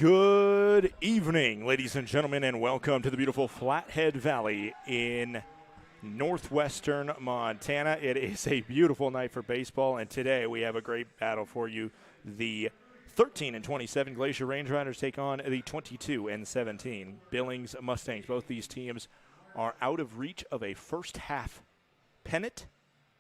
Good evening, ladies and gentlemen, and welcome to the beautiful Flathead Valley in northwestern Montana. It is a beautiful night for baseball, and today we have a great battle for you. The 13-27 Glacier Range Riders take on the 22-17 Billings Mustangs. Both these teams are out of reach of a first-half pennant.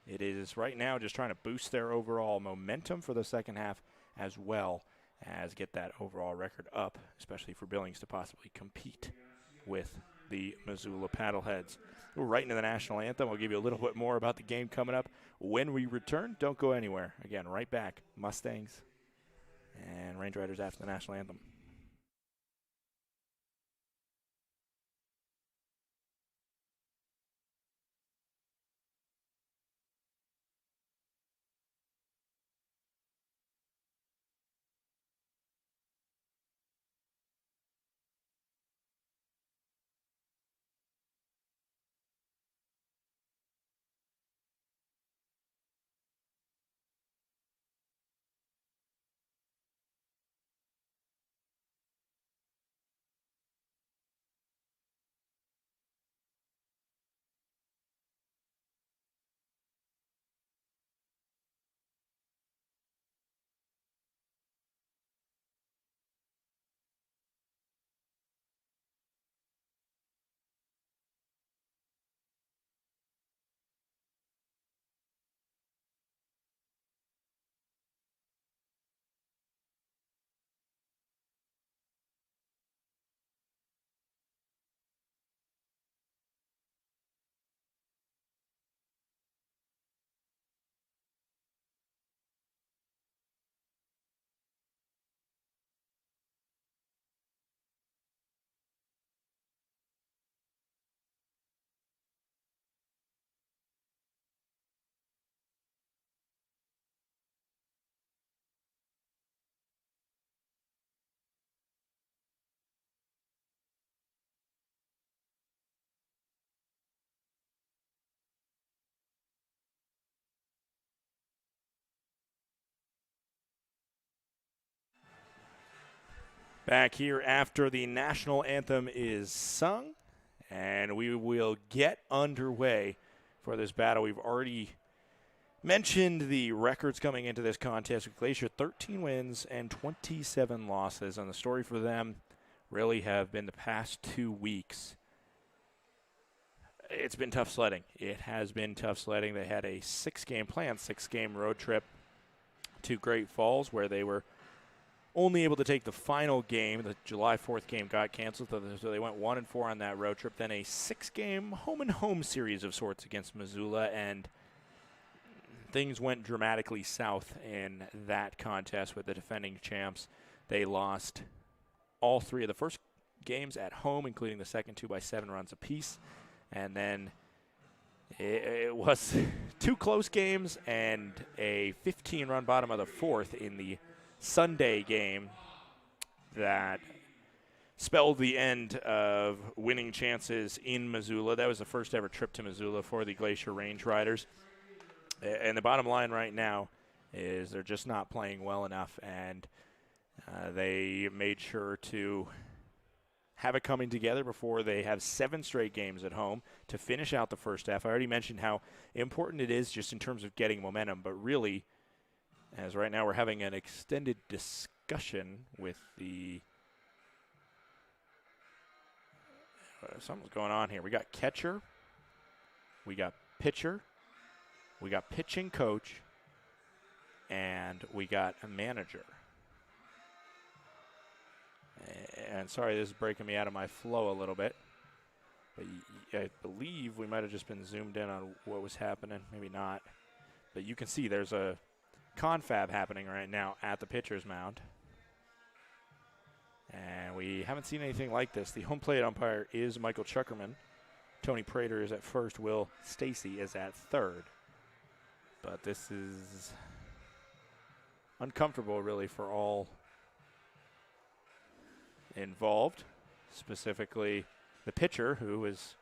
It is right now just trying to boost their overall momentum for the second half as well as get that overall record up, especially for Billings to possibly compete with the Missoula Paddleheads. We're right into the national anthem. We'll give you a little bit more about the game coming up when we return. Don't go anywhere. Again, right back, Mustangs and Range Riders after the national anthem. Back here after the national anthem is sung, and we will get underway for this battle. We've already mentioned the records coming into this contest with Glacier, 13 wins and 27 losses, and the story for them really have been the past 2 weeks. It's been tough sledding. It has been tough sledding. They had a 6-game road trip to Great Falls where they were only able to take the final game. The July 4th game got canceled, so they went 1-4 on that road trip. Then a 6-game home-and-home series of sorts against Missoula, and things went dramatically south in that contest with the defending champs. They lost all 3 of the first games at home, including the second 2 by 7 runs apiece. And then it was 2 close games and a 15-run bottom of the 4th in the Sunday game that spelled the end of winning chances in Missoula. That was the first ever trip to Missoula for the Glacier Range Riders. And the bottom line right now is they're just not playing well enough, and they made sure to have it coming together before they have 7 straight games at home to finish out the first half. I already mentioned how important it is just in terms of getting momentum, but really, as right now we're having an extended discussion with the something's going on here. We got catcher, we got pitcher, we got pitching coach, and we got a manager. And sorry, this is breaking me out of my flow a little bit. But I believe we might have just been zoomed in on what was happening. Maybe not. But you can see there's a confab happening right now at the pitcher's mound. And we haven't seen anything like this. The home plate umpire is Michael Chuckerman. Tony Prater is at first. Will Stacy is at third. But this is uncomfortable, really, for all involved, specifically the pitcher, who is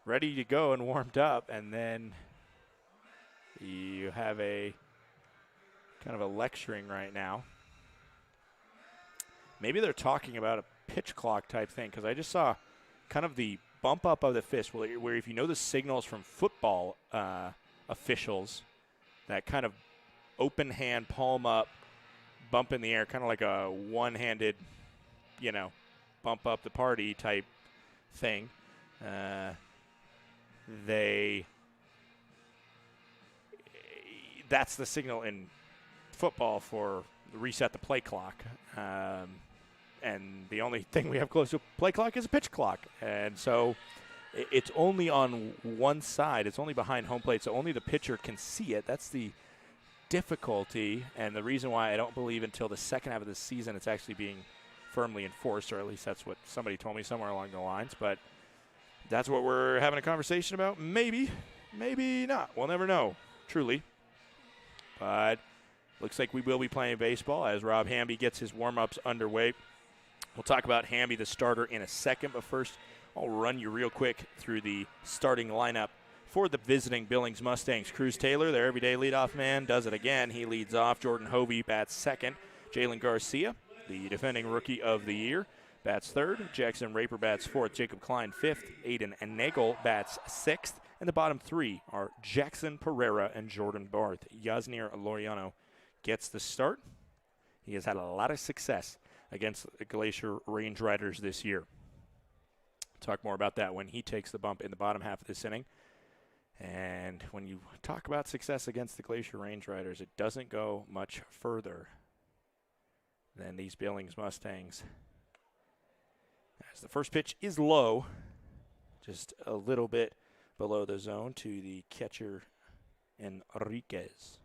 ready to go and warmed up, and then you have a kind of a lecturing right now. maybe they're talking about a pitch clock type thing, because I just saw kind of the bump up of the fist where if you know the signals from football officials, that kind of open hand, palm up, bump in the air, kind of like a one-handed, bump up the party type thing. That's the signal in football for reset the play clock. And the only thing we have close to a play clock is a pitch clock. And so it's only on one side. It's only behind home plate, so only the pitcher can see it. That's the difficulty, and the reason why I don't believe until the second half of the season it's actually being firmly enforced, or at least that's what somebody told me somewhere along the lines. But that's what we're having a conversation about. Maybe not. We'll never know, truly. But looks like we will be playing baseball as Rob Hamby gets his warm-ups underway. We'll talk about Hamby, the starter, in a second, but first I'll run you real quick through the starting lineup for the visiting Billings Mustangs. Cruz Taylor, their everyday leadoff man, does it again. He leads off. Jordan Hovey bats second. Jalen Garcia, the defending rookie of the year, bats third. Jackson Raper bats fourth. Jacob Klein fifth. Aiden Nagel bats sixth. And the bottom three are Jackson Pereira and Jordan Barth. Yasnir Loriano gets the start. He has had a lot of success against the Glacier Range Riders this year. Talk more about that when he takes the bump in the bottom half of this inning. And when you talk about success against the Glacier Range Riders, it doesn't go much further than these Billings Mustangs. As the first pitch is low, just a little bit below the zone to the catcher Enriquez,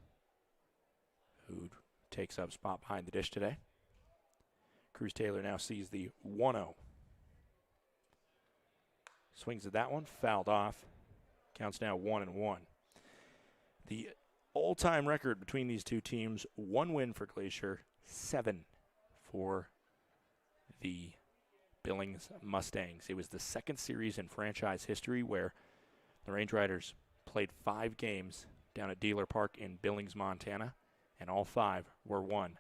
who takes up spot behind the dish today. Cruz Taylor now sees the 1-0. Swings at that one, fouled off. Counts now 1-1. The all-time record between these two teams, 1 win for Glacier, 7 for the Billings Mustangs. It was the second series in franchise history where the Range Riders played 5 games down at Dealer Park in Billings, Montana, and all 5 were won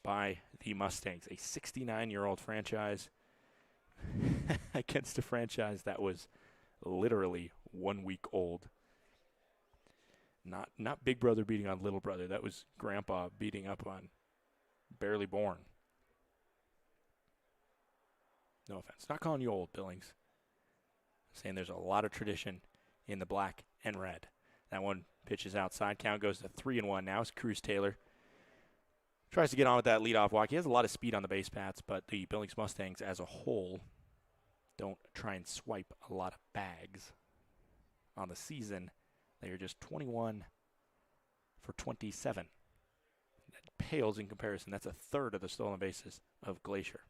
by the Mustangs, a 69-year-old franchise against a franchise that was literally 1 week old. Not big brother beating on little brother. That was grandpa beating up on barely born. No offense. Not calling you old, Billings. I'm saying there's a lot of tradition in the black and red. That one pitches outside. Count goes to 3-1 now as Cruz Taylor tries to get on with that leadoff walk. He has a lot of speed on the base paths, but the Billings Mustangs as a whole don't try and swipe a lot of bags. On the season, they are just 21 for 27. That pales in comparison. That's a third of the stolen bases of Glacier.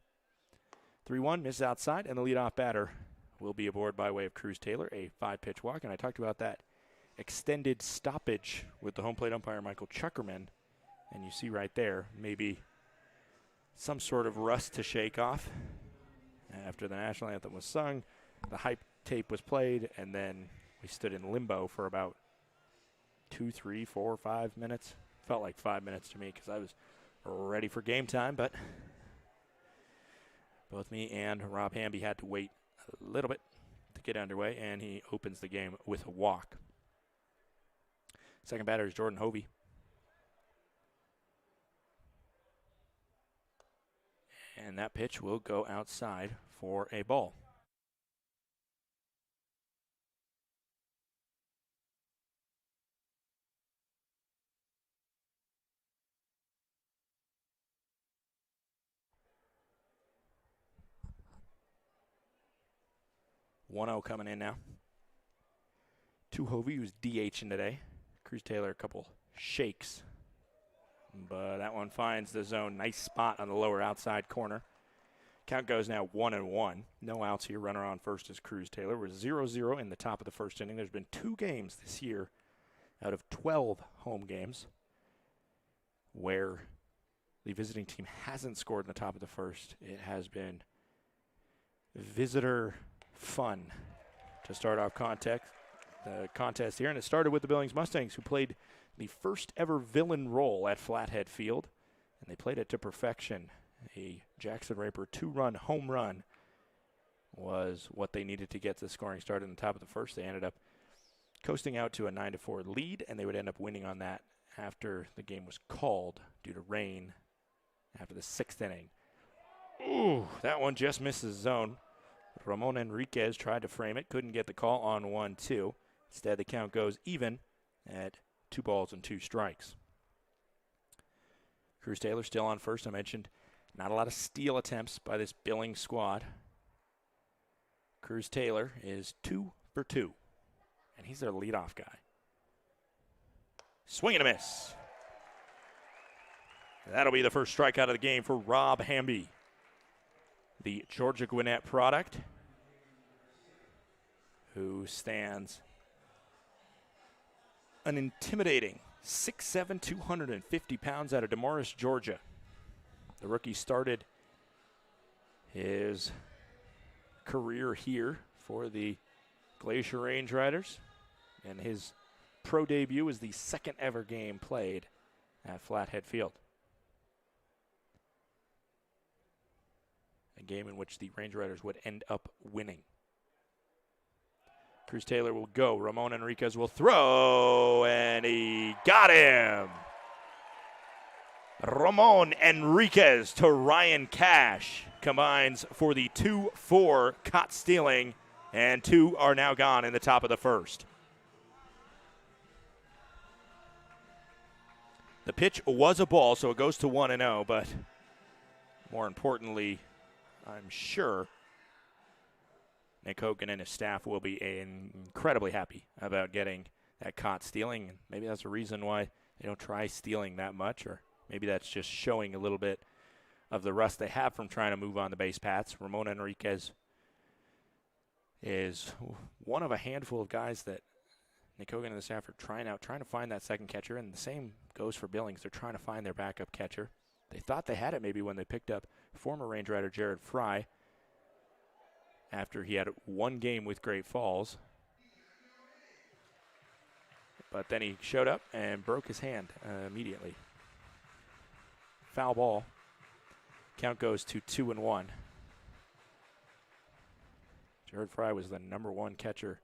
3-1, misses outside, and the leadoff batter will be aboard by way of Cruz Taylor, a 5-pitch walk. And I talked about that extended stoppage with the home plate umpire, Michael Chuckerman. And you see right there, maybe some sort of rust to shake off. After the national anthem was sung, the hype tape was played, and then we stood in limbo for about 2, 3, 4, 5 minutes. Felt like 5 minutes to me because I was ready for game time, but both me and Rob Hamby had to wait a little bit to get underway, and he opens the game with a walk. Second batter is Jordan Hovey. And that pitch will go outside for a ball. One-0 coming in now. To Hovey, who's DHing today. Cruz Taylor, a couple shakes. But that one finds the zone. Nice spot on the lower outside corner. Count goes now 1-1. No outs here. Runner on first is Cruz Taylor. We're 0-0 in the top of the first inning. There's been 2 games this year out of 12 home games where the visiting team hasn't scored in the top of the first. It has been visitor fun to start off the contest here. And it started with the Billings Mustangs, who played the first ever villain role at Flathead Field. And they played it to perfection A Jackson Raper 2-run home run was what they needed to get the scoring started in the top of the first. They ended up coasting out to a 9-4 lead, and they would end up winning on that after the game was called due to rain after the 6th inning. Ooh, that one just misses zone. Ramon Enriquez tried to frame it, couldn't get the call on 1-2. Instead, the count goes even at 2 balls and 2 strikes. Cruz Taylor still on first. I mentioned not a lot of steal attempts by this Billings squad. Cruz Taylor is 2 for 2, and he's their leadoff guy. Swing and a miss. That'll be the first strikeout of the game for Rob Hamby, the Georgia Gwinnett product, who stands an intimidating 6'7", 250 pounds out of Demorris, Georgia. The rookie started his career here for the Glacier Range Riders, and his pro debut was the second ever game played at Flathead Field. A game in which the Range Riders would end up winning. Cruz Taylor will go. Ramon Enriquez will throw, and he got him. Ramon Enriquez to Ryan Cash combines for the 2-4 caught stealing, and 2 are now gone in the top of the first. The pitch was a ball, so it goes to 1-0, but more importantly, I'm sure Nick Hogan and his staff will be incredibly happy about getting that caught stealing. And maybe that's a reason why they don't try stealing that much, or maybe that's just showing a little bit of the rust they have from trying to move on the base paths. Ramon Enriquez is one of a handful of guys that Nick Hogan and the staff are trying to find that second catcher, and the same goes for Billings. They're trying to find their backup catcher. They thought they had it maybe when they picked up former Range Rider Jared Fry after he had one game with Great Falls. But then he showed up and broke his hand immediately. Foul ball. Count goes to 2-1. Jared Fry was the #1 catcher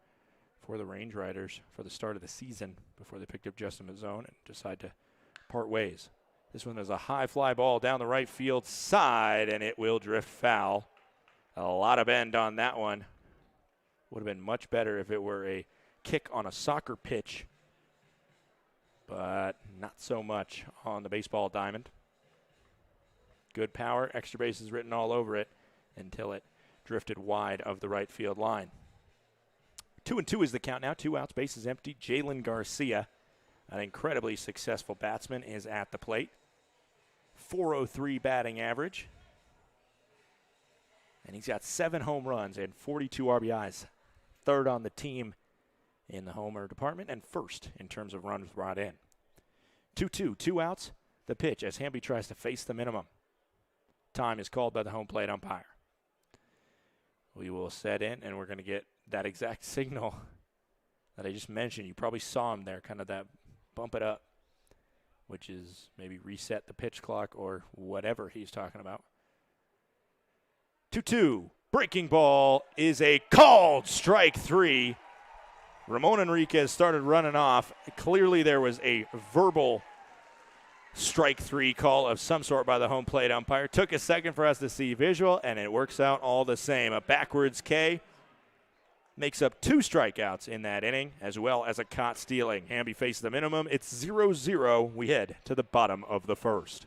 for the Range Riders for the start of the season before they picked up Justin Mazzone and decided to part ways. This one is a high fly ball down the right field side, and it will drift foul. A lot of bend on that one. Would have been much better if it were a kick on a soccer pitch, but not so much on the baseball diamond. Good power, extra bases written all over it until it drifted wide of the right field line. 2-2 is the count now. 2 outs, bases empty. Jalen Garcia, an incredibly successful batsman, is at the plate. .403 batting average. And he's got 7 home runs and 42 RBIs. Third on the team in the homer department and first in terms of runs brought in. 2-2, 2 outs. The pitch as Hamby tries to face the minimum. Time is called by the home plate umpire. We will set in, and we're going to get that exact signal that I just mentioned. You probably saw him there, kind of that bump it up, which is maybe reset the pitch clock or whatever he's talking about. 2-2. Breaking ball is a called strike 3. Ramon Enriquez started running off. Clearly there was a verbal strike 3 call of some sort by the home plate umpire. Took a second for us to see visual, and it works out all the same. A backwards K makes up 2 strikeouts in that inning, as well as a caught stealing. Hamby faced the minimum. It's 0-0. We head to the bottom of the first.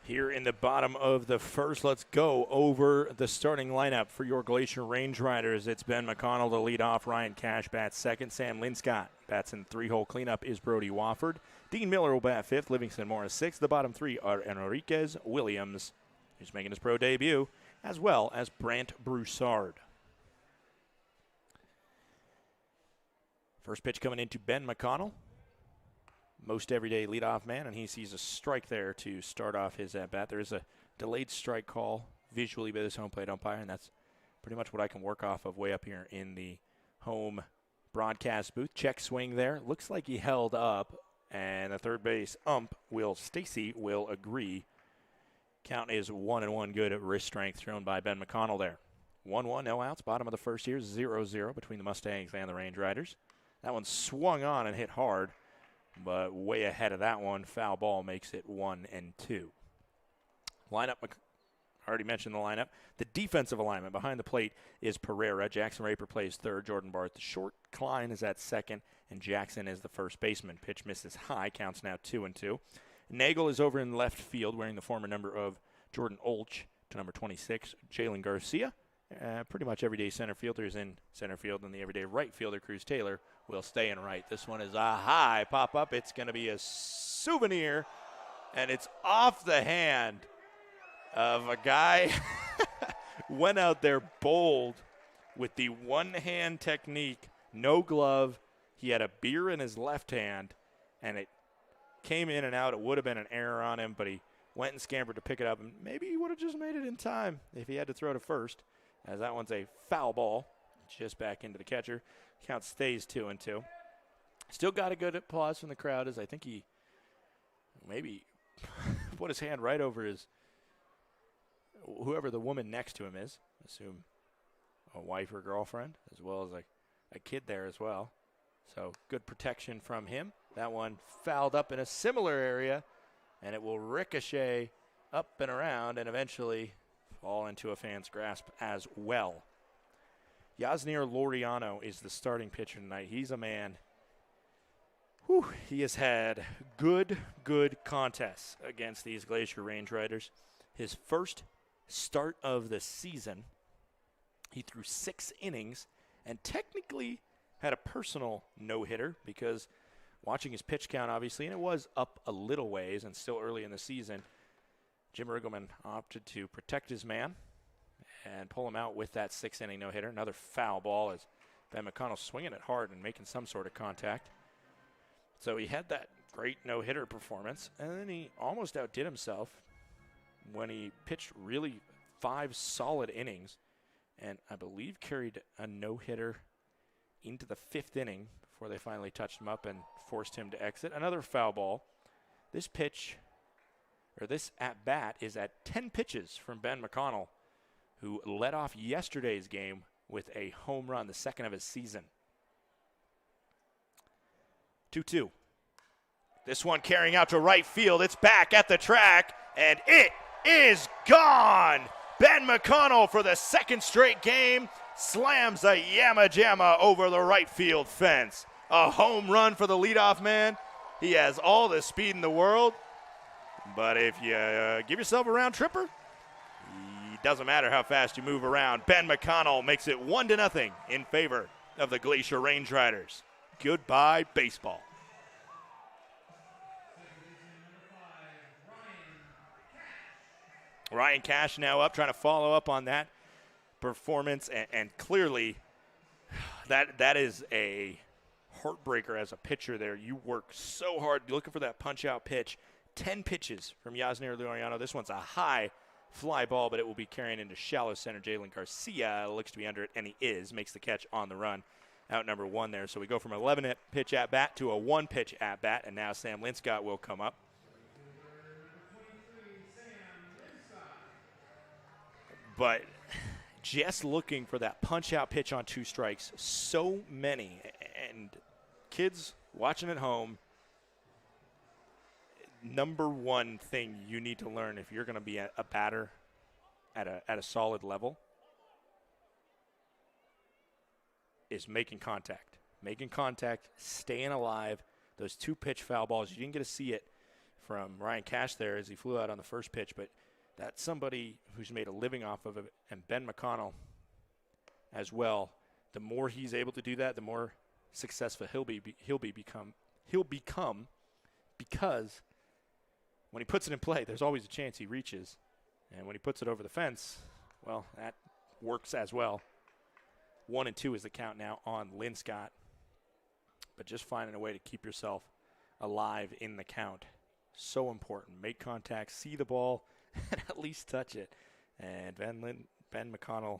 Here in the bottom of the first, let's go over the starting lineup for your Glacier Range Riders. It's Ben McConnell to lead off. Ryan Cash bats second. Sam Linscott bats in three-hole cleanup is Brody Wofford. Dean Miller will bat fifth. Livingston Morris sixth. The bottom three are Enriquez Williams, who's making his pro debut, as well as Brant Broussard. First pitch coming into Ben McConnell. Most everyday leadoff man, and he sees a strike there to start off his at-bat. There is a delayed strike call visually by this home plate umpire, and that's pretty much what I can work off of way up here in the home broadcast booth. Check swing there. Looks like he held up, and the third base ump, Will Stacy, will agree. Count is 1-1 good at wrist strength thrown by Ben McConnell there. 1-1, no outs. Bottom of the first here, 0-0 between the Mustangs and the Range Riders. That one swung on and hit hard, but way ahead of that one. Foul ball makes it 1-2. Lineup, I already mentioned the lineup. The defensive alignment behind the plate is Pereira. Jackson Raper plays third. Jordan Barth the short. Klein is at second, and Jackson is the first baseman. Pitch misses high. Counts now 2-2. Nagel is over in left field wearing the former number of Jordan Olch to number 26, Jalen Garcia. Pretty much everyday center fielder is in center field, and the everyday right fielder, Cruz Taylor, will stay in right. This one is a high pop-up. It's going to be a souvenir, and it's off the hand of a guy went out there bold with the one-hand technique, no glove. He had a beer in his left hand, and it came in and out. It would have been an error on him, but he went and scampered to pick it up, and maybe he would have just made it in time if he had to throw to first, as that one's a foul ball just back into the catcher. Count stays 2-2. Still got a good applause from the crowd, as I think he maybe put his hand right over his, whoever the woman next to him is. Assume a wife or girlfriend, as well as a kid there as well. So good protection from him. That one fouled up in a similar area, and it will ricochet up and around and eventually fall into a fan's grasp as well. Yasnier Laureano is the starting pitcher tonight. He's a man. He has had good contests against these Glacier Range Riders. His first start of the season, he threw 6 innings and technically had a personal no-hitter because watching his pitch count, obviously, and it was up a little ways and still early in the season, Jim Riggleman opted to protect his man and pull him out with that 6-inning no-hitter. Another foul ball as Ben McConnell swinging it hard and making some sort of contact. So he had that great no-hitter performance, and then he almost outdid himself when he pitched really 5 solid innings and I believe carried a no-hitter into the 5th inning before they finally touched him up and forced him to exit. Another foul ball. This pitch, or this at-bat, is at 10 pitches from Ben McConnell, who led off yesterday's game with a home run, the second of his season. 2-2. This one carrying out to right field. It's back at the track, and it is gone. Ben McConnell, for the second straight game, slams a yamma jamma over the right field fence. A home run for the leadoff man. He has all the speed in the world, but if you give yourself a round tripper, it doesn't matter how fast you move around. Ben McConnell makes it 1-0 in favor of the Glacier Range Riders. Goodbye, baseball. Ryan Cash now up, trying to follow up on that performance, and clearly that is a heartbreaker as a pitcher there. You work so hard looking for that punch-out pitch. 10 pitches from Yasnier Laureano. This one's a high fly ball, but it will be carrying into shallow center. Jalen Garcia looks to be under it, and he is. Makes the catch on the run. Out number 1 there. So we go from an 11-pitch at-bat to a 1-pitch at-bat, and now Sam Linscott will come up. But just looking for that punch-out pitch on 2 strikes, so many. And kids watching at home, number one thing you need to learn if you're going to be a batter at a solid level is making contact. Making contact, staying alive. Those 2-pitch foul balls, you didn't get to see it from Ryan Cash there as he flew out on the first pitch, but that's somebody who's made a living off of it, and Ben McConnell as well. The more he's able to do that, the more successful he'll become because when he puts it in play, there's always a chance he reaches. And when he puts it over the fence, well, that works as well. 1-2 is the count now on Linscott. But just finding a way to keep yourself alive in the count. So important. Make contact, see the ball, and at least touch it. And Ben McConnell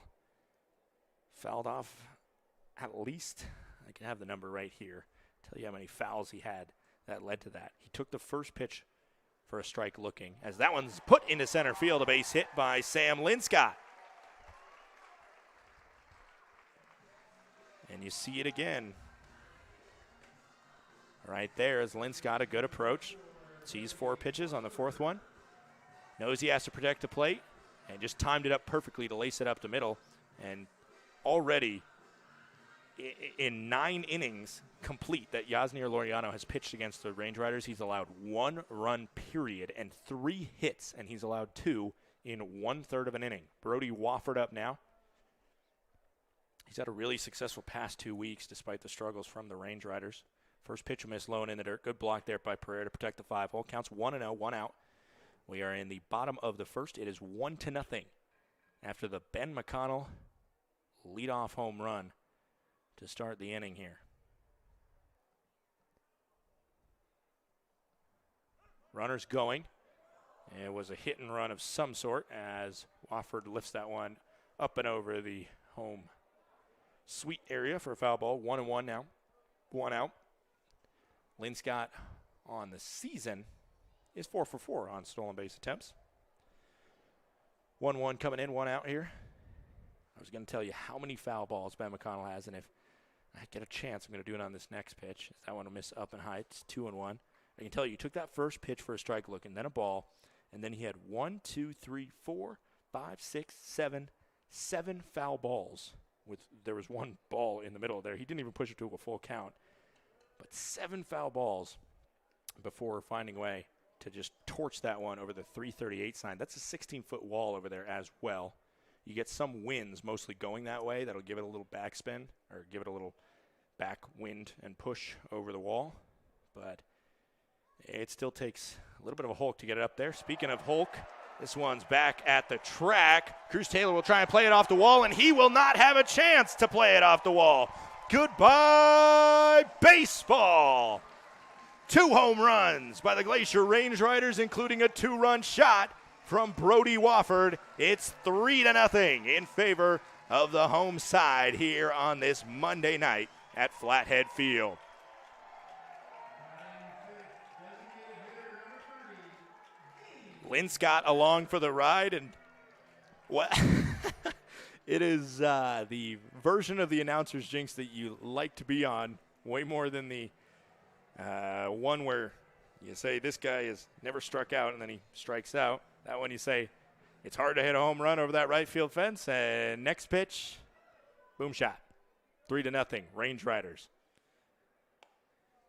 fouled off at least, I can have the number right here, tell you how many fouls he had that led to that. He took the first pitch for a strike looking, as that one's put into center field, a base hit by Sam Linscott. And you see it again. Right there is Linscott, a good approach. Sees 4 pitches on the 4th one. Knows he has to protect the plate, and just timed it up perfectly to lace it up the middle. And already in 9 innings complete that Yasnier Laureano has pitched against the Range Riders, he's allowed 1 run period and 3 hits, and he's allowed 2 in 1/3 of an inning. Brody Wofford up now. He's had a really successful past 2 weeks despite the struggles from the Range Riders. First pitch missed low and in the dirt. Good block there by Pereira to protect the 5-hole. Counts 1-0, 1 out. We are in the bottom of the first. It is 1-0 after the Ben McConnell leadoff home run to start the inning here. Runners going. It was a hit and run of some sort as Wofford lifts that one up and over the home sweet area for a foul ball. 1-1 now. 1 out. Linscott on the season is 4 for 4 on stolen base attempts. 1-1 coming in, 1 out here. I was going to tell you how many foul balls Ben McConnell has, and if I get a chance, I'm going to do it on this next pitch. That one will miss up and high. It's 2-1. I can tell you, took that first pitch for a strike look and then a ball, and then he had 1, 2, 3, 4, 5, 6, 7 foul balls. There was 1 ball in the middle there. He didn't even push it to a full count. But 7 foul balls before finding a way to just torch that one over the 338 sign. That's a 16-foot wall over there as well. You get some winds mostly going that way. That'll give it a little backspin or give it a little back wind and push over the wall. But it still takes a little bit of a hulk to get it up there. Speaking of hulk, this one's back at the track. Cruz Taylor will try and play it off the wall, and he will not have a chance to play it off the wall. Goodbye, baseball. 2 home runs by the Glacier Range Riders, including a 2-run shot from Brody Wofford. It's 3-0 in favor of the home side here on this Monday night at Flathead Field. Linscott along for the ride, and what? It is the version of the announcer's jinx that you like to be on way more than the one where you say this guy has never struck out and then he strikes out. That one you say it's hard to hit a home run over that right field fence, and next pitch, boom shot. 3-0, Range Riders.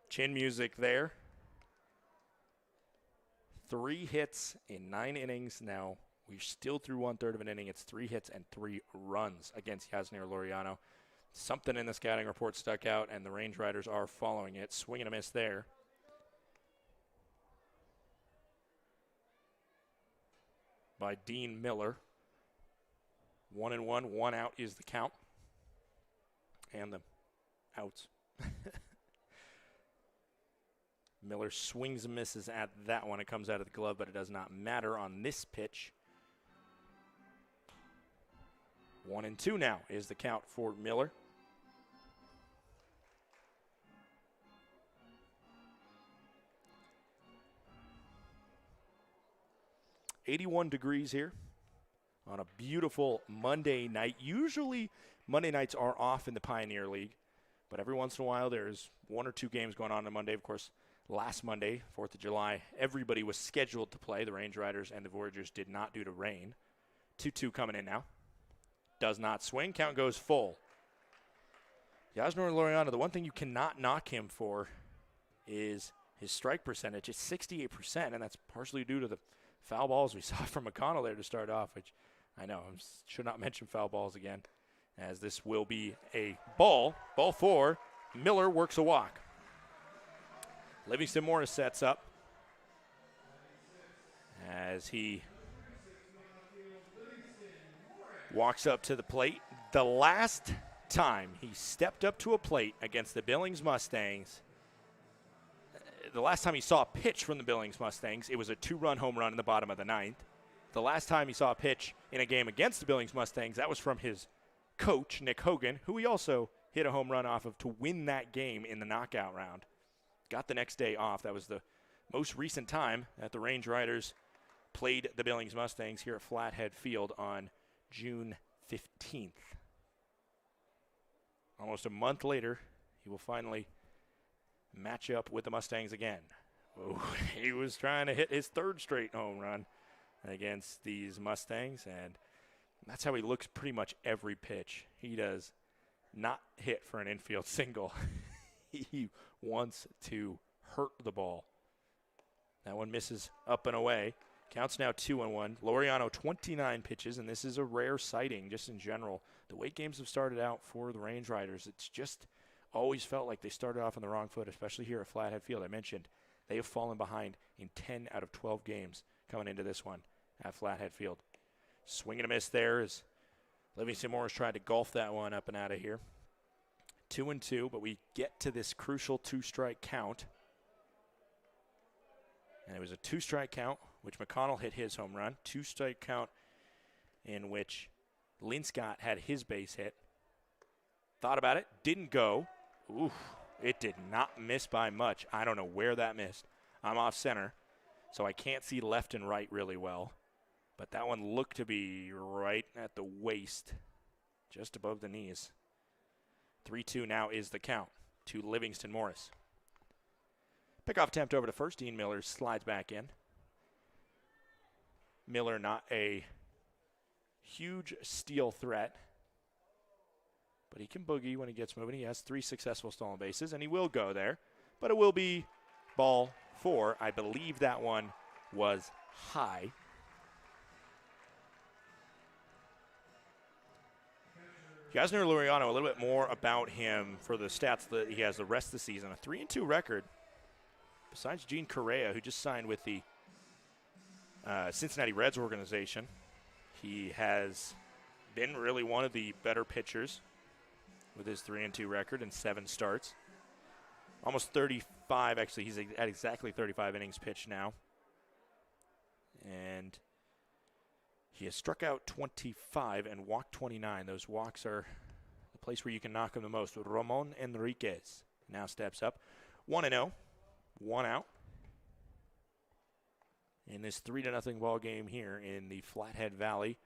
Chin music there. 3 hits in 9 innings now. We're still through 1/3 of an inning. It's 3 hits and 3 runs against Yasnier Laureano. Something in the scouting report stuck out, and the Range Riders are following it. Swing and a miss there. By Dean Miller. 1-1, 1 out is the count. And the outs. Miller swings and misses at that one. It comes out of the glove, but it does not matter on this pitch. 1-2 now is the count for Miller. .81 degrees here on a beautiful Monday night. Usually Monday nights are off in the Pioneer League, but every once in a while there's 1 or 2 games going on Monday. Of course, last Monday, 4th of July, everybody was scheduled to play. The Range Riders and the Voyagers did not due to rain. 2-2 coming in now. Does not swing. Count goes full. Yasnier Laureano, the one thing you cannot knock him for is his strike percentage is 68%, and that's partially due to the foul balls we saw from McConnell there to start off, which I know I should not mention foul balls again, as this will be a ball. Ball 4. Miller works a walk. Livingston Morris sets up as he walks up to the plate. The last time he stepped up to a plate against the Billings Mustangs, the last time he saw a pitch from the Billings Mustangs, it was a 2-run home run in the bottom of the 9th. The last time he saw a pitch in a game against the Billings Mustangs, that was from his coach, Nick Hogan, who he also hit a home run off of to win that game in the knockout round. Got the next day off. That was the most recent time that the Range Riders played the Billings Mustangs here at Flathead Field on June 15th. Almost a month later, he will finally match up with the Mustangs again. Oh, he was trying to hit his 3rd straight home run against these Mustangs, and that's how he looks pretty much every pitch. He does not hit for an infield single. He wants to hurt the ball. That one misses up and away. Counts now 2-1. Laureano 29 pitches, and this is a rare sighting just in general. The way games have started out for the Range Riders, it's just always felt like they started off on the wrong foot, especially here at Flathead Field. I mentioned they have fallen behind in 10 out of 12 games coming into this one at Flathead Field. Swing and a miss there as Livingston Morris tried to golf that one up and out of here. 2-2, but we get to this crucial 2-strike count. And it was a 2-strike count, which McConnell hit his home run. 2-strike count in which Linscott had his base hit. Thought about it, didn't go. Oof, it did not miss by much. I don't know where that missed. I'm off center, so I can't see left and right really well. But that one looked to be right at the waist, just above the knees. 3-2 now is the count to Livingston Morris. Pickoff attempt over to first. Dean Miller slides back in. Miller not a huge steal threat, but he can boogie when he gets moving. He has 3 successful stolen bases, and he will go there. But it will be ball 4. I believe that one was high. Yasner Laureano, a little bit more about him for the stats that he has the rest of the season. A 3-2 record. Besides Gene Correa, who just signed with the Cincinnati Reds organization, he has been really one of the better pitchers with his 3-2 record and 7 starts. Almost 35, actually, he's at exactly 35 innings pitched now. And he has struck out 25 and walked 29. Those walks are the place where you can knock him the most. Ramon Enriquez now steps up. 1-0, 1 out. In this 3-0 ball game here in the Flathead Valley,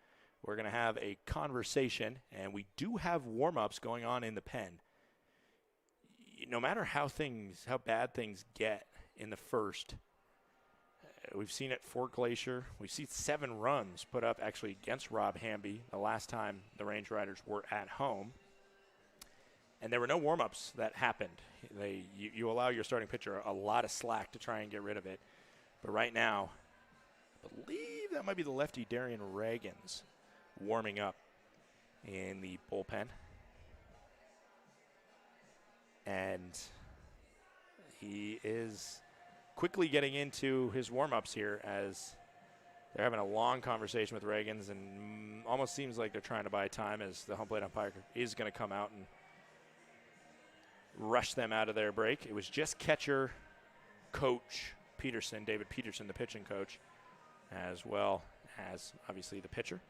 we're going to have a conversation, and we do have warm-ups going on in the pen. No matter how bad things get in the first, we've seen it for Glacier. We've seen 7 runs put up actually against Rob Hamby the last time the Range Riders were at home. And there were no warm-ups that happened. You allow your starting pitcher a lot of slack to try and get rid of it. But right now, I believe that might be the lefty Darian Reagans warming up in the bullpen. And he is quickly getting into his warm-ups here as they're having a long conversation with Reagans, and almost seems like they're trying to buy time as the home plate umpire is going to come out and rush them out of their break. It was just catcher coach Peterson, David Peterson, the pitching coach, as well as obviously the pitcher.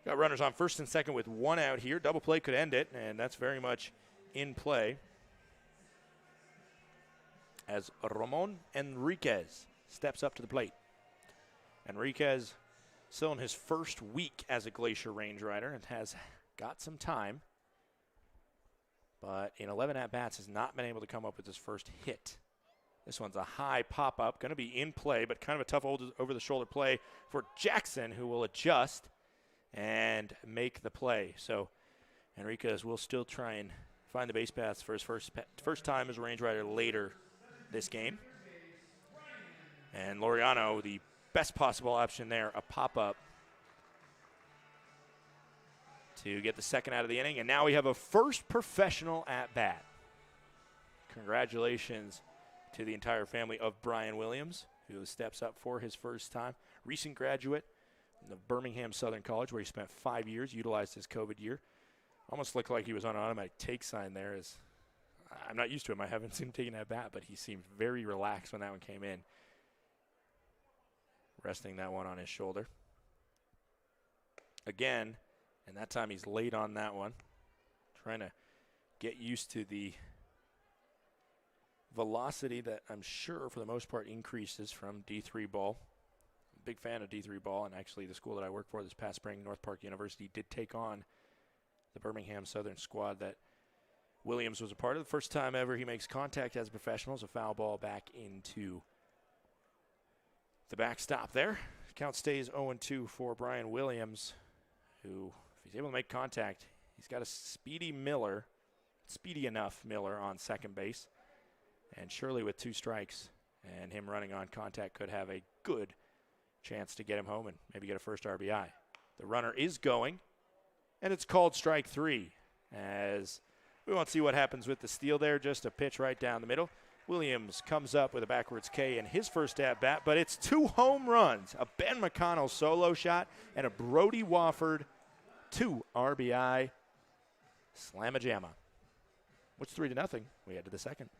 Got runners on first and second with 1 out here. Double play could end it, and that's very much in play as Ramon Enriquez steps up to the plate. Enriquez still in his first week as a Glacier Range Rider and has got some time, but in 11 at-bats has not been able to come up with his first hit. This one's a high pop-up, going to be in play, but kind of a tough over-the-shoulder play for Jackson, who will adjust and make the play. So Enriquez will still try and find the base paths for his first time as a Range Rider later this game. And Laureano, the best possible option there, a pop-up to get the second out of the inning. And now we have a first professional at-bat. Congratulations to the entire family of Brian Williams, who steps up for his first time. Recent graduate of Birmingham Southern College, where he spent 5 years, utilized his COVID year. Almost looked like he was on an automatic take sign there. I'm not used to him. I haven't seen him taking that bat, but he seemed very relaxed when that one came in. Resting that one on his shoulder. Again, and that time he's late on that one. Trying to get used to the velocity that I'm sure for the most part increases from D3 ball. I'm a big fan of D3 ball, and actually the school that I work for this past spring, North Park University, did take on the Birmingham Southern squad that Williams was a part of. The first time ever he makes contact as a professional is a foul ball back into the backstop there. Count stays 0-2 for Brian Williams, who, if he's able to make contact, he's got a speedy enough Miller on second base. And Shirley with 2 strikes and him running on contact could have a good chance to get him home and maybe get a first RBI. The runner is going, and it's called strike 3, as we won't see what happens with the steal there. Just a pitch right down the middle. Williams comes up with a backwards K in his first at-bat, but it's 2 home runs, a Ben McConnell solo shot, and a Brody Wofford 2 RBI slamma-jamma. Which 3-0. We head to the second.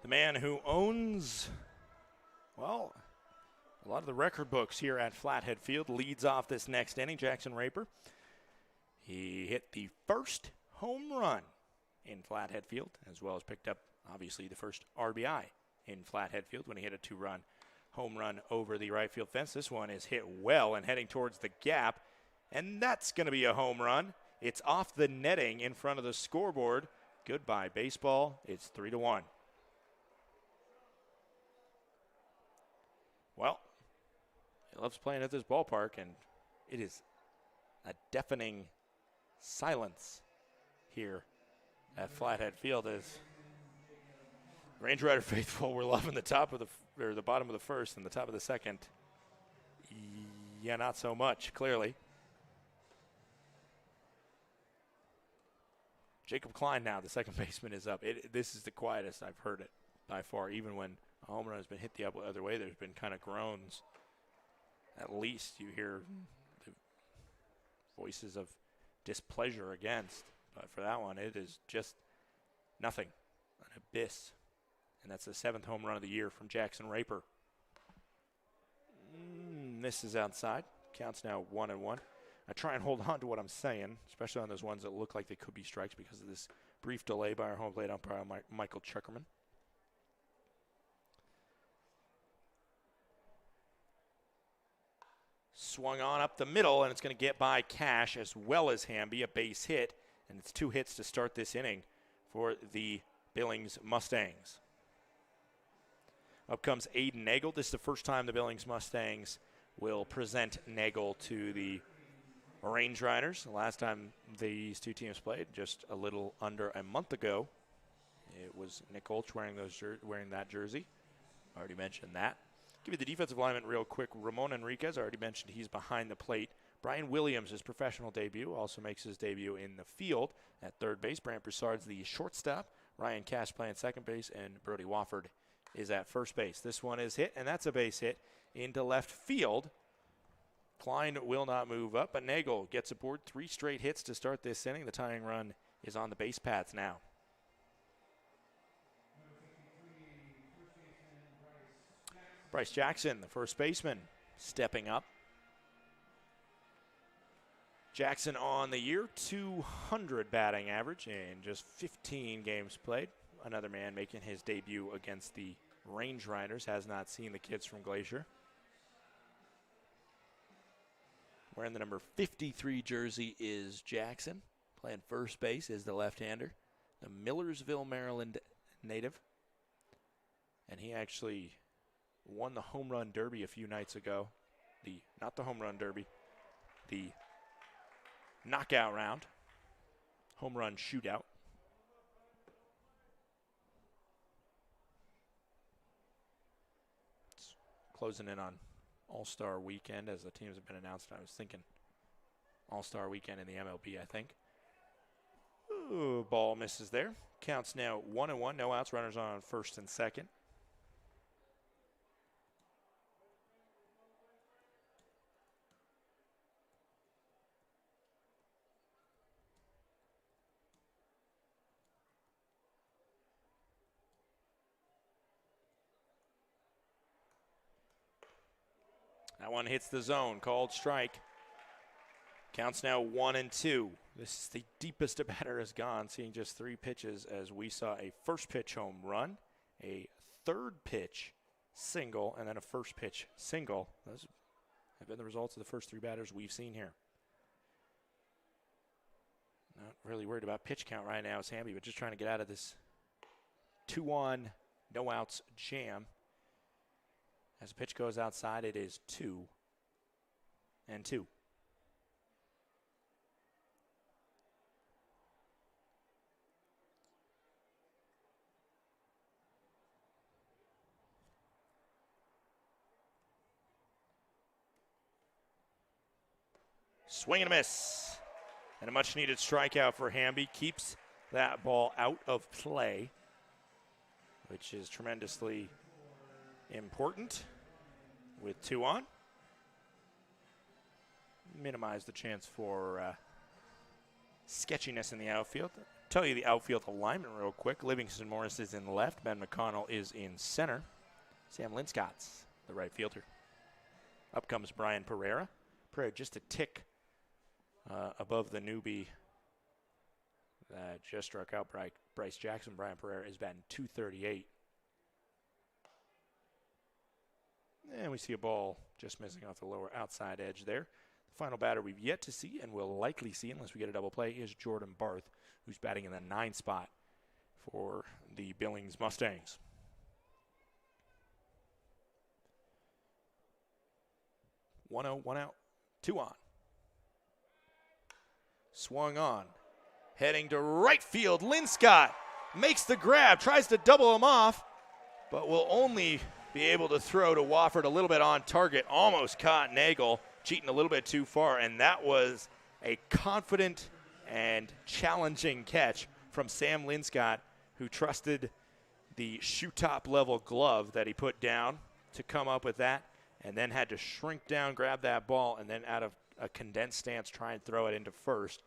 The man who owns, well, a lot of the record books here at Flathead Field leads off this next inning, Jackson Raper. He hit the first home run in Flathead Field, as well as picked up, obviously, the first RBI in Flathead Field when he hit a 2-run home run over the right field fence. This one is hit well and heading towards the gap, and that's going to be a home run. It's off the netting in front of the scoreboard. Goodbye, baseball. It's 3-1. Well, he loves playing at this ballpark, and it is a deafening silence here at Flathead Field as Range Rider faithful were loving the the bottom of the first and the top of the second. Yeah, not so much, clearly. Jacob Klein now, the second baseman, is up. This is the quietest I've heard it by far, even when a home run has been hit the other way. There's been kind of groans. At least you hear the voices of displeasure against. But for that one, it is just nothing, an abyss. And that's the 7th home run of the year from Jackson Raper. This is outside. Counts now 1-1. I try and hold on to what I'm saying, especially on those ones that look like they could be strikes because of this brief delay by our home plate umpire, Michael Chuckerman. Swung on up the middle, and it's going to get by Cash as well as Hamby, a base hit. And it's 2 hits to start this inning for the Billings Mustangs. Up comes Aiden Nagel. This is the first time the Billings Mustangs will present Nagel to the Range Riders. The last time these two teams played, just a little under a month ago, it was Nick Olch wearing that jersey. Already mentioned that. Give you the defensive lineman real quick. Ramon Enriquez, I already mentioned he's behind the plate. Brian Williams, his professional debut, also makes his debut in the field at third base. Brant Broussard's the shortstop. Ryan Cash playing second base, and Brody Wofford is at first base. This one is hit, and that's a base hit into left field. Klein will not move up, but Nagel gets aboard. 3 straight hits to start this inning. The tying run is on the base paths now. Bryce Jackson, the first baseman, stepping up. Jackson on the year, 200 batting average in just 15 games played. Another man making his debut against the Range Riders, has not seen the kids from Glacier. Wearing the number 53 jersey is Jackson. Playing first base is the left-hander, the Millersville, Maryland native. And he actually won the home run derby a few nights ago. Not the home run derby, the knockout round, home run shootout. It's closing in on All-Star Weekend as the teams have been announced. I was thinking All-Star Weekend in the MLB, I think. Ooh, ball misses there. Counts now 1-1, no outs, runners on first and second. That one hits the zone, called strike. Counts now 1-2. This is the deepest a batter has gone, seeing just 3 pitches as we saw a first pitch home run, a third pitch single, and then a first pitch single. Those have been the results of the first 3 batters we've seen here. Not really worried about pitch count right now as Hamby, but just trying to get out of this 2-on, no outs jam. As the pitch goes outside, it is 2-2. Swing and a miss. And a much-needed strikeout for Hamby. Keeps that ball out of play, which is tremendously important with 2 on. Minimize the chance for sketchiness in the outfield. Tell you the outfield alignment real quick. Livingston Morris is in left. Ben McConnell is in center. Sam Linscott's the right fielder. Up comes Brian Pereira. Pereira just a tick above the newbie that just struck out Bryce Jackson. Brian Pereira is batting .238. And we see a ball just missing off the lower outside edge there. The final batter we've yet to see and will likely see unless we get a double play is Jordan Barth, who's batting in the 9th spot for the Billings Mustangs. One out, 2 on. Swung on. Heading to right field. Linscott makes the grab, tries to double him off, but will only be able to throw to Wofford a little bit on target. Almost caught Nagel, cheating a little bit too far, and that was a confident and challenging catch from Sam Linscott, who trusted the shoe-top level glove that he put down to come up with that, and then had to shrink down, grab that ball, and then out of a condensed stance try and throw it into first.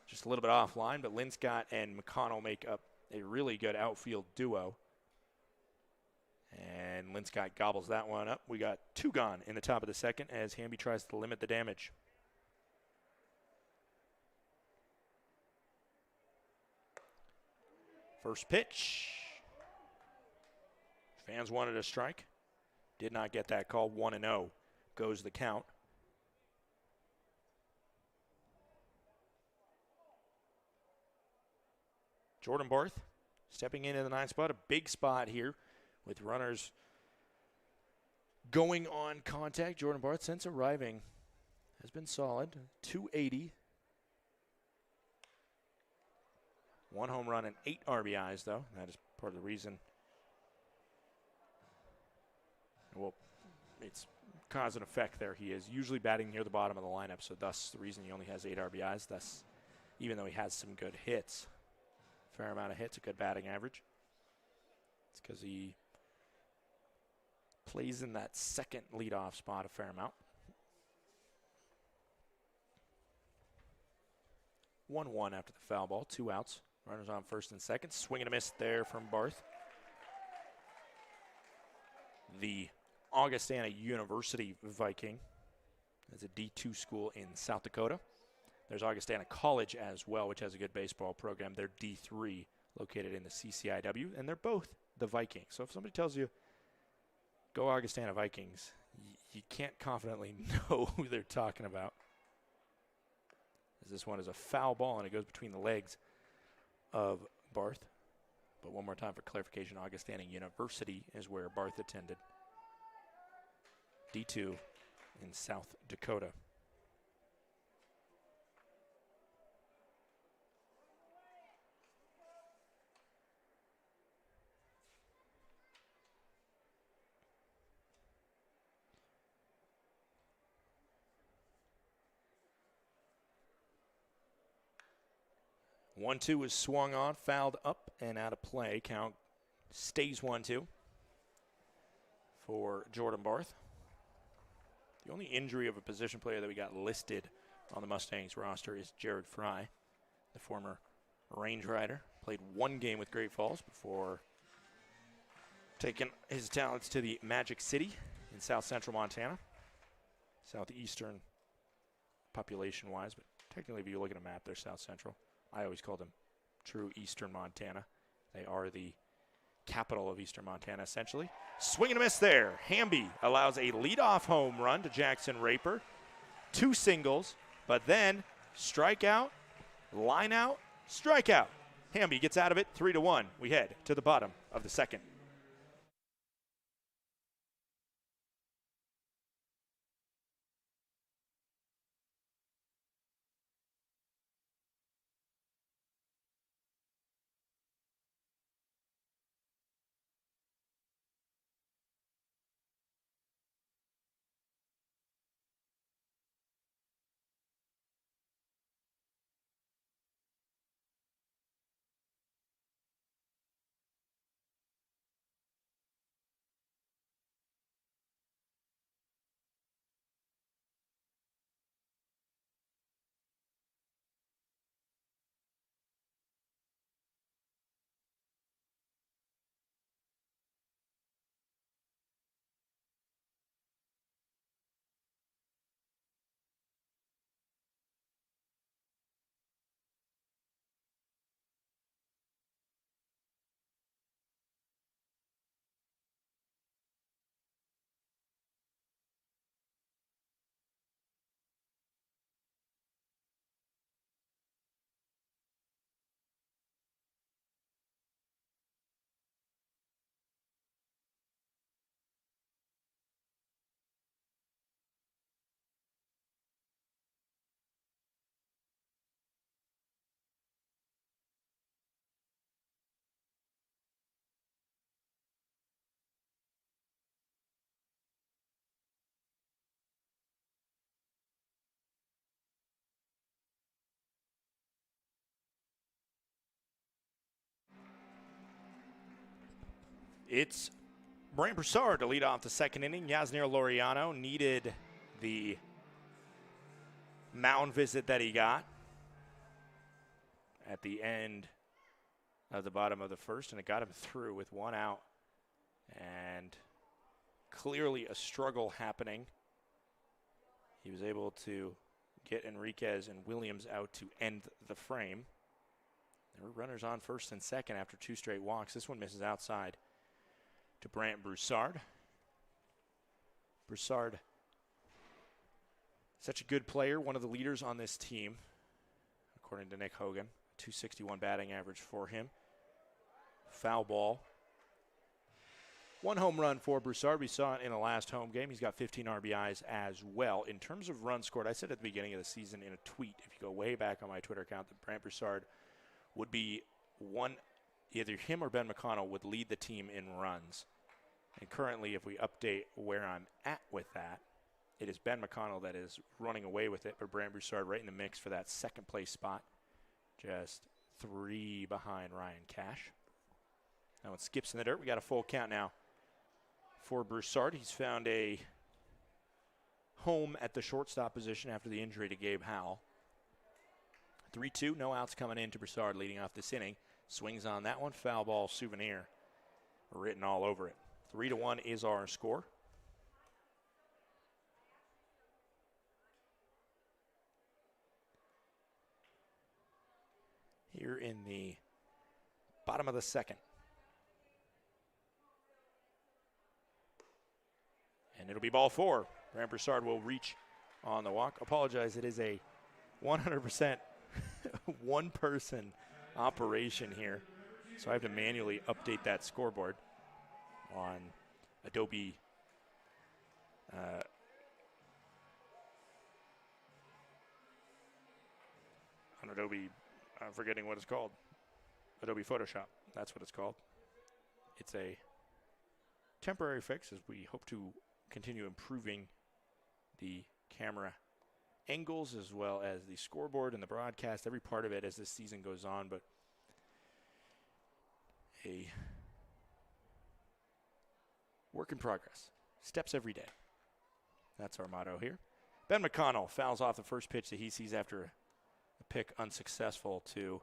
Just a little bit offline, but Linscott and McConnell make up a really good outfield duo. And Linscott gobbles that one up. We got 2 gone in the top of the second as Hamby tries to limit the damage. First pitch. Fans wanted a strike. Did not get that call. 1-0 goes the count. Jordan Barth stepping into the 9th spot, a big spot here with runners going on contact. Jordan Barth, since arriving, has been solid. 280. 1 home run and 8 RBIs, though. That is part of the reason. Well, it's cause and effect there. He is usually batting near the bottom of the lineup, so thus the reason he only has 8 RBIs. Thus, even though he has some good hits, fair amount of hits, a good batting average. It's because he plays in that second leadoff spot a fair amount. 1-1 after the foul ball, 2 outs. Runners on first and second. Swing and a miss there from Barth. The Augustana University Viking is a D2 school in South Dakota. There's Augustana College as well, which has a good baseball program. They're D3, located in the CCIW, and they're both the Vikings. So if somebody tells you, go Augustana Vikings, you can't confidently know who they're talking about. As this one is a foul ball, and it goes between the legs of Barth. But one more time for clarification, Augustana University is where Barth attended. D2 in South Dakota. One-two is swung on, fouled up and out of play. Count stays 1-2 for Jordan Barth. The only injury of a position player that we got listed on the Mustangs roster is Jared Fry, the former range rider. Played 1 game with Great Falls before taking his talents to the Magic City in south central Montana. Southeastern population-wise, but technically if you look at a map, they're south central. I always call them true eastern Montana. They are the capital of eastern Montana, essentially. Swing and a miss there. Hamby allows a leadoff home run to Jackson Raper. 2 singles, but then strikeout, line out, strikeout. Hamby gets out of it, 3-1. We head to the bottom of the second. It's Brant Broussard to lead off the second inning. Yasnier Laureano needed the mound visit that he got at the end of the bottom of the first, and it got him through with 1 out. And clearly a struggle happening. He was able to get Enriquez and Williams out to end the frame. There were runners on first and second after 2 straight walks. This one misses outside to Brant Broussard. Broussard, such a good player, one of the leaders on this team, according to Nick Hogan. .261 batting average for him. Foul ball. 1 home run for Broussard. We saw it in the last home game. He's got 15 RBIs as well. In terms of runs scored, I said at the beginning of the season in a tweet, if you go way back on my Twitter account, that Brant Broussard would be either him or Ben McConnell would lead the team in runs. And currently, if we update where I'm at with that, it is Ben McConnell that is running away with it, but Brant Broussard right in the mix for that second place spot. Just 3 behind Ryan Cash. Now it skips in the dirt. We got a full count now for Broussard. He's found a home at the shortstop position after the injury to Gabe Howell. 3-2, no outs coming in to Broussard leading off this inning. Swings on that one, foul ball souvenir written all over it. 3-1 is our score. Here in the bottom of the second. And it'll be ball 4. Brant Broussard will reach on the walk. Apologize, it is a 100% one-person operation here. So I have to manually update that scoreboard on Adobe. I'm forgetting what it's called. Adobe Photoshop, that's what it's called. It's a temporary fix as we hope to continue improving the camera angles as well as the scoreboard and the broadcast, every part of it as this season goes on, but a work in progress. Steps every day. That's our motto here. Ben McConnell fouls off the first pitch that he sees after a pick unsuccessful to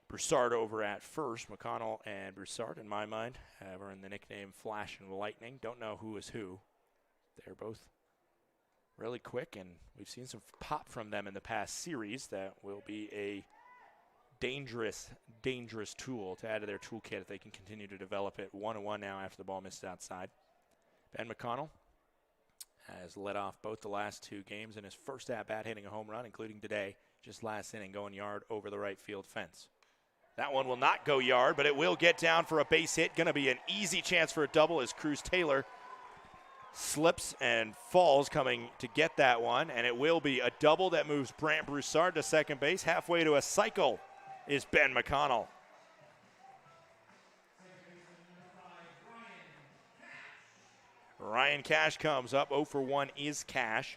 Broussard over at first. McConnell and Broussard, in my mind, have earned the nickname Flash and Lightning. Don't know who is who. They're both really quick, and we've seen some pop from them in the past series that will be a dangerous, dangerous tool to add to their toolkit if they can continue to develop it. 1-1 now after the ball missed outside. Ben McConnell has led off both the last 2 games in his first at-bat hitting a home run, including today, just last inning, going yard over the right field fence. That one will not go yard, but it will get down for a base hit. Going to be an easy chance for a double as Cruz Taylor slips and falls coming to get that one, and it will be a double that moves Brant Broussard to second base. Halfway to a cycle is Ben McConnell. Ryan Cash comes up. 0 for 1 is Cash.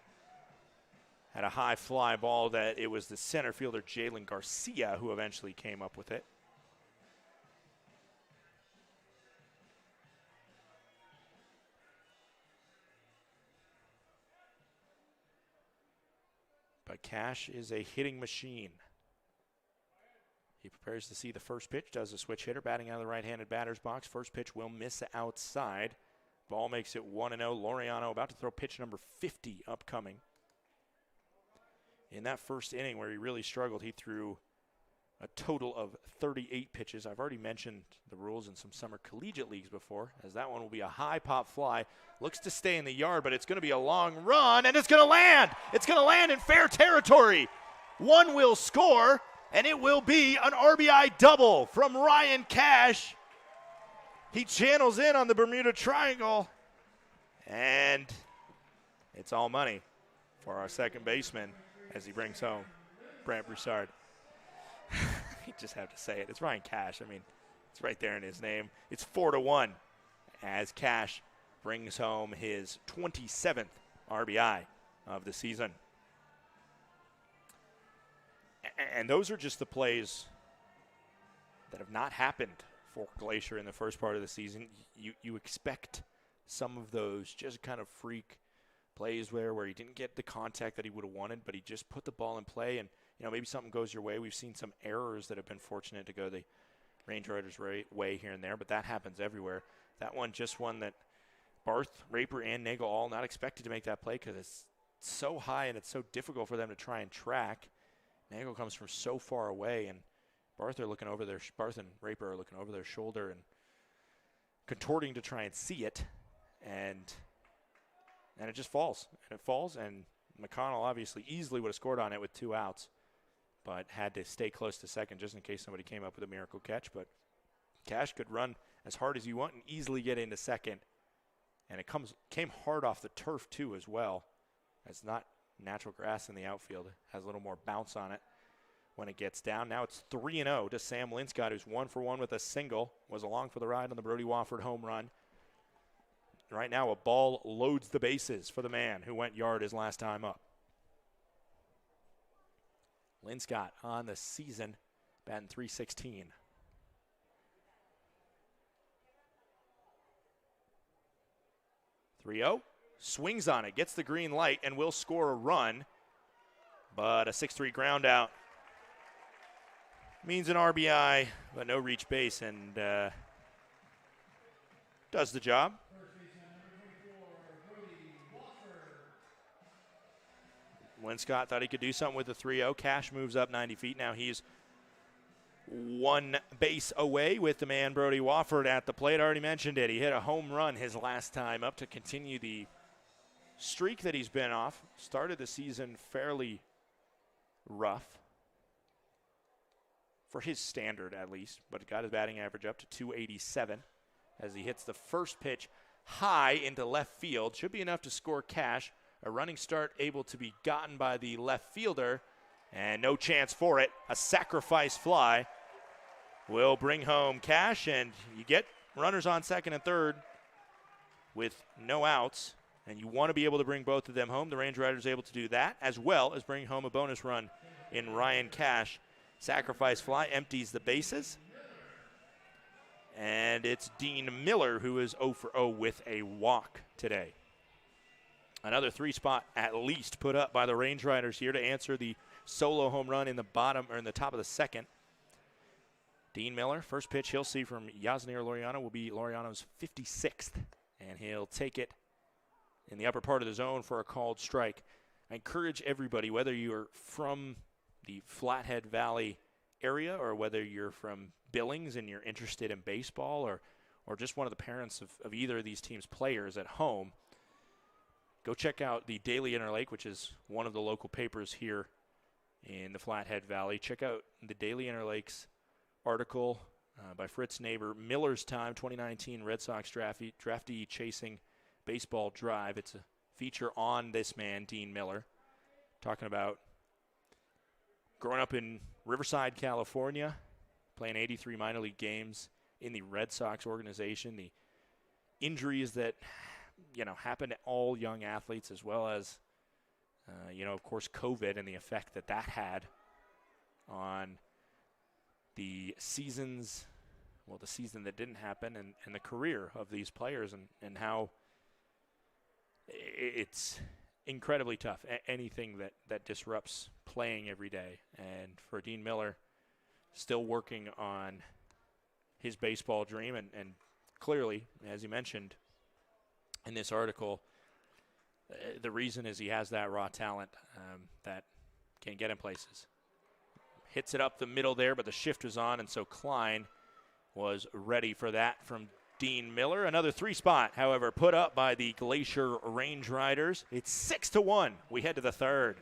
Had a high fly ball that it was the center fielder Jalen Garcia who eventually came up with it. But Cash is a hitting machine. He prepares to see the first pitch, does a switch hitter, batting out of the right-handed batter's box. First pitch will miss outside. Ball makes it 1-0. Laureano about to throw pitch number 50 upcoming. In that first inning where he really struggled, he threw a total of 38 pitches. I've already mentioned the rules in some summer collegiate leagues before, as that one will be a high pop fly. Looks to stay in the yard, but it's going to be a long run, and it's going to land. It's going to land in fair territory. One will score, and it will be an RBI double from Ryan Cash. He channels in on the Bermuda Triangle, and it's all money for our second baseman as he brings home Brant Broussard. You just have to say it. It's Ryan Cash. I mean, it's right there in his name. It's 4-1 as Cash brings home his 27th RBI of the season. And those are just the plays that have not happened for Glacier in the first part of the season. You expect some of those just kind of freak plays where he didn't get the contact that he would have wanted, but he just put the ball in play, and maybe something goes your way. We've seen some errors that have been fortunate to go the Range Riders' way here and there, but that happens everywhere. That one just one that Barth, Raper, and Nagel all not expected to make that play because it's so high and it's so difficult for them to try and track. Nagel comes from so far away, and Barth and Raper are looking over their shoulder and contorting to try and see it, and it just falls. And it falls, and McConnell obviously easily would have scored on it with 2 outs. but had to stay close to second just in case somebody came up with a miracle catch. But Cash could run as hard as you want and easily get into second. And it came hard off the turf, too, as well. It's not natural grass in the outfield. It has a little more bounce on it when it gets down. Now it's 3-0 to Sam Linscott, who's 1 for 1 with a single. Was along for the ride on the Brody Wofford home run. Right now, a ball loads the bases for the man who went yard his last time up. Linscott on the season, batting .316. 3-0, swings on it, gets the green light, and will score a run. But a 6-3 ground out means an RBI, but no reach base, and does the job. Linscott thought he could do something with the 3-0. Cash moves up 90 feet. Now he's one base away with the man Brody Wofford at the plate. I already mentioned it. He hit a home run his last time up to continue the streak that he's been off. Started the season fairly rough for his standard at least, but got his batting average up to .287 as he hits the first pitch high into left field. Should be enough to score Cash. A running start able to be gotten by the left fielder, and no chance for it. A sacrifice fly will bring home Cash, and you get runners on second and third with no outs, and you want to be able to bring both of them home. The Range Riders able to do that, as well as bring home a bonus run in Ryan Cash. Sacrifice fly empties the bases, and it's Dean Miller who is 0 for 0 with a walk today. Another 3-spot at least put up by the Range Riders here to answer the solo home run in the bottom or in the top of the second. Dean Miller, first pitch he'll see from Yasnir Laureano will be Laureano's 56th, and he'll take it in the upper part of the zone for a called strike. I encourage everybody, whether you're from the Flathead Valley area or whether you're from Billings and you're interested in baseball or just one of the parents of either of these teams' players at home, go check out the Daily Interlake, which is one of the local papers here in the Flathead Valley. Check out the Daily Interlake's article by Fritz Neighbor, Miller's Time, 2019 Red Sox draftee chasing baseball drive. It's a feature on this man, Dean Miller, talking about growing up in Riverside, California, playing 83 minor league games in the Red Sox organization, the injuries that happen to all young athletes, as well as, of course, COVID and the effect that had on the seasons, the season that didn't happen and the career of these players and how it's incredibly tough, anything that disrupts playing every day. And for Dean Miller, still working on his baseball dream, and clearly, as you mentioned, in this article, the reason is he has that raw talent that can get in places. Hits it up the middle there, but the shift was on, and so Klein was ready for that from Dean Miller. Another 3-spot, however, put up by the Glacier Range Riders. It's 6-1. We head to the third.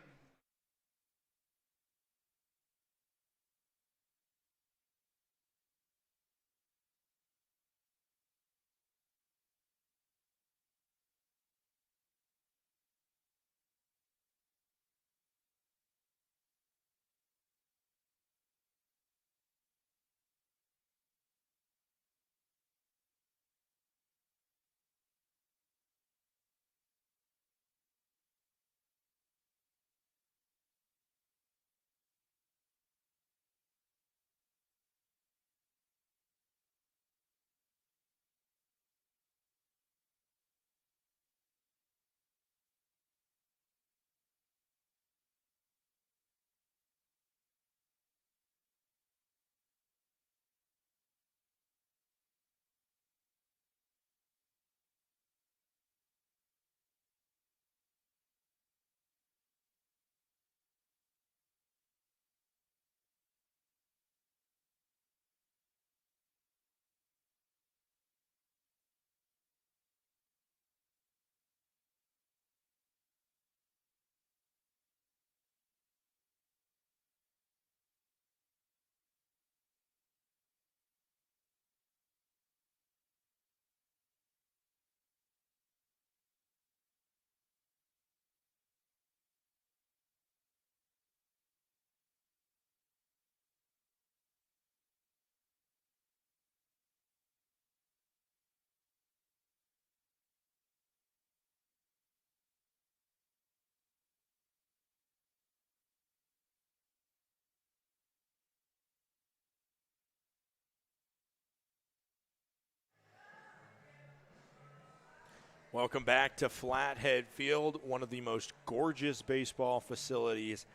Welcome back to Flathead Field, one of the most gorgeous baseball facilities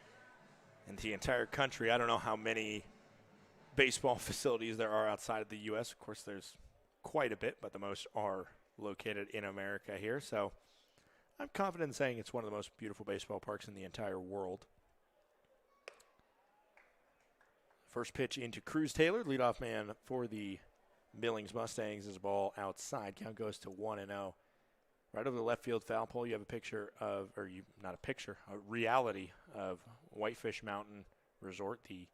in the entire country. I don't know how many baseball facilities there are outside of the U.S. Of course, there's quite a bit, but the most are located in America here. So I'm confident in saying it's one of the most beautiful baseball parks in the entire world. First pitch into Cruz Taylor, leadoff man for the Billings Mustangs, is a ball outside. Count goes to 1-0. Right over the left field foul pole, you have a picture of, or you, not a picture, a reality of Whitefish Mountain Resort, the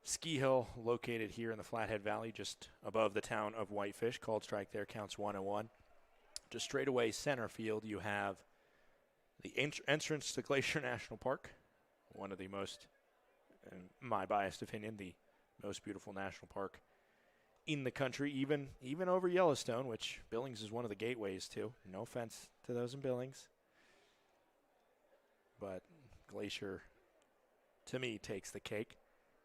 ski hill located here in the Flathead Valley, just above the town of Whitefish. Called strike there, counts 1-1. Just straight away center field, you have the entrance to Glacier National Park, one of the most, in my biased opinion, the most beautiful national park in the country, even over Yellowstone, which Billings is one of the gateways to. No offense to those in Billings. But Glacier, to me, takes the cake.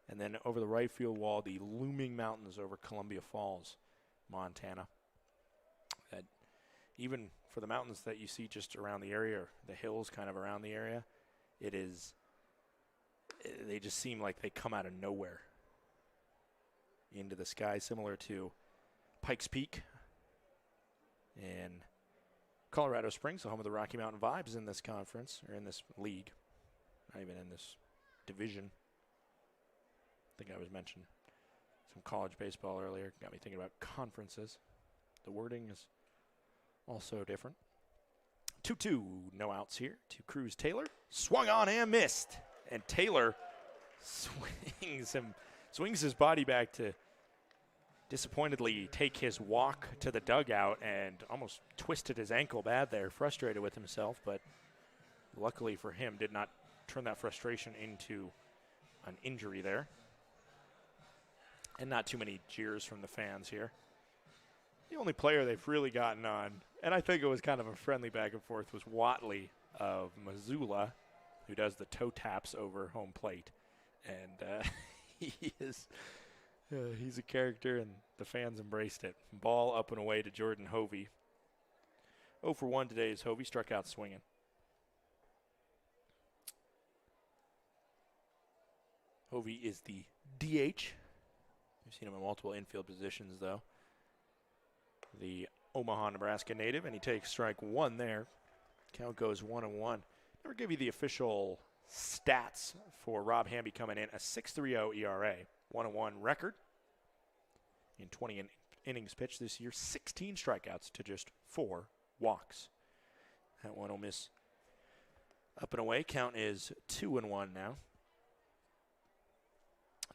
And then over the right field wall, the looming mountains over Columbia Falls, Montana. That even for the mountains that you see just around the area, or the hills kind of around the area, they just seem like they come out of nowhere into the sky, similar to Pikes Peak in Colorado Springs, the home of the Rocky Mountain Vibes in this conference, or in this league, not even in this division. I think I was mentioning some college baseball earlier. Got me thinking about conferences. The wording is also different. 2-2, no outs here to Cruz Taylor. Swung on and missed. And Taylor swings his body back to disappointedly take his walk to the dugout and almost twisted his ankle bad there, frustrated with himself, but luckily for him did not turn that frustration into an injury there. And not too many jeers from the fans here. The only player they've really gotten on, and I think it was kind of a friendly back and forth, was Watley of Missoula, who does the toe taps over home plate. And he's a character, and the fans embraced it. Ball up and away to Jordan Hovey. 0 for 1 today as Hovey struck out swinging. Hovey is the DH. We've seen him in multiple infield positions, though. The Omaha, Nebraska native, and he takes strike one there. Count goes 1-1. Never give you the official stats for Rob Hamby coming in. A 6.30 ERA, 1-1 record in 20 innings pitched this year. 16 strikeouts to just 4 walks. That one will miss up and away. Count is 2-1 now.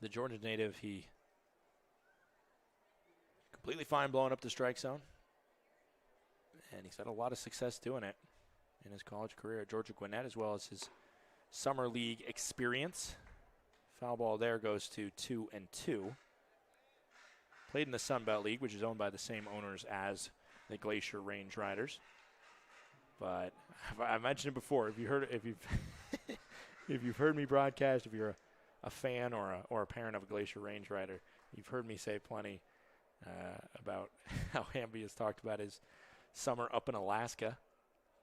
The Georgia native, he completely fine blowing up the strike zone. And he's had a lot of success doing it in his college career at Georgia Gwinnett, as well as his summer league experience. Foul ball there goes to 2-2. Played in the Sun Belt League, which is owned by the same owners as the Glacier Range Riders. But I mentioned it before. If you've heard me broadcast, if you're a fan or a parent of a Glacier Range Rider, you've heard me say plenty about how Hamby has talked about his summer up in Alaska,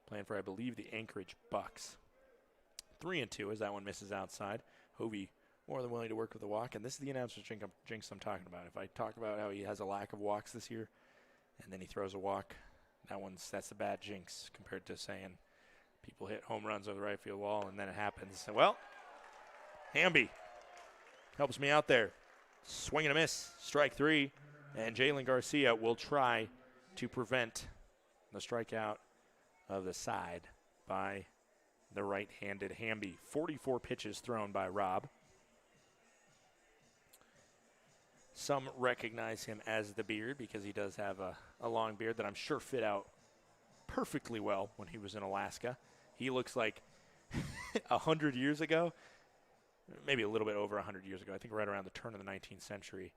playing for, I believe, the Anchorage Bucks. 3-2 as that one misses outside. Hovey more than willing to work with a walk, and this is the announcer's jinx I'm talking about. If I talk about how he has a lack of walks this year, and then he throws a walk, that's a bad jinx compared to saying people hit home runs over the right field wall and then it happens. So, well, Hamby helps me out there. Swing and a miss, strike 3, and Jalen Garcia will try to prevent the strikeout of the side by the right-handed Hamby. 44 pitches thrown by Rob. Some recognize him as the Beard because he does have a long beard that I'm sure fit out perfectly well when he was in Alaska. He looks like 100 years ago, maybe a little bit over 100 years ago, I think right around the turn of the 19th century,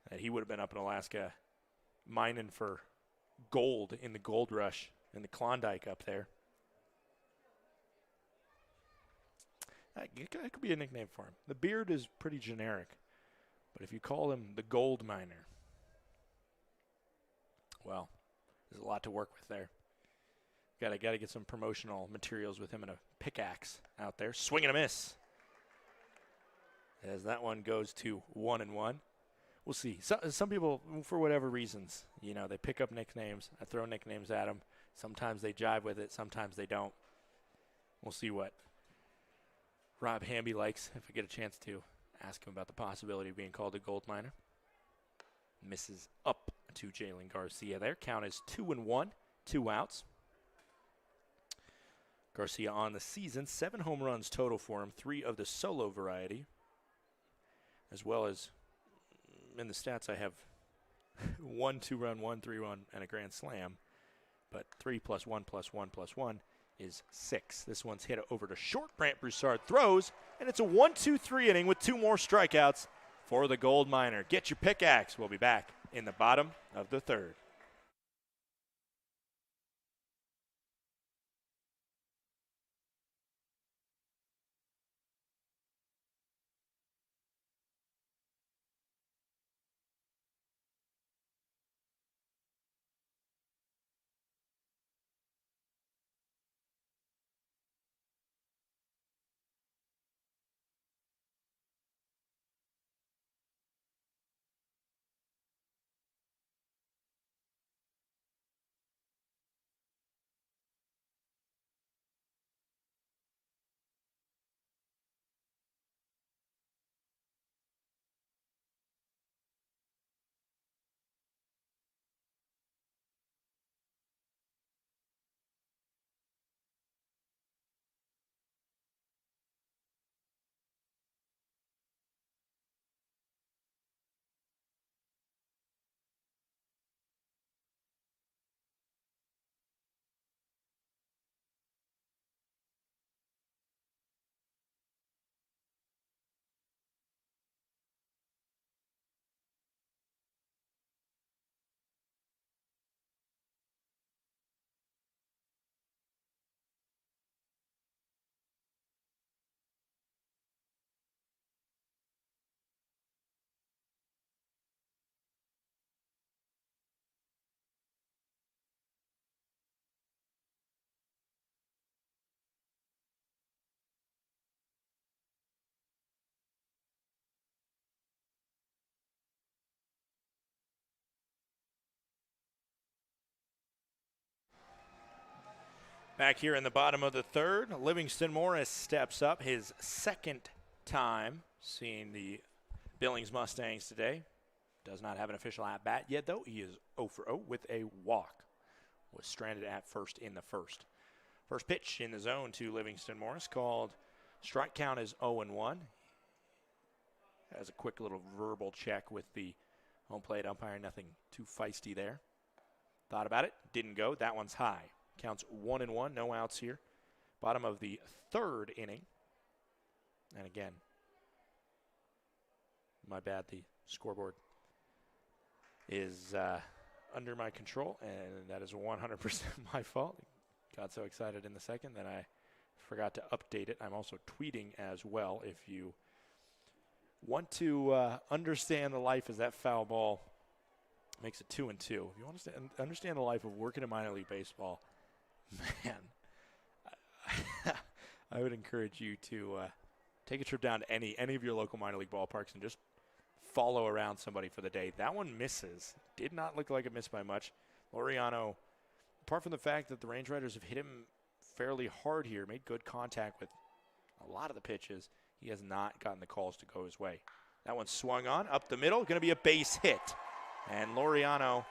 that he would have been up in Alaska mining for gold in the gold rush in the Klondike up there. That could be a nickname for him. The Beard is pretty generic, but if you call him the Gold Miner, well, there's a lot to work with there. Got to get some promotional materials with him and a pickaxe out there. Swing and a miss. As that one goes to 1-1. We'll see. Some people, for whatever reasons, they pick up nicknames. I throw nicknames at them. Sometimes they jive with it. Sometimes they don't. We'll see what Rob Hamby likes if I get a chance to ask him about the possibility of being called a gold miner. Misses up to Jalen Garcia there. Count is 2-1, 2 outs. Garcia on the season, 7 home runs total for him, 3 of the solo variety, as well as in the stats I have 1 2-run, 1 3-run, and a grand slam. But 3 + 1 + 1 + 1 is 6. This one's hit over to short. Brant Broussard throws, and it's a 1-2-3 inning with 2 more strikeouts for the gold miner. Get your pickaxe. We'll be back in the bottom of the 3rd. Back here in the bottom of the 3rd, Livingston Morris steps up, his 2nd time seeing the Billings Mustangs today. Does not have an official at-bat yet, though. He is 0 for 0 with a walk. Was stranded at first in the 1st. First pitch in the zone to Livingston Morris, called strike count is 0-1. Has a quick little verbal check with the home plate umpire. Nothing too feisty there. Thought about it, didn't go. That one's high. Counts 1-1, no outs here. Bottom of the 3rd inning. And again, my bad, the scoreboard is under my control, and that is 100% my fault. Got so excited in the 2nd that I forgot to update it. I'm also tweeting as well. If you want to understand the life as that foul ball makes it 2-2. If you want to understand the life of working in minor league baseball, man, I would encourage you to take a trip down to any of your local minor league ballparks and just follow around somebody for the day. That one misses. Did not look like it missed by much. Laureano, apart from the fact that the Range Riders have hit him fairly hard here, made good contact with a lot of the pitches, he has not gotten the calls to go his way. That one swung on, up the middle, going to be a base hit. And Laureano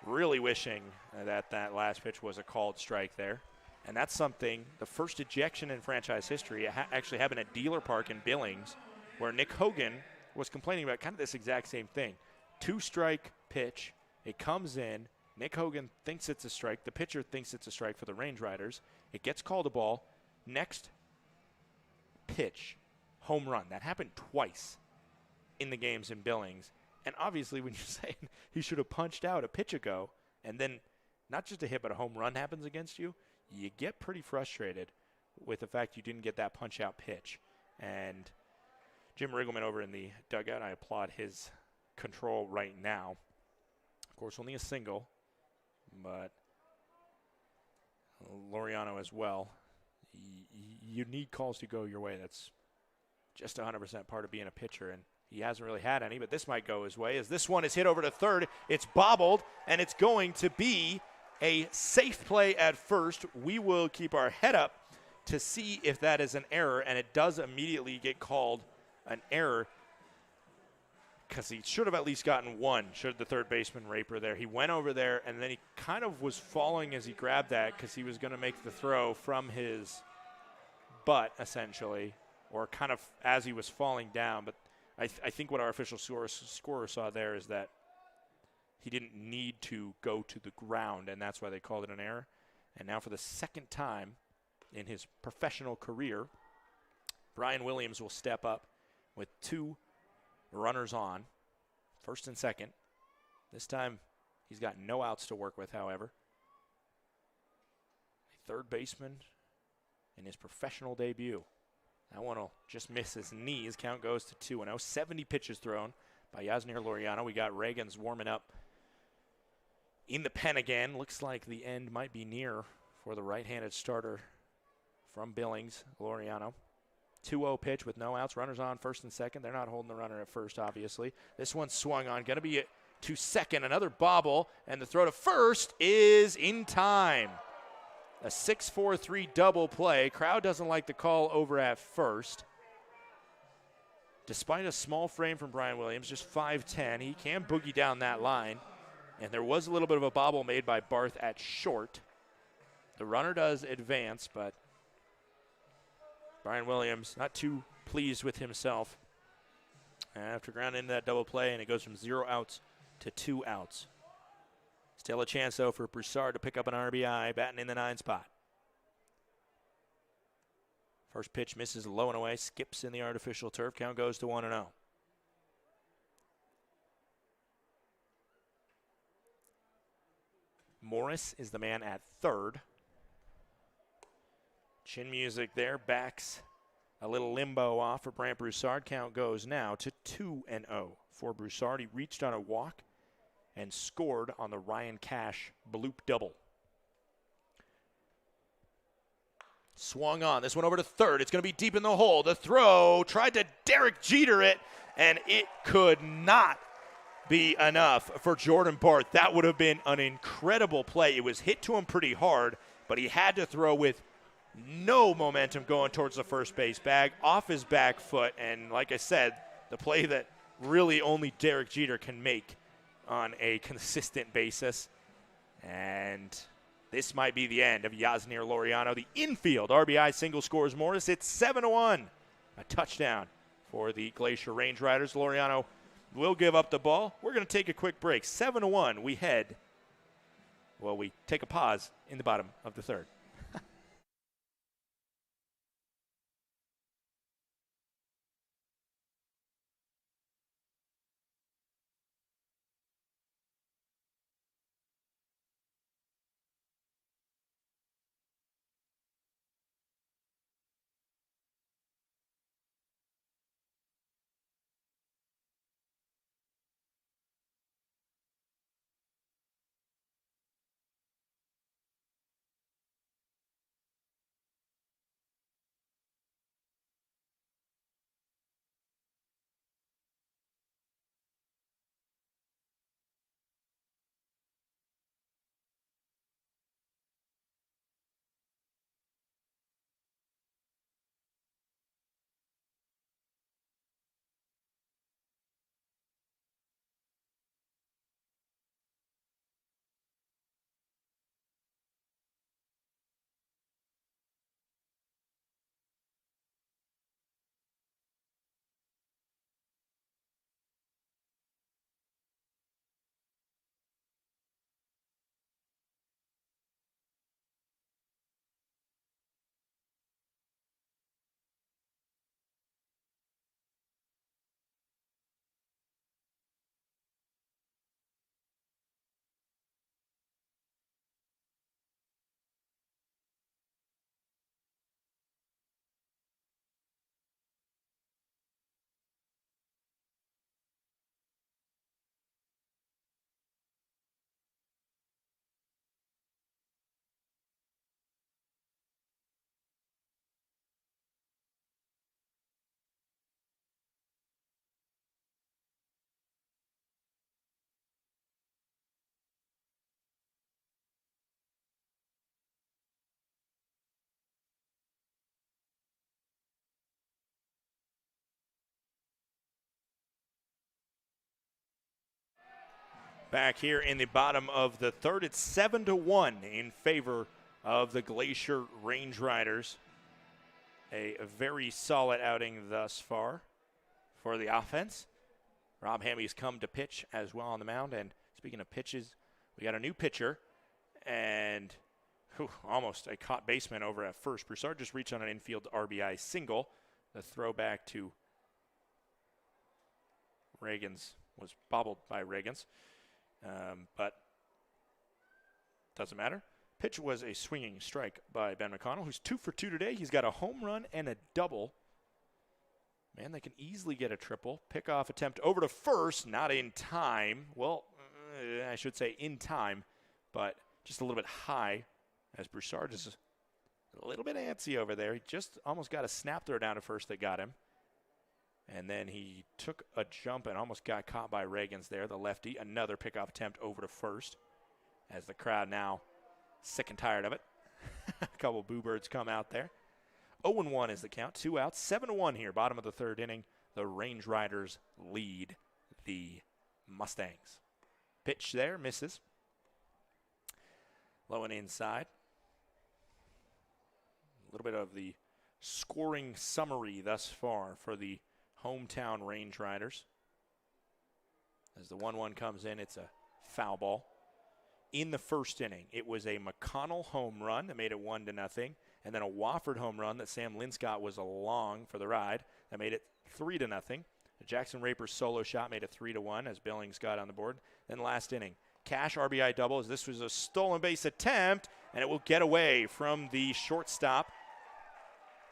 really wishing that last pitch was a called strike there. And that's something, the first ejection in franchise history, actually happened at Dealer Park in Billings, where Nick Hogan was complaining about kind of this exact same thing. 2-strike pitch, it comes in, Nick Hogan thinks it's a strike, the pitcher thinks it's a strike for the Range Riders, it gets called a ball, next pitch, home run. That happened twice in the games in Billings. And obviously when you're saying he should have punched out a pitch ago, and then not just a hit but a home run happens against you, you get pretty frustrated with the fact you didn't get that punch-out pitch. And Jim Riggleman over in the dugout, I applaud his control right now. Of course, only a single, but Laureano as well. You need calls to go your way. That's just 100% part of being a pitcher, and he hasn't really had any, but this might go his way as this one is hit over to third. It's bobbled, and it's going to be a safe play at first. We will keep our head up to see if that is an error, and it does immediately get called an error because he should have at least gotten one, should the third baseman Raper there. He went over there, and then he kind of was falling as he grabbed that because he was going to make the throw from his butt, essentially, or kind of as he was falling down. But I think what our official scorer saw there is that he didn't need to go to the ground, and that's why they called it an error. And now for the second time in his professional career, Brian Williams will step up with 2 runners on, first and second. This time he's got no outs to work with, however. A third baseman in his professional debut. That one will just miss his knees. Count goes to 2-0. 70 pitches thrown by Yasnier Laureano. We got Reagans warming up in the pen again. Looks like the end might be near for the right-handed starter from Billings, Laureano. 2-0 pitch with no outs. Runners on first and second. They're not holding the runner at first, obviously. This one's swung on. Going to be to second. Another bobble. And the throw to first is in time. A 6-4-3 double play. Crowd doesn't like the call over at first. Despite a small frame from Brian Williams, just 5'10", he can boogie down that line. And there was a little bit of a bobble made by Barth at short. The runner does advance, but Brian Williams not too pleased with himself after grounding into that double play, and it goes from 0 outs to 2 outs. Still a chance, though, for Broussard to pick up an RBI, batting in the 9 spot. First pitch misses low and away, skips in the artificial turf. Count goes to 1-0. Morris is the man at third. Chin music there, backs a little limbo off for Brant Broussard. Count goes now to 2-0 for Broussard. He reached on a walk and scored on the Ryan Cash bloop double. Swung on. This one over to third. It's going to be deep in the hole. The throw tried to Derek Jeter it, and it could not be enough for Jordan Barth. That would have been an incredible play. It was hit to him pretty hard, but he had to throw with no momentum going towards the first base bag, off his back foot, and like I said, the play that really only Derek Jeter can make on a consistent basis. And this might be the end of Yasnier Laureano. The infield RBI single scores Morris. It's 7-1. A touchdown for the Glacier Range Riders. Laureano will give up the ball. We're going to take a quick break. 7-1. We take a pause in the bottom of the third. Back here in the bottom of the third, it's 7-1 in favor of the Glacier Range Riders. A very solid outing thus far for the offense. Rob Hammy's come to pitch as well on the mound. And speaking of pitches, we got a new pitcher. And almost a caught baseman over at first. Broussard just reached on an infield RBI single. The throwback to Reagan's was bobbled by Reagan's. But doesn't matter. Pitch was a swinging strike by Ben McConnell, who's 2 for 2 today. He's got a home run and a double. Man, they can easily get a triple. Pickoff attempt over to first, not in time. Well, I should say in time, but just a little bit high as Broussard is a little bit antsy over there. He just almost got a snap throw down to first that got him. And then he took a jump and almost got caught by Reagan's there, the lefty. Another pickoff attempt over to first as the crowd now sick and tired of it. A couple boo birds come out there. 0-1 is the count, 2 outs, 7-1 here, bottom of the third inning. The Range Riders lead the Mustangs. Pitch there, misses. Low and inside. A little bit of the scoring summary thus far for the hometown Range Riders. As the 1-1 comes in, it's a foul ball. In the first inning, it was a McConnell home run that made it 1-0, and then a Wofford home run that Sam Linscott was along for the ride that made it 3-0. A Jackson Raper solo shot made it 3-1 as Billings got on the board. Then last inning, Cash RBI double as this was a stolen base attempt, and it will get away from the shortstop.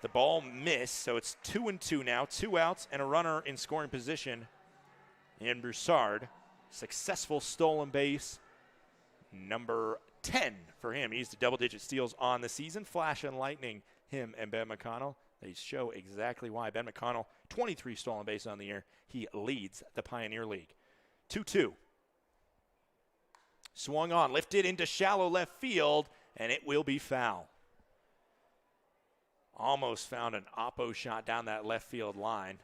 The ball missed, so it's 2-2 now, 2 outs and a runner in scoring position in Broussard. Successful stolen base. Number 10 for him. He's the double-digit steals on the season. Flash and lightning, him and Ben McConnell. They show exactly why. Ben McConnell, 23 stolen bases on the year. He leads the Pioneer League. 2-2. Swung on, lifted into shallow left field, and it will be foul. Almost found an oppo shot down that left field line.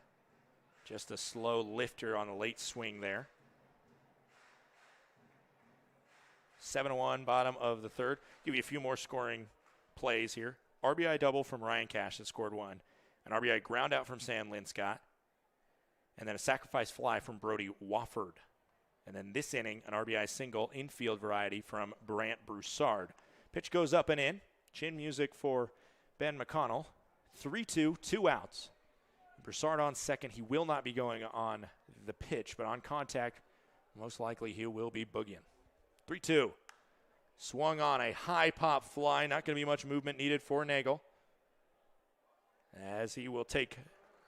Just a slow lifter on the late swing there. 7-1, bottom of the third. Give you a few more scoring plays here. RBI double from Ryan Cash that scored 1. An RBI ground out from Sam Linscott. And then a sacrifice fly from Brody Wofford. And then this inning, an RBI single, infield variety from Brant Broussard. Pitch goes up and in. Chin music for Ben McConnell. 3-2, 2 outs. Broussard on second. He will not be going on the pitch, but on contact, most likely he will be boogieing. 3-2. Swung on a high pop fly. Not going to be much movement needed for Nagel, as he will take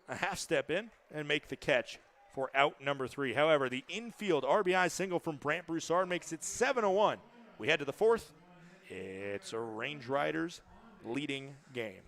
a half step in and make the catch for out number 3. However, the infield RBI single from Brant Broussard makes it 7-1. We head to the fourth. It's a Range Riders leading game.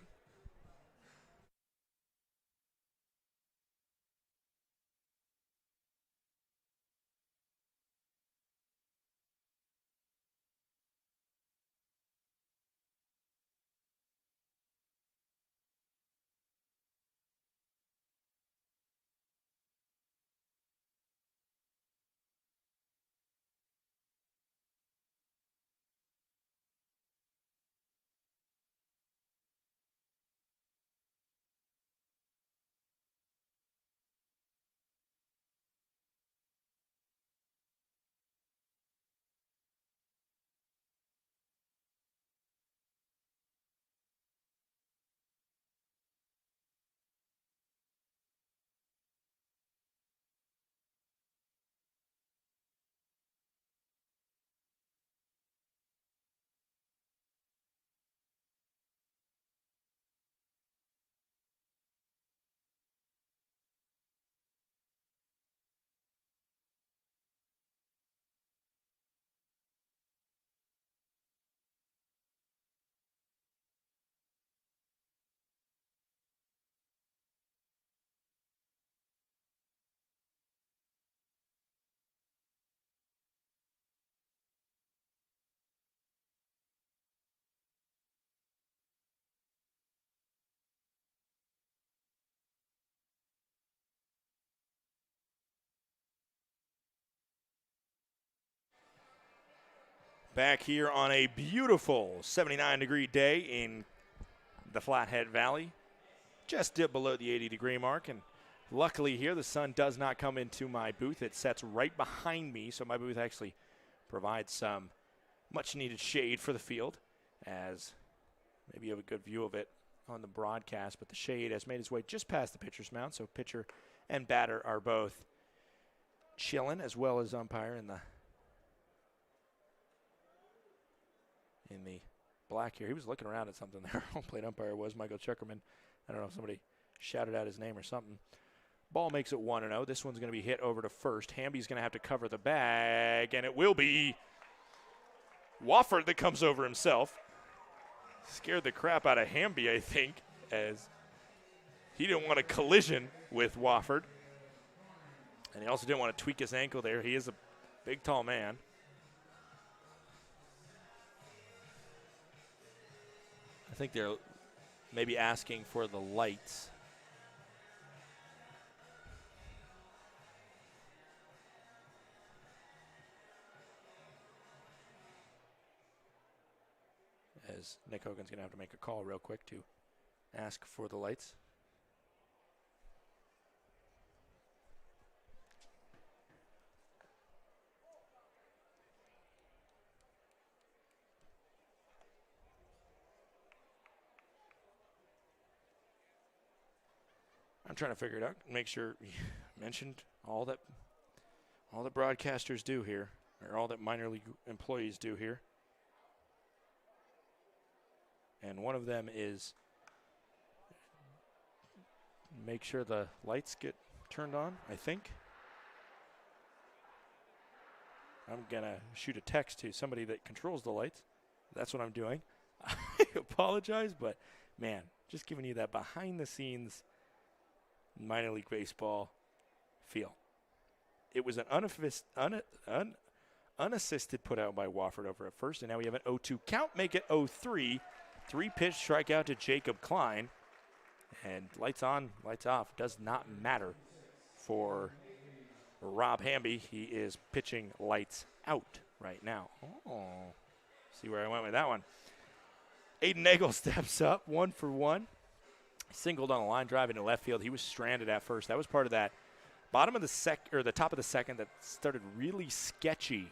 Back here on a beautiful 79-degree day in the Flathead Valley. Just dipped below the 80-degree mark, and luckily here the sun does not come into my booth. It sets right behind me, so my booth actually provides some much-needed shade for the field, as maybe you have a good view of it on the broadcast, but the shade has made its way just past the pitcher's mound, so pitcher and batter are both chilling, as well as umpire in the black here. He was looking around at something there. Home plate umpire was Michael Chuckerman. I don't know if somebody shouted out his name or something. Ball makes it 1-0. This one's going to be hit over to first. Hamby's going to have to cover the bag, and it will be Wofford that comes over himself. Scared the crap out of Hamby, I think, as he didn't want a collision with Wofford. And he also didn't want to tweak his ankle there. He is a big, tall man. I think they're maybe asking for the lights. As Nick Hogan's going to have to make a call real quick to ask for the lights. I'm trying to figure it out. Make sure you mentioned all that broadcasters do here, or all that minor league employees do here. And one of them is make sure the lights get turned on, I think. I'm going to shoot a text to somebody that controls the lights. That's what I'm doing. I apologize, but, man, just giving you that behind-the-scenes minor league baseball feel. It was an unassisted put out by Wofford over at first, and now we have an 0-2 count, make it 0-3. 3-pitch strikeout to Jacob Klein, and lights on, lights off. Does not matter for Rob Hamby. He is pitching lights out right now. Oh, see where I went with that one. Aiden Nagel steps up, 1 for 1. Singled on a line drive into left field. He was stranded at first. That was part of that bottom of the top of the second that started really sketchy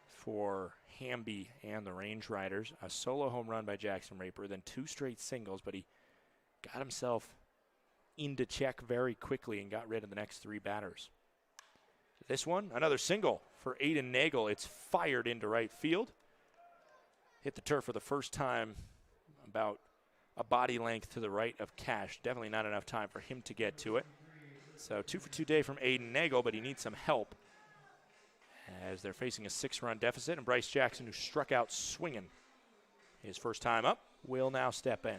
for Hamby and the Range Riders. A solo home run by Jackson Raper, then 2 straight singles, but he got himself into check very quickly and got rid of the next 3 batters. This one, another single for Aiden Nagel. It's fired into right field. Hit the turf for the first time about a body length to the right of Cash. Definitely not enough time for him to get to it. So 2 for 2 day from Aiden Nagel, but he needs some help as they're facing a 6-run deficit. And Bryce Jackson, who struck out swinging his first time up, will now step in.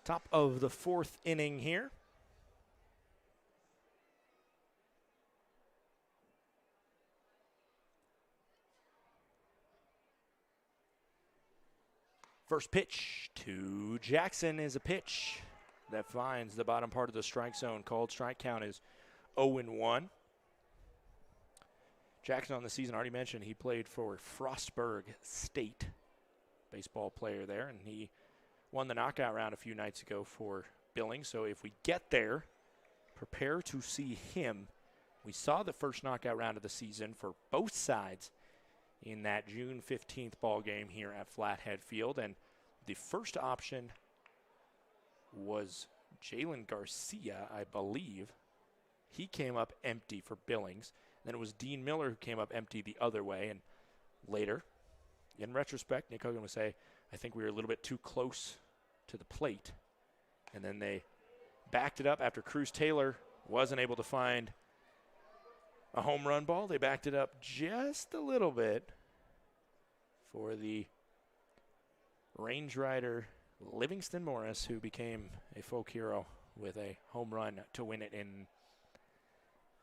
Top of the 4th inning here. First pitch to Jackson is a pitch that finds the bottom part of the strike zone. Called strike count is 0-1. Jackson on the season, already mentioned, he played for Frostburg State, baseball player there, and he won the knockout round a few nights ago for Billings. So if we get there, prepare to see him. We saw the first knockout round of the season for both sides in that June 15th ball game here at Flathead Field. And the first option was Jalen Garcia, I believe. He came up empty for Billings. Then it was Dean Miller who came up empty the other way. And later, in retrospect, Nick Hogan would say, I think we were a little bit too close to the plate. And then they backed it up after Cruz Taylor wasn't able to find a home run ball. They backed it up just a little bit for the Range Rider Livingston Morris, who became a folk hero with a home run to win it in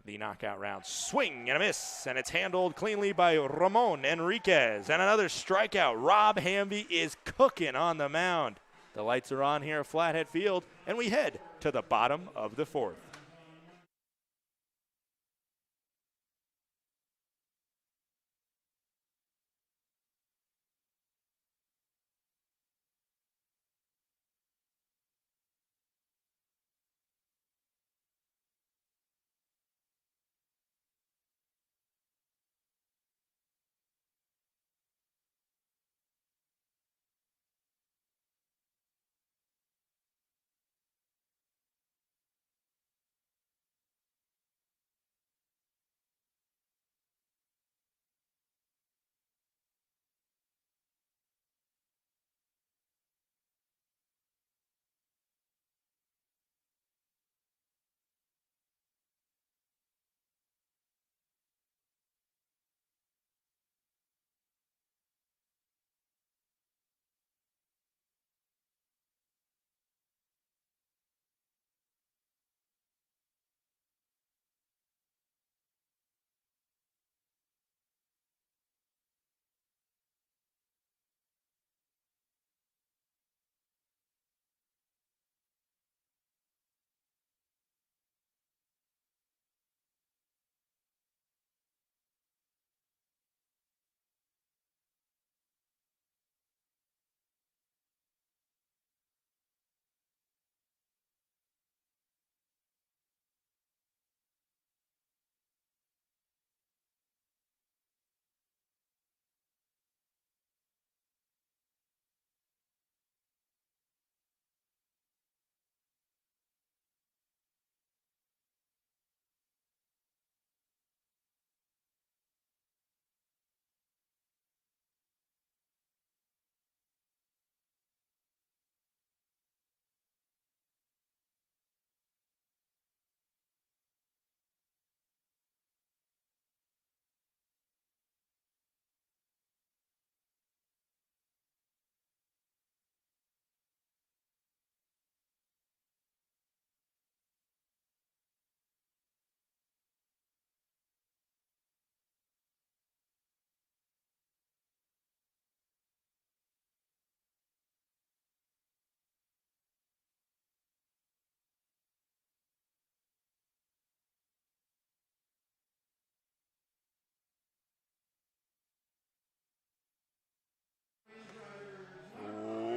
the knockout round. Swing and a miss, and it's handled cleanly by Ramon Enriquez. And another strikeout. Rob Hamby is cooking on the mound. The lights are on here at Flathead Field, and we head to the bottom of the fourth.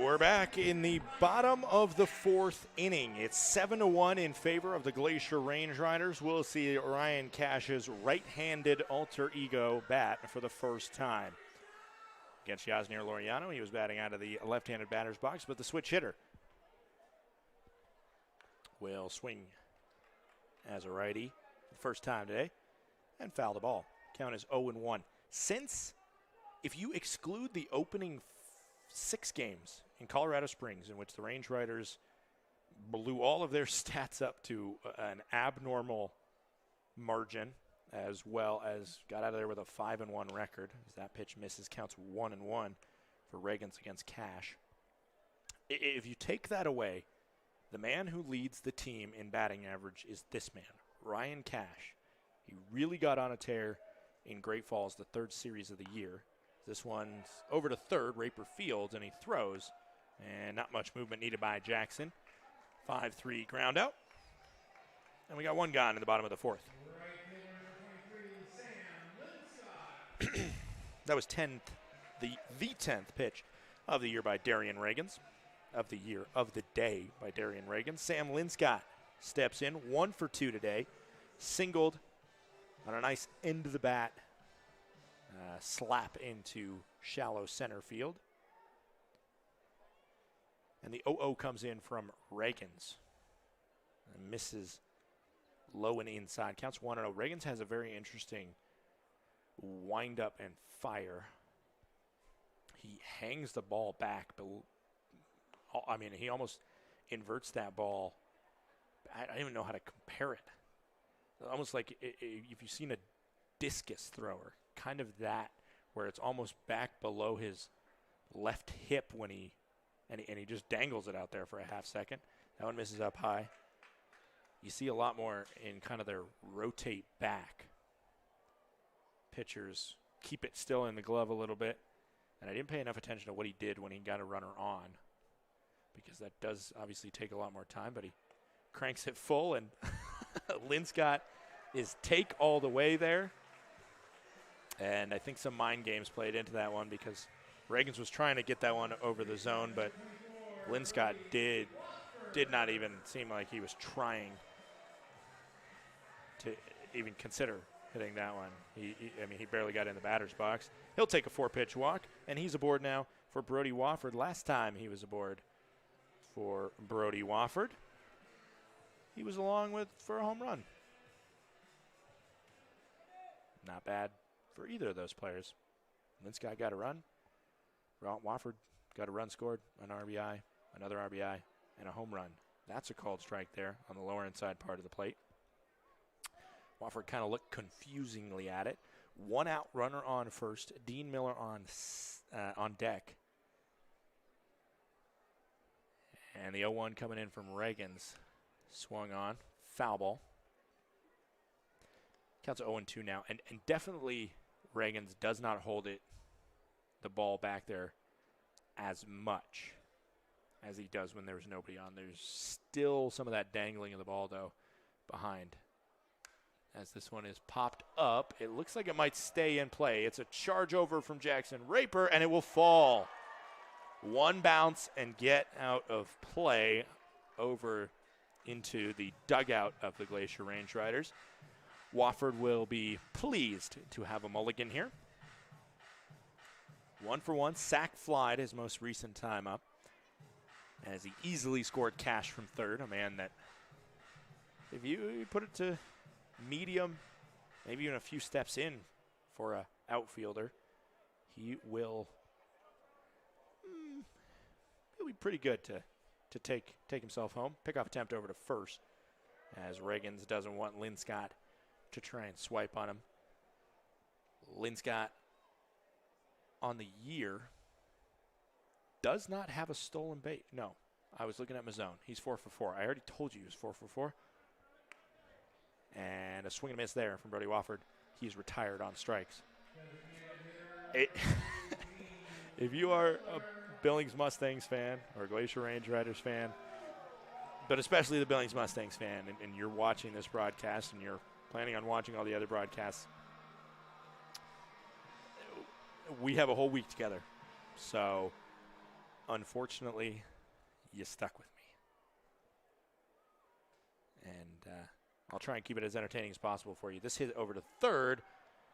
We're back in the bottom of the fourth inning. It's 7-1 in favor of the Glacier Range Riders. We'll see Ryan Cash's right-handed alter ego bat for the first time. Against Yasnier Laureano, he was batting out of the left-handed batter's box, but the switch hitter will swing as a righty the first time today and foul the ball. Count is 0-1. Since, if you exclude the opening 6 games in Colorado Springs in which the Range Riders blew all of their stats up to an abnormal margin, as well as got out of there with a 5-1 record, as that pitch misses, counts 1-1 for Reagans against Cash. If you take that away, the man who leads the team in batting average is this man, Ryan Cash. He really got on a tear in Great Falls, the 3rd series of the year. This one's over to third, Raper Fields, and he throws. And not much movement needed by Jackson. 5-3 ground out. And we got one gone in the bottom of the fourth. That was the 10th pitch of the year by Darian Reagans. Of the day by Darian Reagans. Sam Linscott steps in, 1 for 2 today. Singled on a nice end of the bat slap into shallow center field. And the 0-0 comes in from Reagans. And misses low and inside. Counts 1-0. Reagans has a very interesting wind up and fire. He hangs the ball back. I mean, he almost inverts that ball. I don't even know how to compare it. Almost like if you've seen a discus thrower, kind of that, where it's almost back below his left hip when he just dangles it out there for a half second. That one misses up high. You see a lot more in kind of their rotate back. Pitchers keep it still in the glove a little bit. And I didn't pay enough attention to what he did when he got a runner on. because that does obviously take a lot more time, but he cranks it full, and Linscott is take all the way there. And I think some mind games played into that one because Reagans was trying to get that one over the zone, but Linscott did not even seem like he was trying to even consider hitting that one. He barely got in the batter's box. He'll take a 4-pitch walk, and he's aboard now for Brody Wofford. Last time he was aboard for Brody Wofford, he was along for a home run. Not bad for either of those players. Linscott got a run. Wofford got a run scored, an RBI, another RBI, and a home run. That's a called strike there on the lower inside part of the plate. Wofford kind of looked confusingly at it. 1 out, runner on first. Dean Miller on deck. And the 0-1 coming in from Reagans. Swung on. Foul ball. Counts 0-2 now. And definitely Reagans does not hold the ball back there as much as he does when there's nobody on. There's still some of that dangling of the ball, though, behind. As this one is popped up, it looks like it might stay in play. It's a charge over from Jackson Raper, and it will fall. One bounce and get out of play over into the dugout of the Glacier Range Riders. Wofford will be pleased to have a mulligan here. 1-for-1, sac flied his most recent time up, as he easily scored cash from third, a man that, if you put it to medium, maybe even a few steps in for a outfielder, he'll be pretty good to take himself home. Pickoff attempt over to first, as Reagans doesn't want Linscott to try and swipe on him. Linscott on the year does not have a stolen base. No, I was looking at my zone. He's 4 for 4. I already told you he was 4 for 4. And a swing and a miss there from Brody Wofford. He's retired on strikes. If you are a Billings Mustangs fan or a Glacier Range Riders fan, but especially the Billings Mustangs fan, and you're watching this broadcast and you're planning on watching all the other broadcasts, we have a whole week together. So, unfortunately, you stuck with me. And I'll try and keep it as entertaining as possible for you. This hit over to third,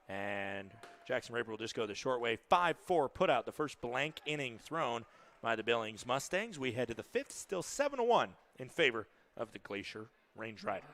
and Jackson Raper will just go the short way. 5-4 put out, the first blank inning thrown by the Billings Mustangs. We head to the fifth, still 7-1 in favor of the Glacier Range Riders.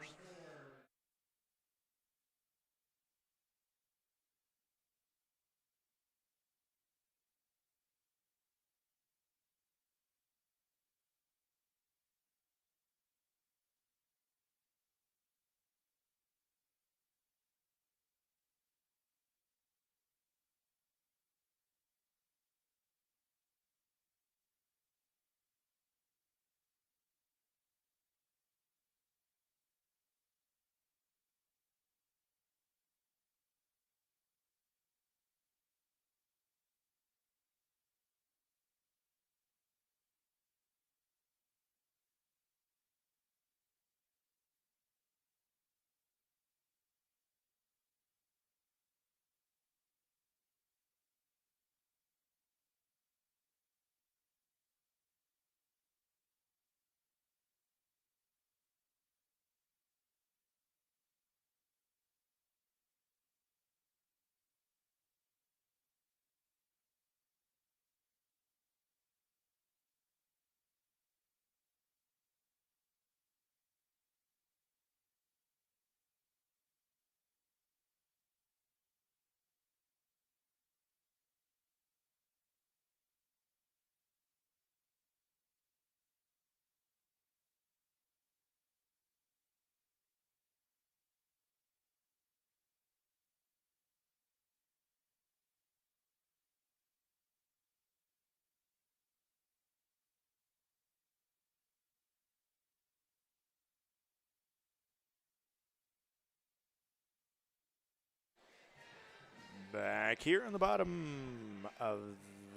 Back here on the bottom of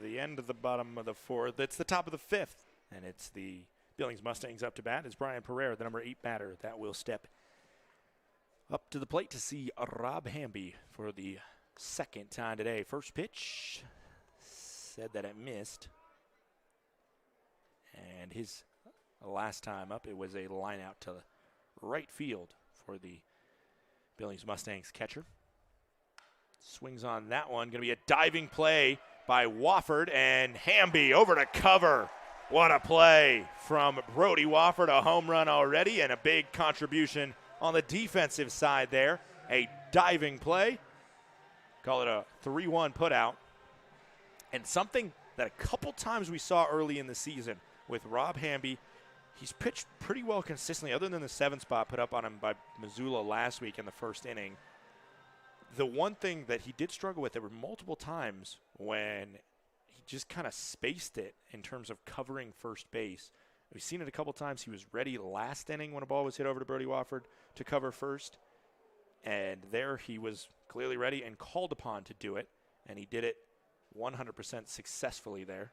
the end of the bottom of the fourth. It's the top of the fifth. And it's the Billings Mustangs up to bat. It's Brian Pereira, the number 8 batter, that will step up to the plate to see Rob Hamby for the second time today. First pitch, said that it missed. And his last time up, it was a line out to right field for the Billings Mustangs catcher. Swings on that one. Going to be a diving play by Wofford, and Hamby over to cover. What a play from Brody Wofford. A home run already and a big contribution on the defensive side there. A diving play. Call it a 3-1 putout. And something that a couple times we saw early in the season with Rob Hamby, he's pitched pretty well consistently, other than the 7th spot put up on him by Missoula last week in the first inning. The one thing that he did struggle with, there were multiple times when he just kind of spaced it in terms of covering first base. We've seen it a couple times. He was ready last inning when a ball was hit over to Brody Wofford to cover first. And there he was clearly ready and called upon to do it. And he did it 100% successfully there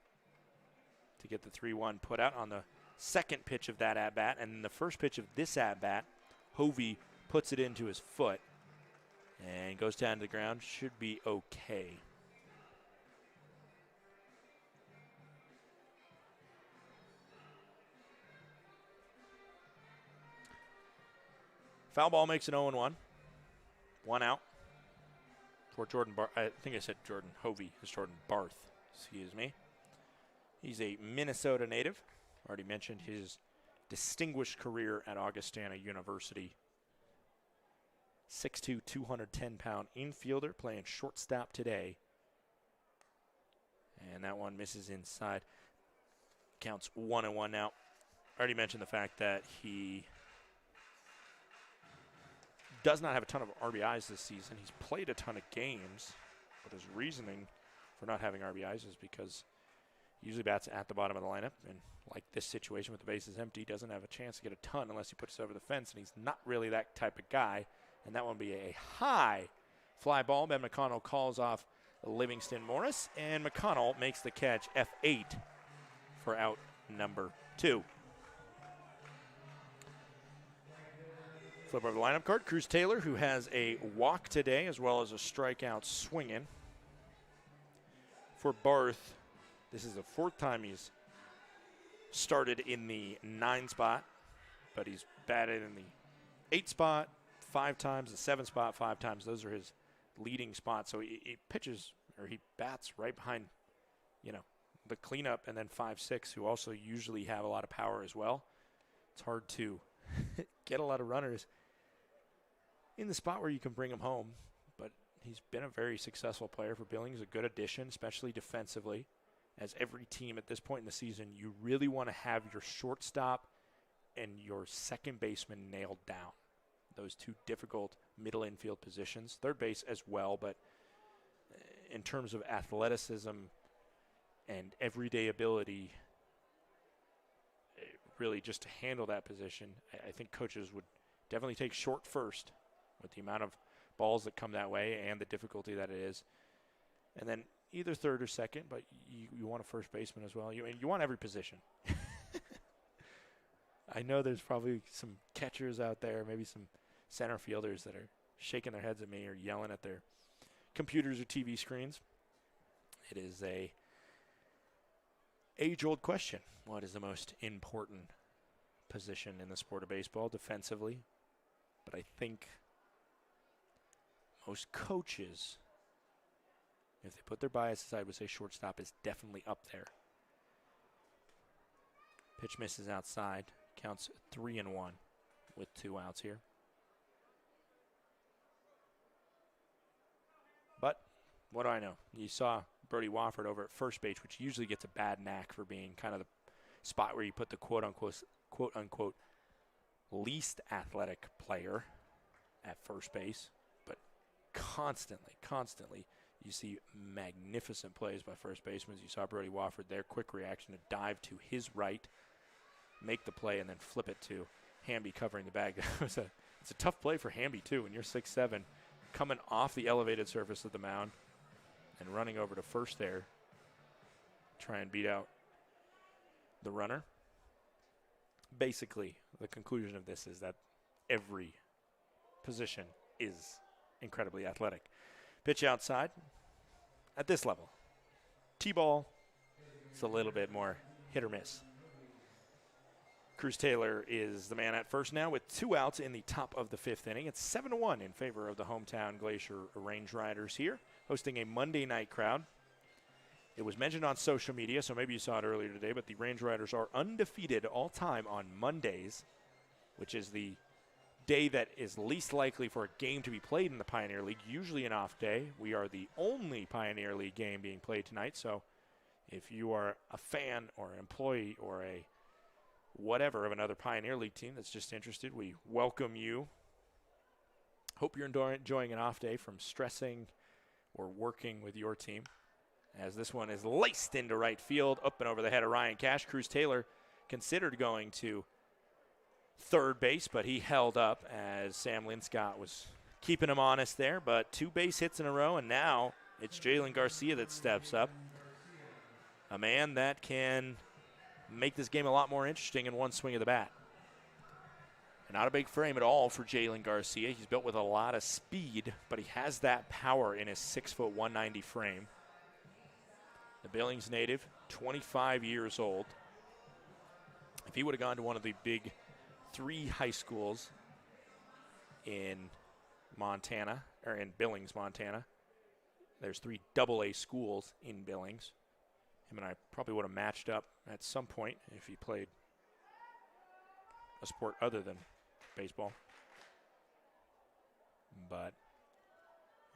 to get the 3-1 put out on the second pitch of that at-bat. And the first pitch of this at-bat, Hovey puts it into his foot and goes down to the ground. Should be okay. Foul ball makes an 0-1. 1 out for Jordan Barth. I think I said Jordan Hovey. It's Jordan Barth. Excuse me. He's a Minnesota native. Already mentioned his distinguished career at Augustana University. 6'2", 210-pound infielder playing shortstop today. And that one misses inside. Counts 1-1 now. Already mentioned the fact that he does not have a ton of RBIs this season. He's played a ton of games, but his reasoning for not having RBIs is because he usually bats at the bottom of the lineup, and like this situation with the bases empty, doesn't have a chance to get a ton unless he puts it over the fence, and he's not really that type of guy. And that one will be a high fly ball. Ben McConnell calls off Livingston Morris, and McConnell makes the catch, F8 for out number 2. Flip over the lineup card. Cruz Taylor, who has a walk today as well as a strikeout swinging. For Barth, this is the 4th time he's started in the 9 spot, but he's batted in the 8 spot 5 times, the 7 spot 5 times. Those are his leading spots. So he pitches, or he bats right behind, the cleanup, and then 5-6, who also usually have a lot of power as well. It's hard to get a lot of runners in the spot where you can bring them home, but he's been a very successful player for Billings, a good addition, especially defensively. As every team at this point in the season, you really want to have your shortstop and your second baseman nailed down. Those 2 difficult middle infield positions. Third base as well, but in terms of athleticism and everyday ability, really just to handle that position, I think coaches would definitely take short first with the amount of balls that come that way and the difficulty that it is. And then either third or second, but you want a first baseman as well. You want every position. I know there's probably some catchers out there, maybe some center fielders that are shaking their heads at me or yelling at their computers or TV screens. It is a age-old question. What is the most important position in the sport of baseball defensively? But I think most coaches, if they put their bias aside, would say shortstop is definitely up there. Pitch misses outside. Counts 3-1 with 2 outs here. But what do I know? You saw Brody Wofford over at first base, which usually gets a bad knack for being kind of the spot where you put the quote-unquote least athletic player at first base. But constantly, you see magnificent plays by first basemen. You saw Brody Wofford there, quick reaction to dive to his right, make the play, and then flip it to Hamby covering the bag. It's a tough play for Hamby, too, when you're 6'7", coming off the elevated surface of the mound and running over to first there, try and beat out the runner. Basically, the conclusion of this is that every position is incredibly athletic. Pitch outside at this level. T-ball, it's a little bit more hit or miss. Cruz Taylor is the man at first now with 2 outs in the top of the 5th inning. It's 7-1 in favor of the hometown Glacier Range Riders here, hosting a Monday night crowd. It was mentioned on social media, so maybe you saw it earlier today, but the Range Riders are undefeated all time on Mondays, which is the day that is least likely for a game to be played in the Pioneer League, usually an off day. We are the only Pioneer League game being played tonight, so if you are a fan or an employee or a whatever of another Pioneer League team that's just interested, we welcome you. Hope you're enjoying an off day from stressing or working with your team. As this one is laced into right field, up and over the head of Ryan Cash. Cruz Taylor considered going to third base, but he held up as Sam Linscott was keeping him honest there. But 2 base hits in a row, and now it's Jalen Garcia that steps up. A man that can make this game a lot more interesting in one swing of the bat. And not a big frame at all for Jalen Garcia. He's built with a lot of speed, but he has that power in his 6'1", 190 frame. The Billings native, 25 years old. If he would have gone to one of the big 3 high schools in Montana, or in Billings, Montana, there's 3 AA schools in Billings. Him and I probably would have matched up at some point if he played a sport other than baseball. But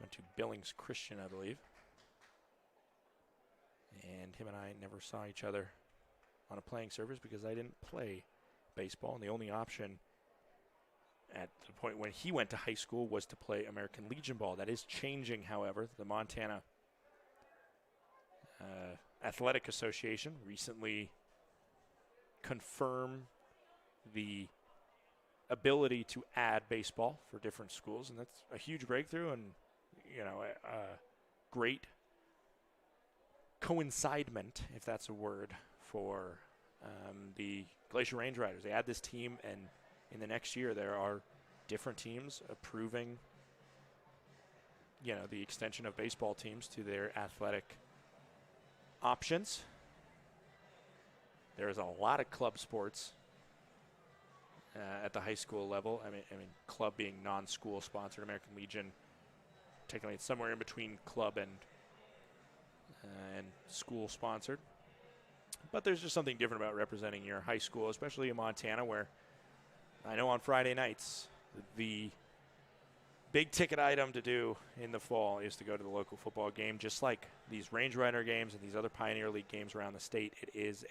went to Billings Christian, I believe. And him and I never saw each other on a playing surface because I didn't play baseball. And the only option at the point when he went to high school was to play American Legion ball. That is changing, however. The Montana Athletic Association recently confirmed the ability to add baseball for different schools. And that's a huge breakthrough and, you know, a great coincidement, if that's a word, for the Glacier Range Riders. They add this team, and in the next year there are different teams approving, you know, the extension of baseball teams to their athletic options. There's a lot of club sports at the high school level. I mean, club being non-school sponsored. American Legion, technically it's somewhere in between club and school sponsored. But there's just something different about representing your high school, especially in Montana, where I know on Friday nights the big ticket item to do in the fall is to go to the local football game. Just like these Range Rider games and these other Pioneer League games around the state, it is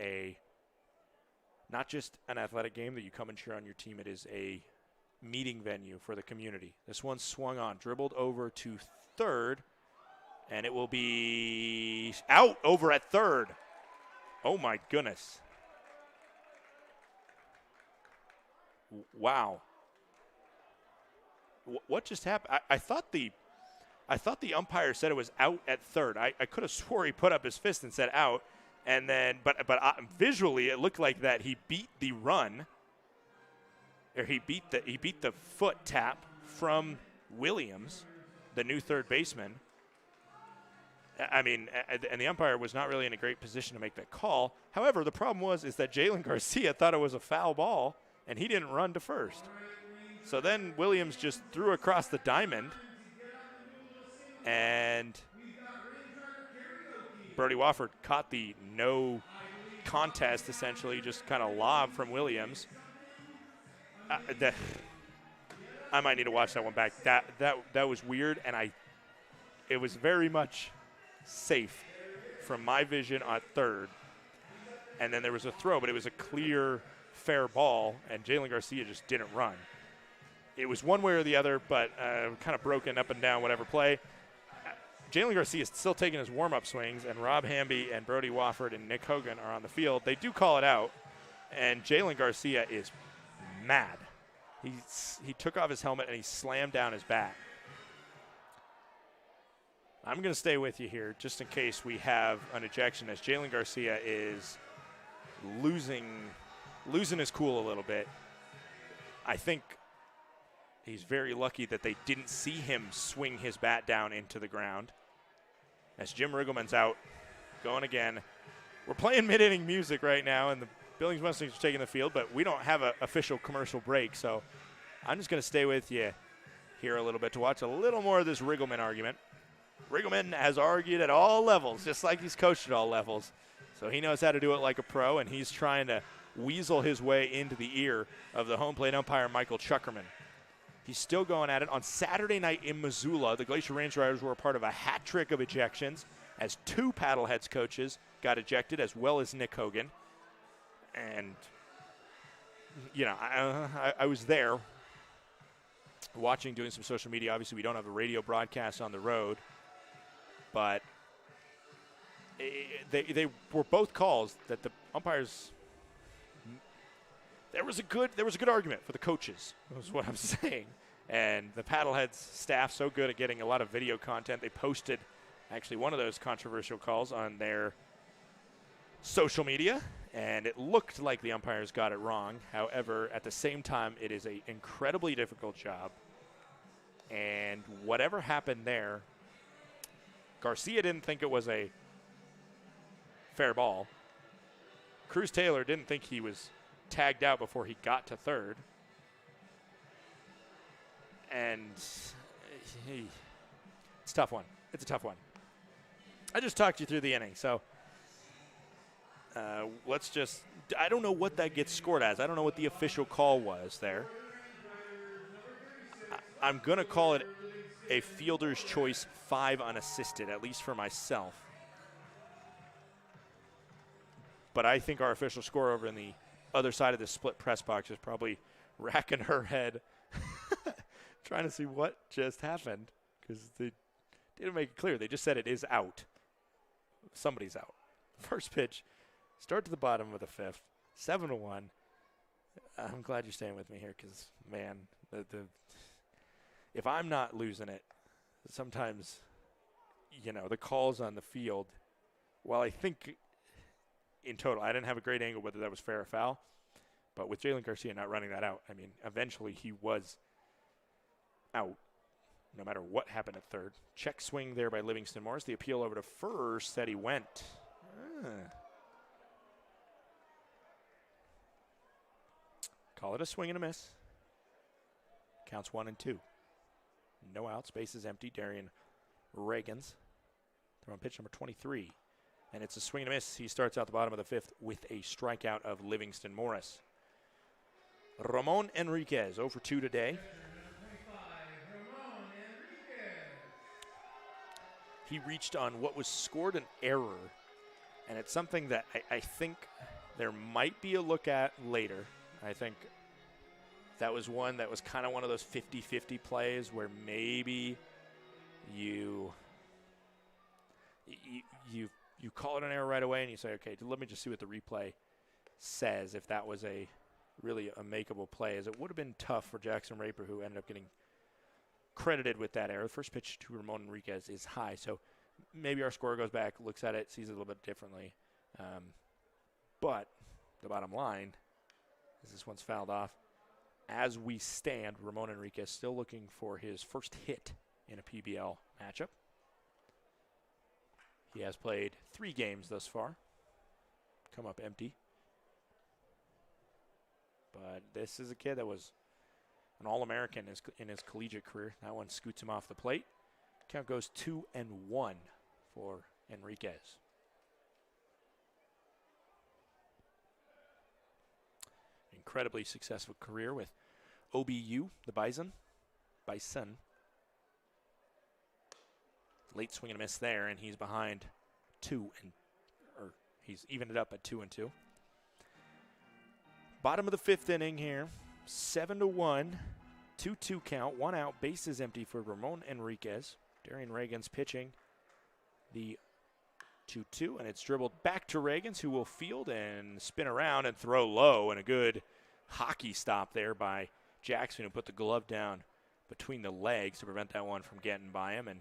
not just an athletic game that you come and cheer on your team, it is a meeting venue for the community. This one swung on, dribbled over to third, and it will be out over at third. Oh, my goodness. Wow. What just happened? I thought the umpire said it was out at third. I could have swore he put up his fist and said out, and then but visually it looked like that he beat the run, or he beat the foot tap from Williams, the new third baseman. I mean, and the umpire was not really in a great position to make that call. However, the problem is that Jalen Garcia thought it was a foul ball, and he didn't run to first. So then Williams just threw across the diamond, and Brody Wofford caught the no contest, essentially, just kind of lob from Williams. I might need to watch that one back. That was weird, and it was very much safe from my vision at third. And then there was a throw, but it was a clear, fair ball, and Jalen Garcia just didn't run. It was one way or the other, but kind of broken up and down whatever play. Jalen Garcia is still taking his warm-up swings, and Rob Hamby and Brody Wofford and Nick Hogan are on the field. They do call it out, and Jalen Garcia is mad. He took off his helmet and he slammed down his bat. I'm going to stay with you here just in case we have an ejection, as Jalen Garcia is losing his cool a little bit. I think he's very lucky that they didn't see him swing his bat down into the ground. As Jim Riggleman's out, going again. We're playing mid-inning music right now, and the Billings Mustangs are taking the field, but we don't have an official commercial break, so I'm just going to stay with you here a little bit to watch a little more of this Riggleman argument. Riggleman has argued at all levels, just like he's coached at all levels. So he knows how to do it like a pro, and he's trying to weasel his way into the ear of the home plate umpire, Michael Chuckerman. He's still going at it. On Saturday night in Missoula, the Glacier Range Riders were a part of a hat trick of ejections as 2 Paddleheads coaches got ejected, as well as Nick Hogan. And, you know, I was there watching, doing some social media. Obviously, we don't have a radio broadcast on the road, but they were both calls that the umpires. There was a good argument for the coaches, is what I'm saying. And the Paddleheads staff so good at getting a lot of video content. They posted actually one of those controversial calls on their social media, and it looked like the umpires got it wrong. However, at the same time, it is an incredibly difficult job. And whatever happened there, Garcia didn't think it was a fair ball. Cruz Taylor didn't think he was tagged out before he got to third. And it's a tough one. It's a tough one. I just talked you through the inning, so let's just – I don't know what that gets scored as. I don't know what the official call was there. I'm going to call it a fielder's choice 5 unassisted, at least for myself. But I think our official score over in the other side of the split press box is probably racking her head trying to see what just happened, because they didn't make it clear. They just said it is out. Somebody's out. First pitch, start to the bottom of the 5th, 7-1. I'm glad you're staying with me here because, man, if I'm not losing it, sometimes, you know, the calls on the field, while I think in total, I didn't have a great angle whether that was fair or foul, but with Jalen Garcia not running that out, I mean, eventually he was out no matter what happened at third. Check swing there by Livingston Morris. The appeal over to first said he went. Call it a swing and a miss. Counts 1-2. No outs. Base is empty. Darian Reagans. They're on pitch number 23. And it's a swing and a miss. He starts out the bottom of the 5th with a strikeout of Livingston Morris. Ramon Enriquez, 0 for 2 today. He reached on what was scored an error. And it's something that I think there might be a look at later. I think that was one that was kind of one of those 50-50 plays where maybe you call it an error right away and you say, okay, let me just see what the replay says if that was a really a makeable play, as it would have been tough for Jackson Raper, who ended up getting credited with that error. The first pitch to Ramon Enriquez is high, so maybe our scorer goes back, looks at it, sees it a little bit differently. But the bottom line is this one's fouled off. As we stand, Ramon Enriquez still looking for his first hit in a PBL matchup. He has played 3 games thus far. Come up empty. But this is a kid that was an All-American in his collegiate career. That one scoots him off the plate. Count goes 2-1 for Enriquez. Incredibly successful career with OBU, the Bison. Late swing and a miss there, and he's behind he's evened it up at 2-2. Bottom of the 5th inning here, 7-1, 2-2 count, 1 out, bases empty for Ramon Enriquez. Darian Reagans pitching the 2-2, and it's dribbled back to Reagans, who will field and spin around and throw low, and a good hockey stop there by Jackson, who put the glove down between the legs to prevent that one from getting by him. And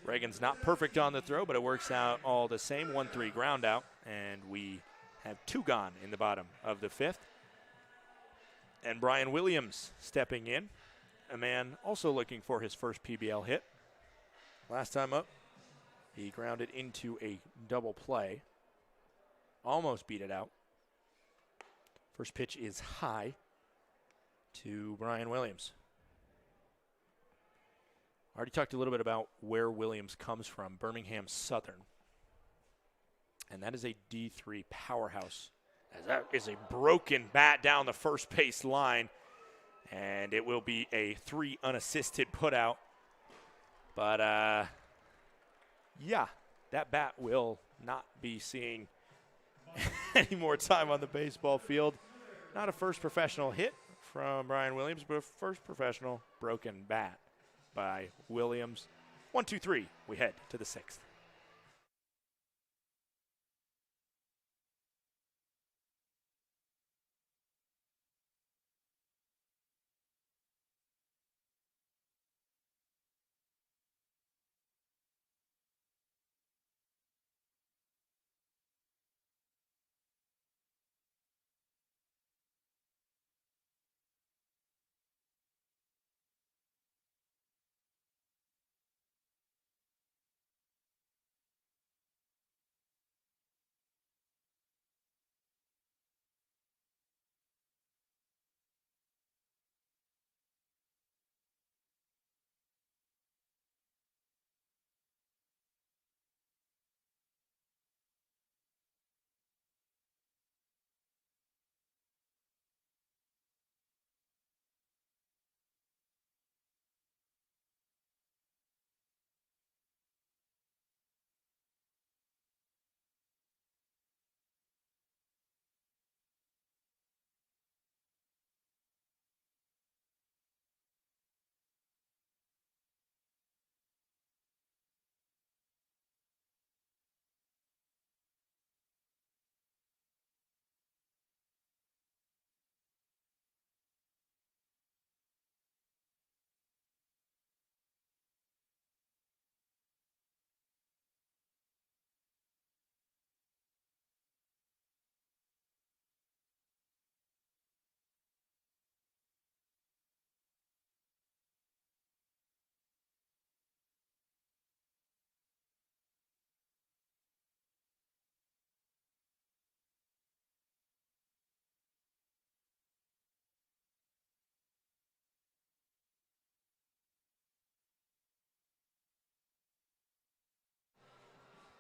Reagan's not perfect on the throw, but it works out all the same. 1-3 ground out, and we have 2 gone in the bottom of the 5th. And Brian Williams stepping in, a man also looking for his first PBL hit. Last time up, he grounded into a double play. Almost beat it out. First pitch is high to Brian Williams. Already talked a little bit about where Williams comes from, Birmingham Southern. And that is a D3 powerhouse. As that is a broken bat down the first base line. And it will be a 3 unassisted putout. But, yeah, that bat will not be seeing any more time on the baseball field. Not a first professional hit from Brian Williams, but a first professional broken bat by Williams. 1, 2, 3, we head to the 6th.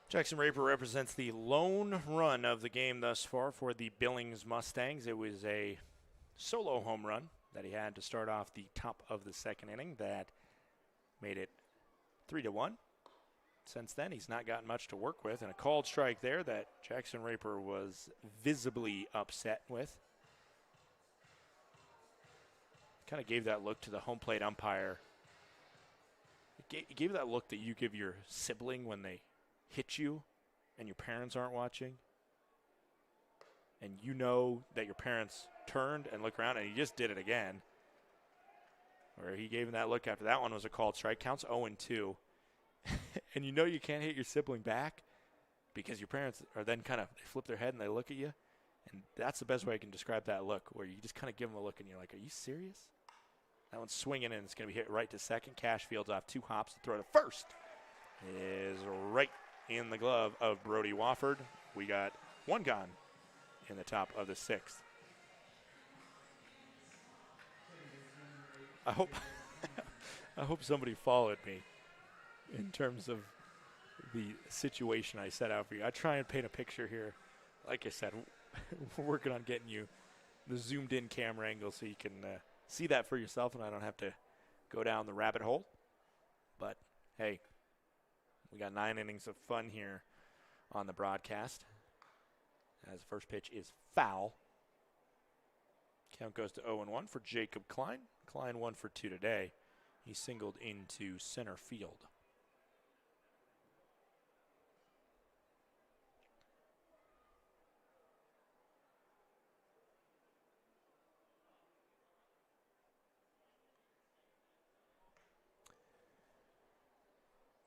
Jackson Raper represents the lone run of the game thus far for the Billings Mustangs. It was a solo home run that he had to start off the top of the 2nd inning that made it 3-1. Since then, he's not gotten much to work with, and a called strike there that Jackson Raper was visibly upset with. Kind of gave that look to the home plate umpire. It gave that look that you give your sibling when they hit you and your parents aren't watching, and you know that your parents turned and looked around, and he just did it again, where he gave him that look after that one was a called strike. Counts 0-2. And you know you can't hit your sibling back because your parents are then kind of flip their head and they look at you, and that's the best way I can describe that look, where you just kind of give them a look and you're like, are you serious? That one's swinging and it's going to be hit right to second. Cashfield's off 2 hops to throw to first. Is right in the glove of Brody Wofford. We got 1 gone in the top of the 6th. I hope somebody followed me in terms of the situation I set out for you. I try and paint a picture here. Like I said, we're working on getting you the zoomed in camera angle so you can see that for yourself and I don't have to go down the rabbit hole. But hey, we got 9 innings of fun here on the broadcast. As the first pitch is foul. Count goes to 0-1 for Jacob Klein. Klein 1 for 2 today. He singled into center field.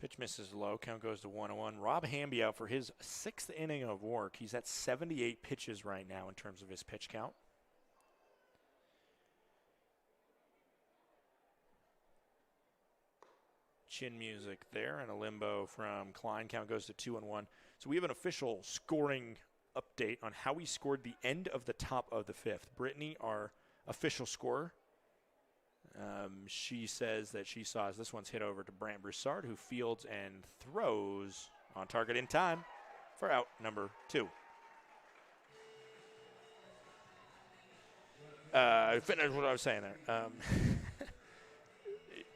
Pitch misses low. Count goes to 1-1. Rob Hamby out for his 6th inning of work. He's at 78 pitches right now in terms of his pitch count. Chin music there and a limbo from Klein. Count goes to 2-1. So we have an official scoring update on how we scored the end of the top of the 5th. Brittany, our official scorer, she says that she saw as this one's hit over to Brant Broussard, who fields and throws on target in time for out number 2. I finished what I was saying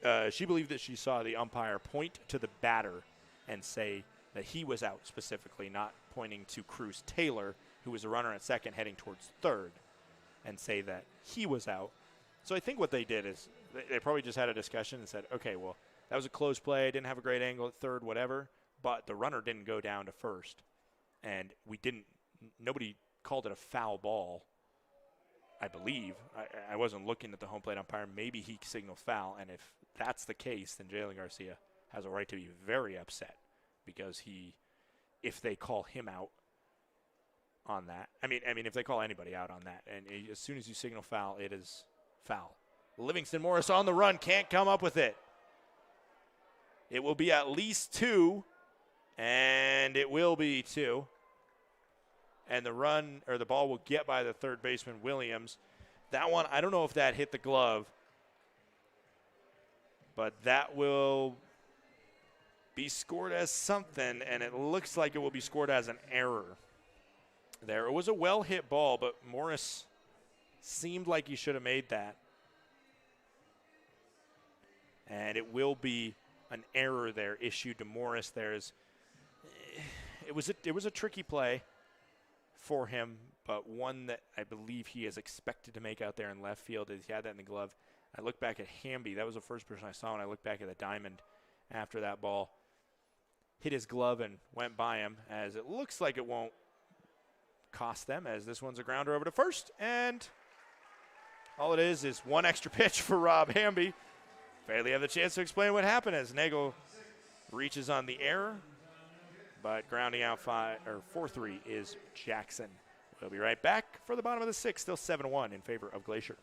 there. She believed that she saw the umpire point to the batter and say that he was out specifically, not pointing to Cruz Taylor, who was a runner at second heading towards third, and say that he was out. So I think what they did is they probably just had a discussion and said, okay, well, that was a close play, didn't have a great angle at third, whatever, but the runner didn't go down to first. And nobody called it a foul ball, I believe. I wasn't looking at the home plate umpire. Maybe he signaled foul, and if that's the case, then Jalen Garcia has a right to be very upset because if they call him out on that, I mean, if they call anybody out on that, and as soon as you signal foul, it is foul. Livingston Morris on the run, can't come up with it. It will be at least 2, and it will be 2. And the ball will get by the third baseman, Williams. That one, I don't know if that hit the glove, but that will be scored as something, and it looks like it will be scored as an error. There, it was a well-hit ball, but Morris seemed like he should have made that. And it will be an error there issued to Morris. It was a tricky play for him, but one that I believe he is expected to make out there in left field. He had that in the glove. I look back at Hamby. That was the first person I saw, and I looked back at the diamond after that ball hit his glove and went by him, as it looks like it won't cost them, as this one's a grounder over to first, and all it is one extra pitch for Rob Hamby. Fairly have the chance to explain what happened as Nagel reaches on the error, but grounding out 4-3 is Jackson. We'll be right back for the bottom of the 6th, still 7-1 in favor of Glacier.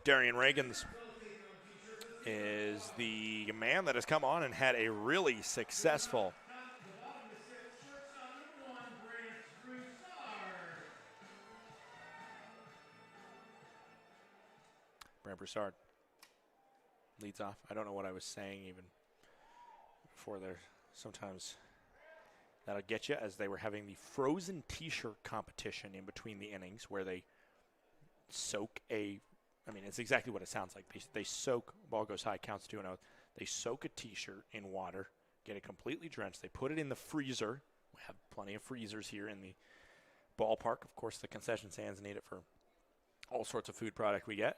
Darian Reagans is the man that has come on and had a really successful Brant Broussard leads off. I don't know what I was saying even before there. Sometimes that'll get you, as they were having the frozen T-shirt competition in between the innings where they soak it's exactly what it sounds like. They soak, ball goes high, counts 2-0. They soak a T-shirt in water, get it completely drenched. They put it in the freezer. We have plenty of freezers here in the ballpark. Of course, the concession stands need it for all sorts of food product we get.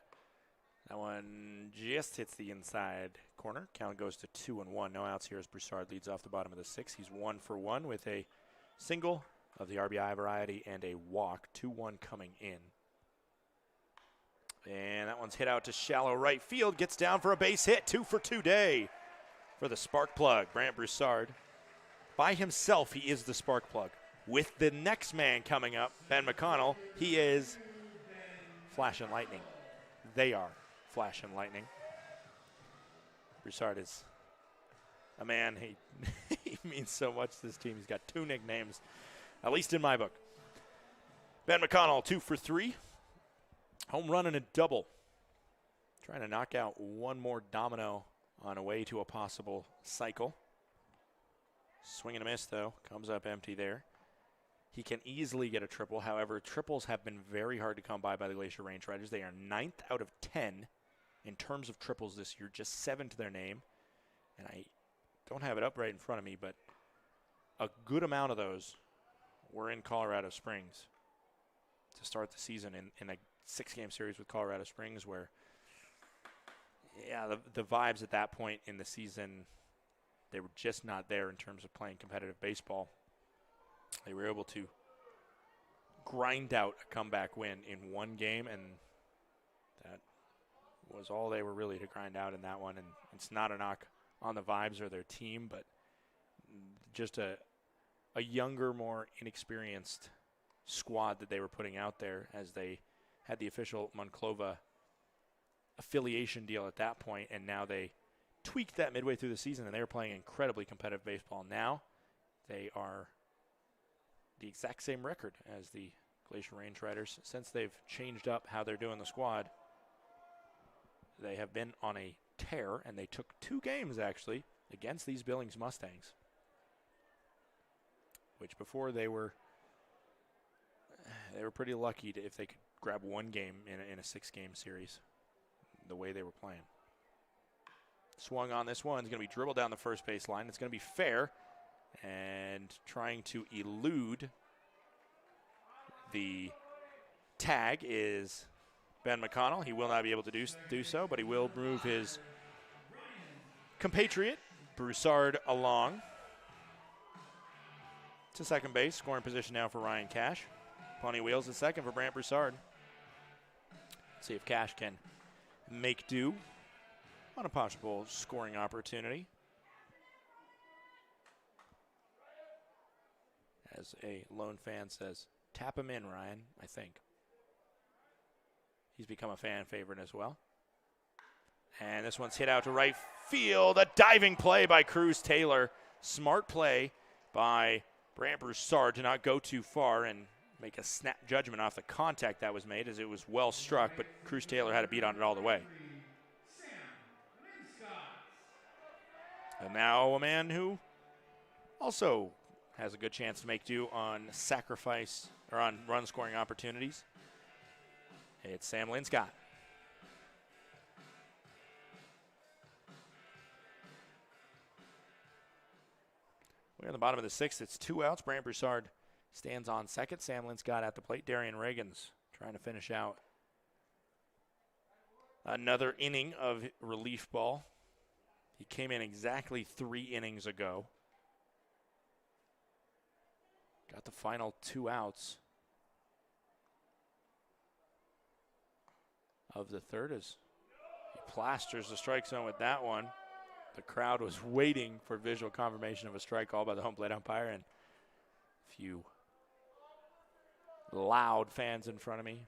That one just hits the inside corner. Count goes to 2-1. No outs here as Broussard leads off the bottom of the 6th. He's 1 for 1 with a single of the RBI variety and a walk. 2-1 coming in. And that one's hit out to shallow right field. Gets down for a base hit. 2 for 2 day for the spark plug. Brant Broussard. By himself, he is the spark plug. With the next man coming up, Ben McConnell, he is flash and lightning. They are flash and lightning. Broussard is a man, he, he means so much to this team. He's got 2 nicknames, at least in my book. Ben McConnell, 2 for 3. Home run and a double. Trying to knock out one more domino on a way to a possible cycle. Swing and a miss, though. Comes up empty there. He can easily get a triple. However, triples have been very hard to come by the Glacier Range Riders. They are 9th out of 10 in terms of triples this year, just 7 to their name. And I don't have it up right in front of me, but a good amount of those were in Colorado Springs to start the season in a 6-game series with Colorado Springs where, yeah, the vibes at that point in the season, they were just not there in terms of playing competitive baseball. They were able to grind out a comeback win in one game, and that was all they were really to grind out in that one. And it's not a knock on the vibes or their team, but just a younger, more inexperienced squad that they were putting out there as they had the official Monclova affiliation deal at that point, and now they tweaked that midway through the season, and they were playing incredibly competitive baseball. Now they are the exact same record as the Glacier Range Riders. Since they've changed up how they're doing the squad, they have been on a tear, and they took 2 games, actually, against these Billings Mustangs, which before they were pretty lucky if they could grab 1 game in a 6-game series, the way they were playing. Swung on this one. It's going to be dribbled down the first base line. It's going to be fair, and trying to elude the tag is Ben McConnell. He will not be able to do so, but he will move his compatriot, Broussard, along to second base. Scoring position now for Ryan Cash. Pony wheels at second for Brant Broussard. See if Cash can make do on a possible scoring opportunity. As a lone fan says, tap him in, Ryan, I think. He's become a fan favorite as well. And this one's hit out to right field. A diving play by Cruz Taylor. Smart play by Brant Broussard to not go too far and make a snap judgment off the contact that was made, as it was well struck, but Cruz Taylor had a beat on it all the way. And now a man who also has a good chance to make do on sacrifice or on run scoring opportunities. It's Sam Linscott. We're in the bottom of the 6th. It's 2 outs. Brant Broussard stands on second. Sam Linscott at the plate. Darian Reagan's trying to finish out another inning of relief ball. He came in exactly 3 innings ago. Got the final 2 outs of the 3rd as he plasters the strike zone with that one. The crowd was waiting for visual confirmation of a strike call by the home plate umpire, and a few loud fans in front of me.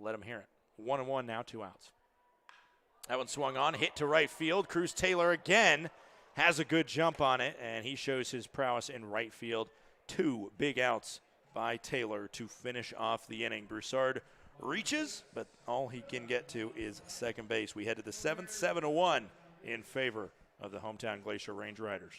Let them hear it. 1-1 now, 2 outs. That one swung on, hit to right field. Cruz Taylor again has a good jump on it, and he shows his prowess in right field. 2 big outs by Taylor to finish off the inning. Broussard reaches, but all he can get to is second base. We head to the 7th, 7-1 in favor of the hometown Glacier Range Riders.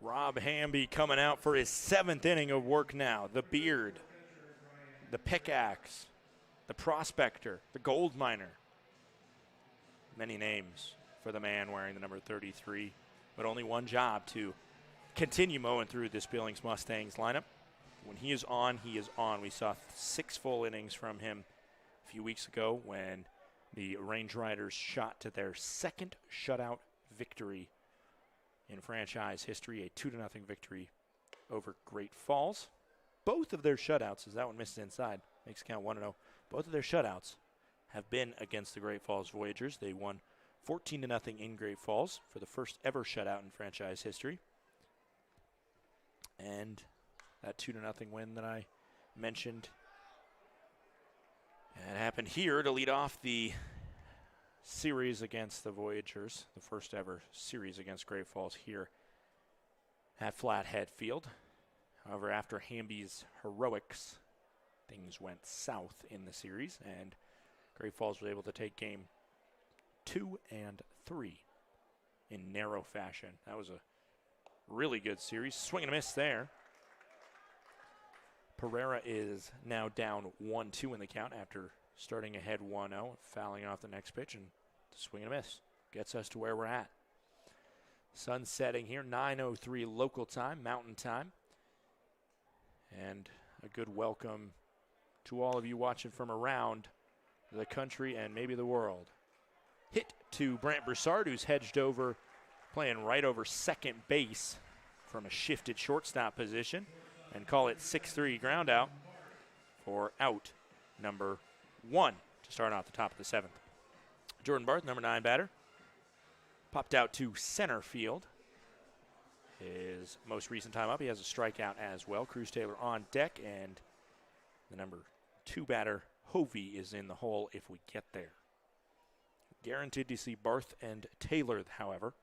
Rob Hamby coming out for his 7th inning of work now. The beard, the pickaxe, the prospector, the gold miner. Many names for the man wearing the number 33, but only one job: to continue mowing through this Billings Mustangs lineup. When he is on, he is on. We saw 6 full innings from him a few weeks ago when the Range Riders shot to their 2nd shutout victory in franchise history, a 2-0 victory over Great Falls. Both of their shutouts, as that one misses inside, makes it count 1-0. Both of their shutouts have been against the Great Falls Voyagers. They won 14-0 in Great Falls for the first ever shutout in franchise history. And that 2-0 win that I mentioned, it happened here to lead off the series against the Voyagers, the first ever series against Great Falls here at Flathead Field. However, after Hamby's heroics, things went south in the series, and Great Falls was able to take game 2 and 3 in narrow fashion. That was a really good series. Swing and a miss there. Pereira is now down 1-2 in the count after starting ahead 1-0, fouling off the next pitch, and swing and a miss gets us to where we're at. Sun setting here, 9:03 local time, mountain time. And a good welcome to all of you watching from around the country and maybe the world. Hit to Brant Broussard, who's hedged over, playing right over second base from a shifted shortstop position, and call it 6-3 ground out for out number 1 to start off the top of the 7th. Jordan Barth, number 9 batter, popped out to center field. His most recent time up, he has a strikeout as well. Cruz Taylor on deck, and the number 2 batter, Hovey, is in the hole if we get there. Guaranteed to see Barth and Taylor, however.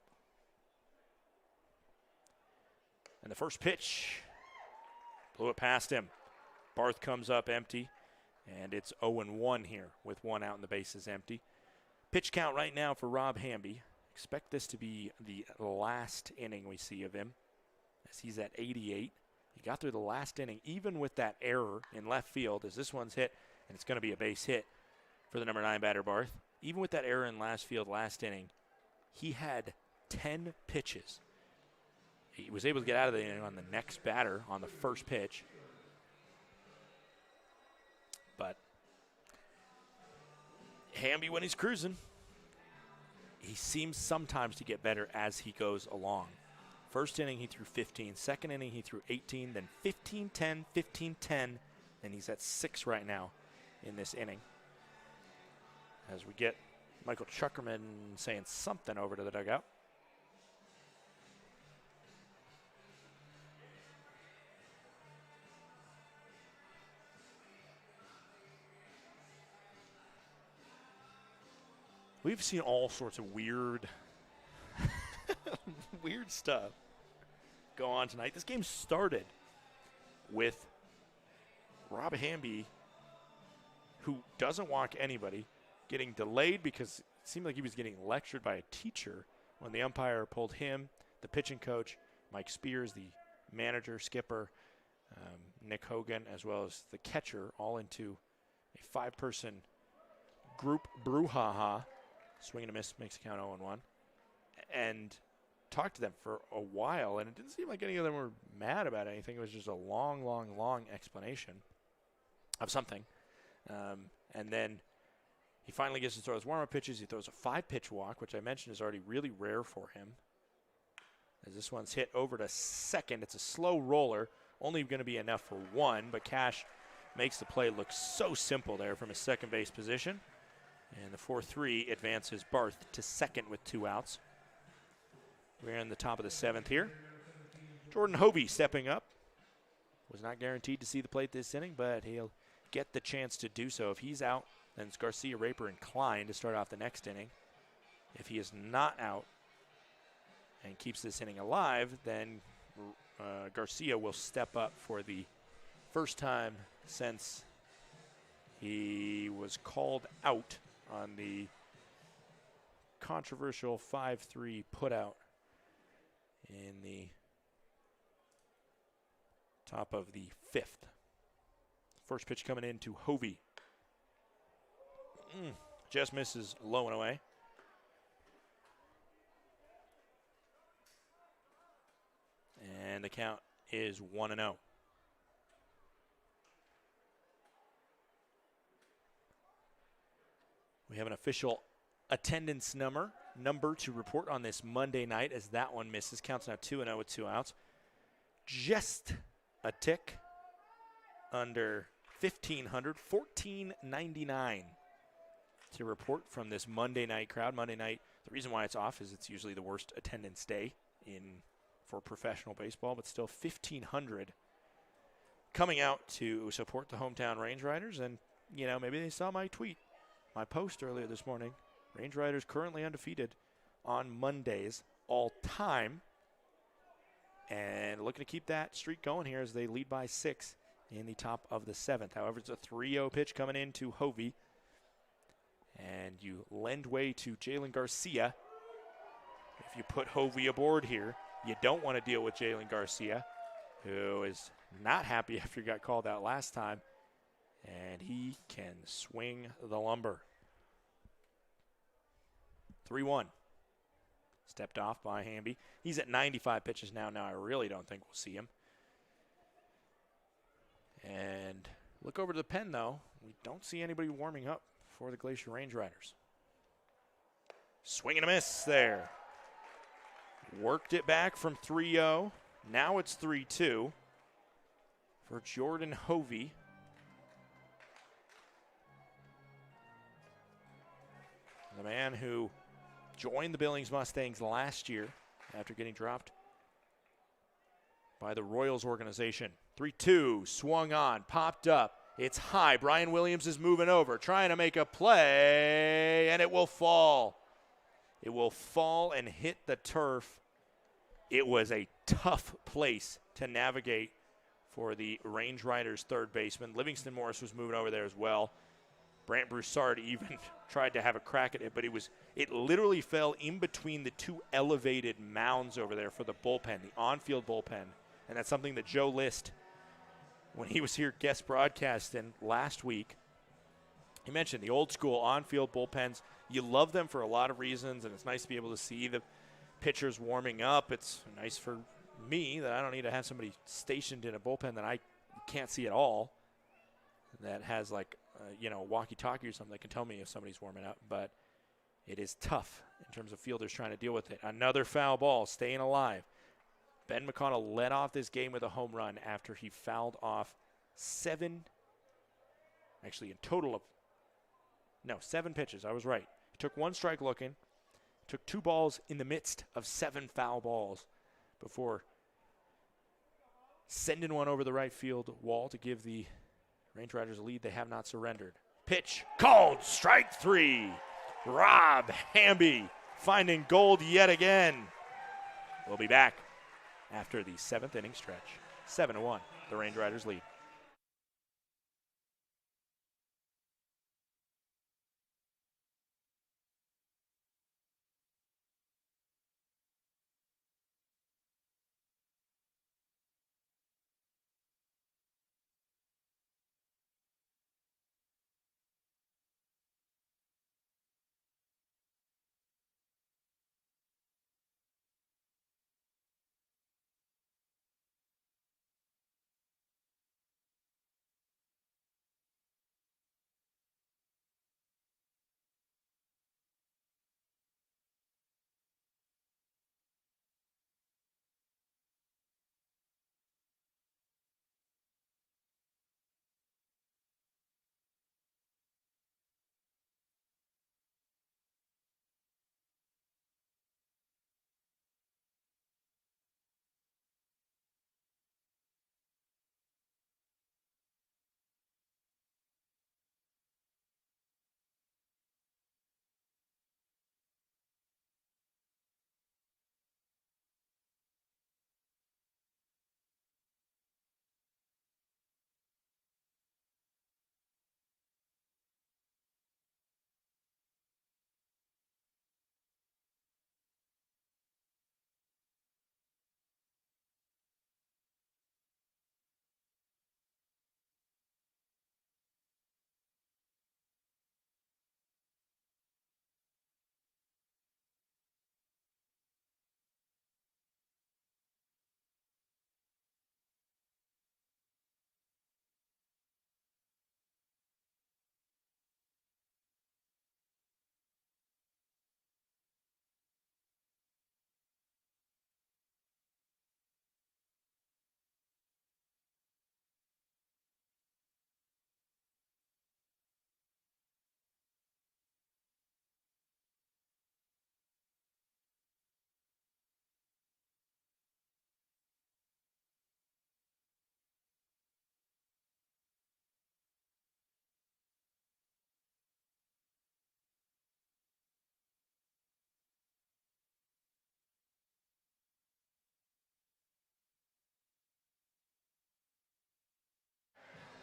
And the first pitch, blew it past him. Barth comes up empty, and it's 0-1 here with 1 out and the bases empty. Pitch count right now for Rob Hamby. Expect this to be the last inning we see of him, as he's at 88. He got through the last inning, even with that error in left field, as this one's hit, and it's going to be a base hit for the number 9 batter, Barth. Even with that error in last field, last inning, he had 10 pitches. He was able to get out of the inning on the next batter on the first pitch. But Hamby, when he's cruising, he seems sometimes to get better as he goes along. First inning, he threw 15. Second inning, he threw 18. Then 15-10, 15-10. And he's at 6 right now in this inning. As we get Michael Chuckerman saying something over to the dugout. We've seen all sorts of weird stuff go on tonight. This game started with Rob Hamby, who doesn't walk anybody, getting delayed because it seemed like he was getting lectured by a teacher when the umpire pulled him, the pitching coach, Mike Spears, the manager, skipper, Nick Hogan, as well as the catcher, all into a 5-person group brouhaha. Swing and a miss makes the count 0-1. And talked to them for a while, and it didn't seem like any of them were mad about anything. It was just a long, long, long explanation of something. And then he finally gets to throw his warm-up pitches. He throws a 5-pitch walk, which I mentioned is already really rare for him. As this one's hit over to second. It's a slow roller, only going to be enough for 1, but Cash makes the play look so simple there from his second base position. And the 4-3 advances Barth to second with 2 outs. We're in the top of the 7th here. Jordan Hovey stepping up. Was not guaranteed to see the plate this inning, but he'll get the chance to do so. If he's out, then it's Garcia, Raper, and Klein to start off the next inning. If he is not out and keeps this inning alive, then Garcia will step up for the first time since he was called out on the controversial 5-3 putout in the Top of the 5th. First pitch coming in to Hovey. Just misses low and away. And the count is 1-0. We have an official attendance number to report on this Monday night as that one misses. Counts now 2-0 with 2 outs. Just a tick under 1,500, 1,499 to report from this Monday night crowd. Monday night, the reason why it's off is it's usually the worst attendance day for professional baseball, but still 1,500 coming out to support the hometown Range Riders. And, you know, maybe they saw my tweet, my post earlier this morning. Range Riders currently undefeated on Mondays all time. And looking to keep that streak going here as they lead by 6 in the top of the 7th. However, it's a 3-0 pitch coming into Hovey. And you lend way to Jalen Garcia. If you put Hovey aboard here, you don't want to deal with Jalen Garcia, who is not happy after he got called out last time. And he can swing the lumber. 3-1. Stepped off by Hamby. He's at 95 pitches now. Now I really don't think we'll see him. And look over to the pen, though. We don't see anybody warming up for the Glacier Range Riders. Swing and a miss there. Worked it back from 3-0. Now it's 3-2 for Jordan Hovey. The man who joined the Billings Mustangs last year after getting dropped by the Royals organization. 3-2, swung on, popped up. It's high. Brian Williams is moving over, trying to make a play, and it will fall. It will fall and hit the turf. It was a tough place to navigate for the Range Riders' third baseman. Livingston Morris was moving over there as well. Brant Broussard even tried to have a crack at it, but it literally fell in between the two elevated mounds over there for the bullpen, the on-field bullpen. And that's something that Joe List, when he was here guest broadcasting last week, he mentioned the old school on-field bullpens. You love them for a lot of reasons, and it's nice to be able to see the pitchers warming up. It's nice for me that I don't need to have somebody stationed in a bullpen that I can't see at all, that has like walkie-talkie or something that can tell me if somebody's warming up. But it is tough in terms of fielders trying to deal with it. Another foul ball, staying alive. Ben McConnell led off this game with a home run after he fouled off 7 pitches. I was right. He took 1 strike looking, took 2 balls in the midst of 7 foul balls before sending one over the right field wall to give the Range Riders a lead. They have not surrendered. Pitch called, strike 3. Rob Hamby finding gold yet again. We'll be back after the 7th inning stretch. 7-1, the Range Riders lead.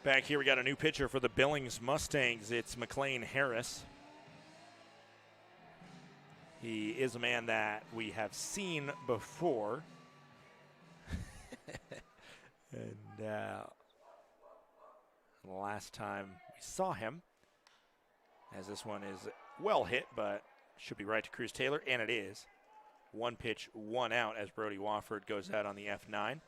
Back here, we got a new pitcher for the Billings Mustangs. It's McLean Harris. He is a man that we have seen before. And last time we saw him, as this one is well hit, but should be right to Cruz Taylor, and it is. 1 pitch, 1 out as Brody Wofford goes out on the F9.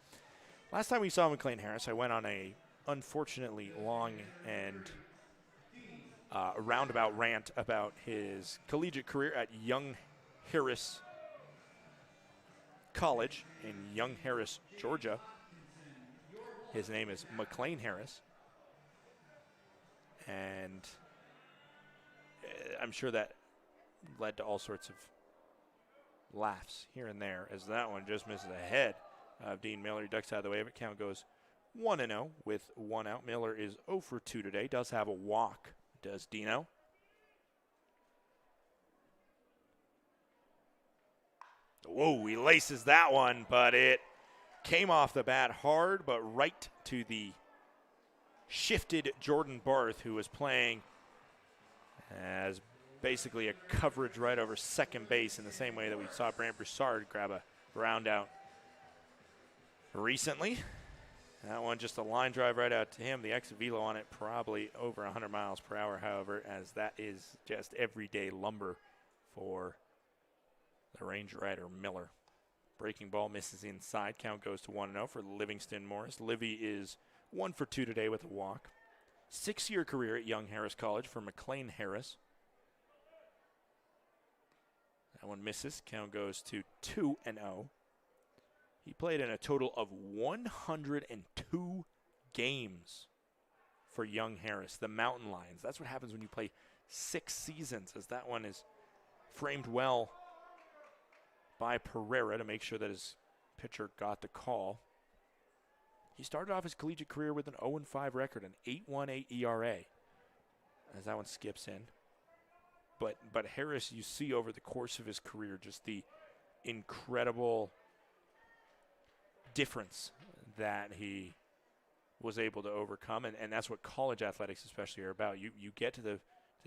Last time we saw McLean Harris, I went on a unfortunately long and roundabout rant about his collegiate career at Young Harris College in Young Harris, Georgia. His name is McLean Harris. And I'm sure that led to all sorts of laughs here and there, as that one just misses ahead of Dean Miller. He ducks out of the way of it. Count goes 1-0 with 1 out. Miller is 0 for 2 today. Does have a walk, does Dino. Whoa, he laces that one, but it came off the bat hard, but right to the shifted Jordan Barth, who was playing as basically a coverage right over second base in the same way that we saw Brant Broussard grab a ground out recently. That one just a line drive right out to him. The exit velo on it probably over 100 miles per hour, however, as that is just everyday lumber for the Range Rider Miller. Breaking ball misses inside. Count goes to 1-0 for Livingston Morris. Livy is 1 for 2 today with a walk. 6-year career at Young Harris College for McLean Harris. That one misses. Count goes to 2-0. He played in a total of 102 games for Young Harris, the Mountain Lions. That's what happens when you play 6 seasons, as that one is framed well by Pereira to make sure that his pitcher got the call. He started off his collegiate career with an 0-5 record, an 8.18 ERA, as that one skips in. But Harris, you see over the course of his career just the incredible difference that he was able to overcome, and that's what college athletics especially are about. You get to the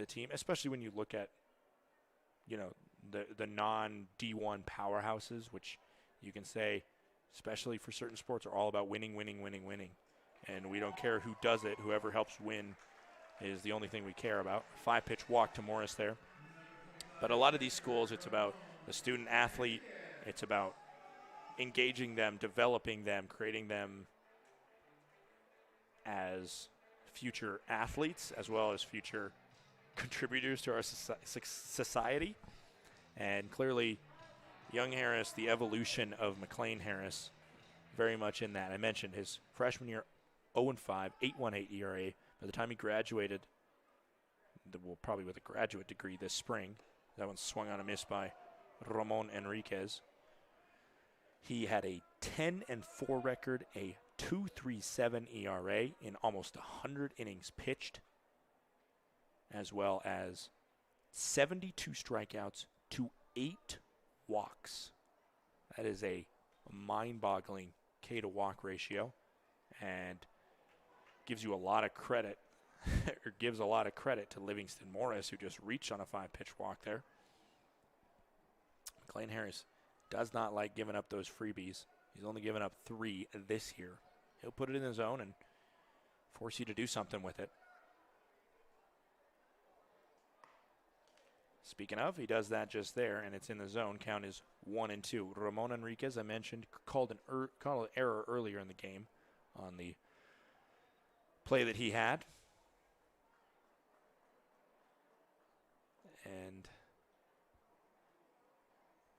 team, especially when you look at, you know, the non-D1 powerhouses, which you can say, especially for certain sports, are all about winning. And we don't care who does it. Whoever helps win is the only thing we care about. 5-pitch walk to Morris there. But a lot of these schools, it's about the student athlete. It's about engaging them, developing them, creating them as future athletes as well as future contributors to our society. And clearly, Young Harris, the evolution of McLean Harris, very much in that. I mentioned his freshman year, 0-5, 8.18 ERA. By the time he graduated, probably with a graduate degree this spring, that one swung on a miss by Ramon Enriquez. He had a 10-4 record, a 2.37 ERA in almost 100 innings pitched, as well as 72 strikeouts to 8 walks. That is a mind-boggling K to walk ratio, and gives you a lot of credit, or gives a lot of credit to Livingston Morris, who just reached on a 5-pitch walk there. McLean Harris does not like giving up those freebies. He's only given up 3 this year. He'll put it in the zone and force you to do something with it. Speaking of, he does that just there, and it's in the zone. Count is 1-2. Ramon Enriquez, I mentioned, called an error earlier in the game on the play that he had. And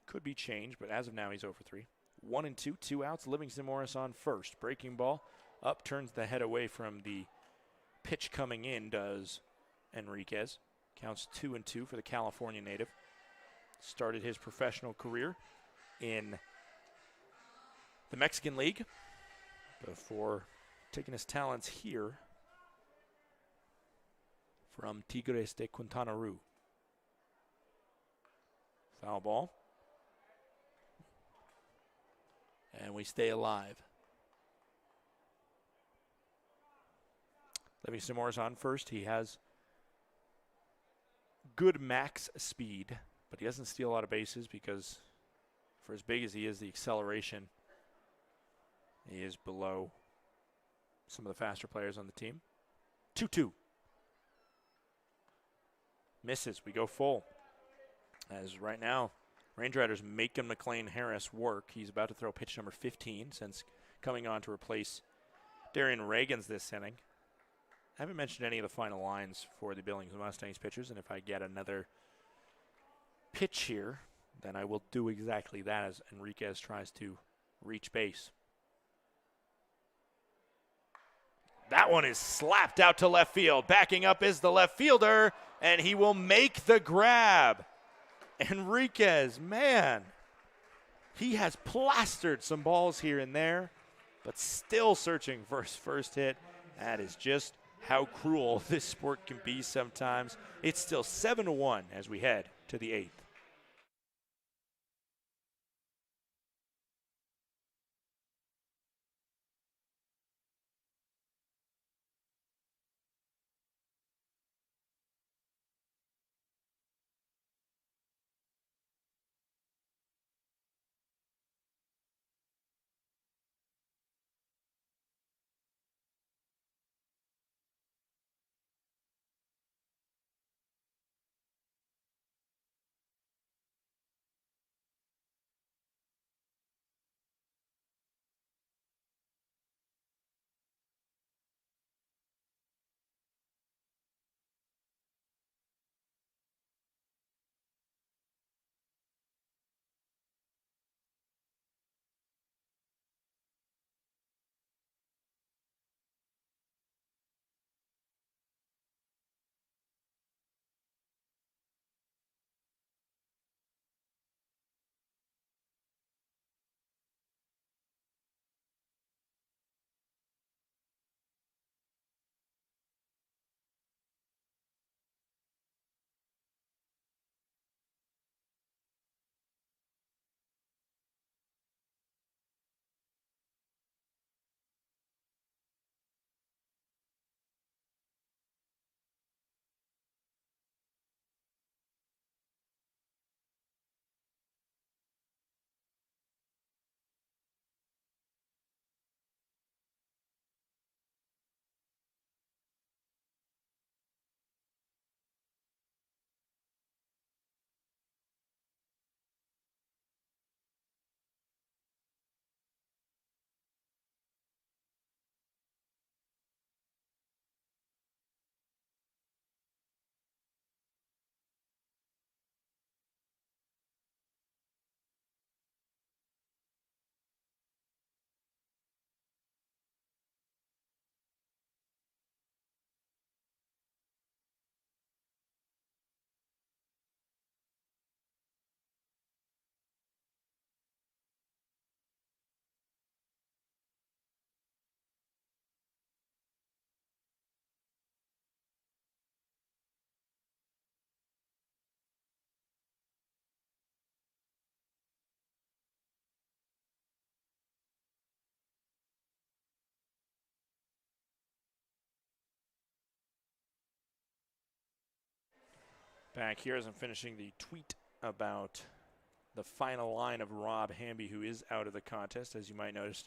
could be changed, but as of now, he's 0 for 3. 1-2, 2 outs. Livingston Morris on first. Breaking ball up, turns the head away from the pitch coming in, does Enriquez. Counts 2-2 for the California native. Started his professional career in the Mexican League before taking his talents here from Tigres de Quintana Roo. Foul ball. And we stay alive. Livingston Moore's on first. He has good max speed, but he doesn't steal a lot of bases because for as big as he is, the acceleration, he is below some of the faster players on the team. 2-2. Misses. We go full. As right now, Range Riders making McLean Harris work. He's about to throw pitch number 15 since coming on to replace Darian Reagans this inning. I haven't mentioned any of the final lines for the Billings Mustangs pitchers, and if I get another pitch here, then I will do exactly that as Enriquez tries to reach base. That one is slapped out to left field. Backing up is the left fielder, and he will make the grab. Enriquez, man, he has plastered some balls here and there, but still searching for his first hit. That is just how cruel this sport can be sometimes. It's still 7-1 as we head to the 8th. Back here as I'm finishing the tweet about the final line of Rob Hamby, who is out of the contest. As you might notice,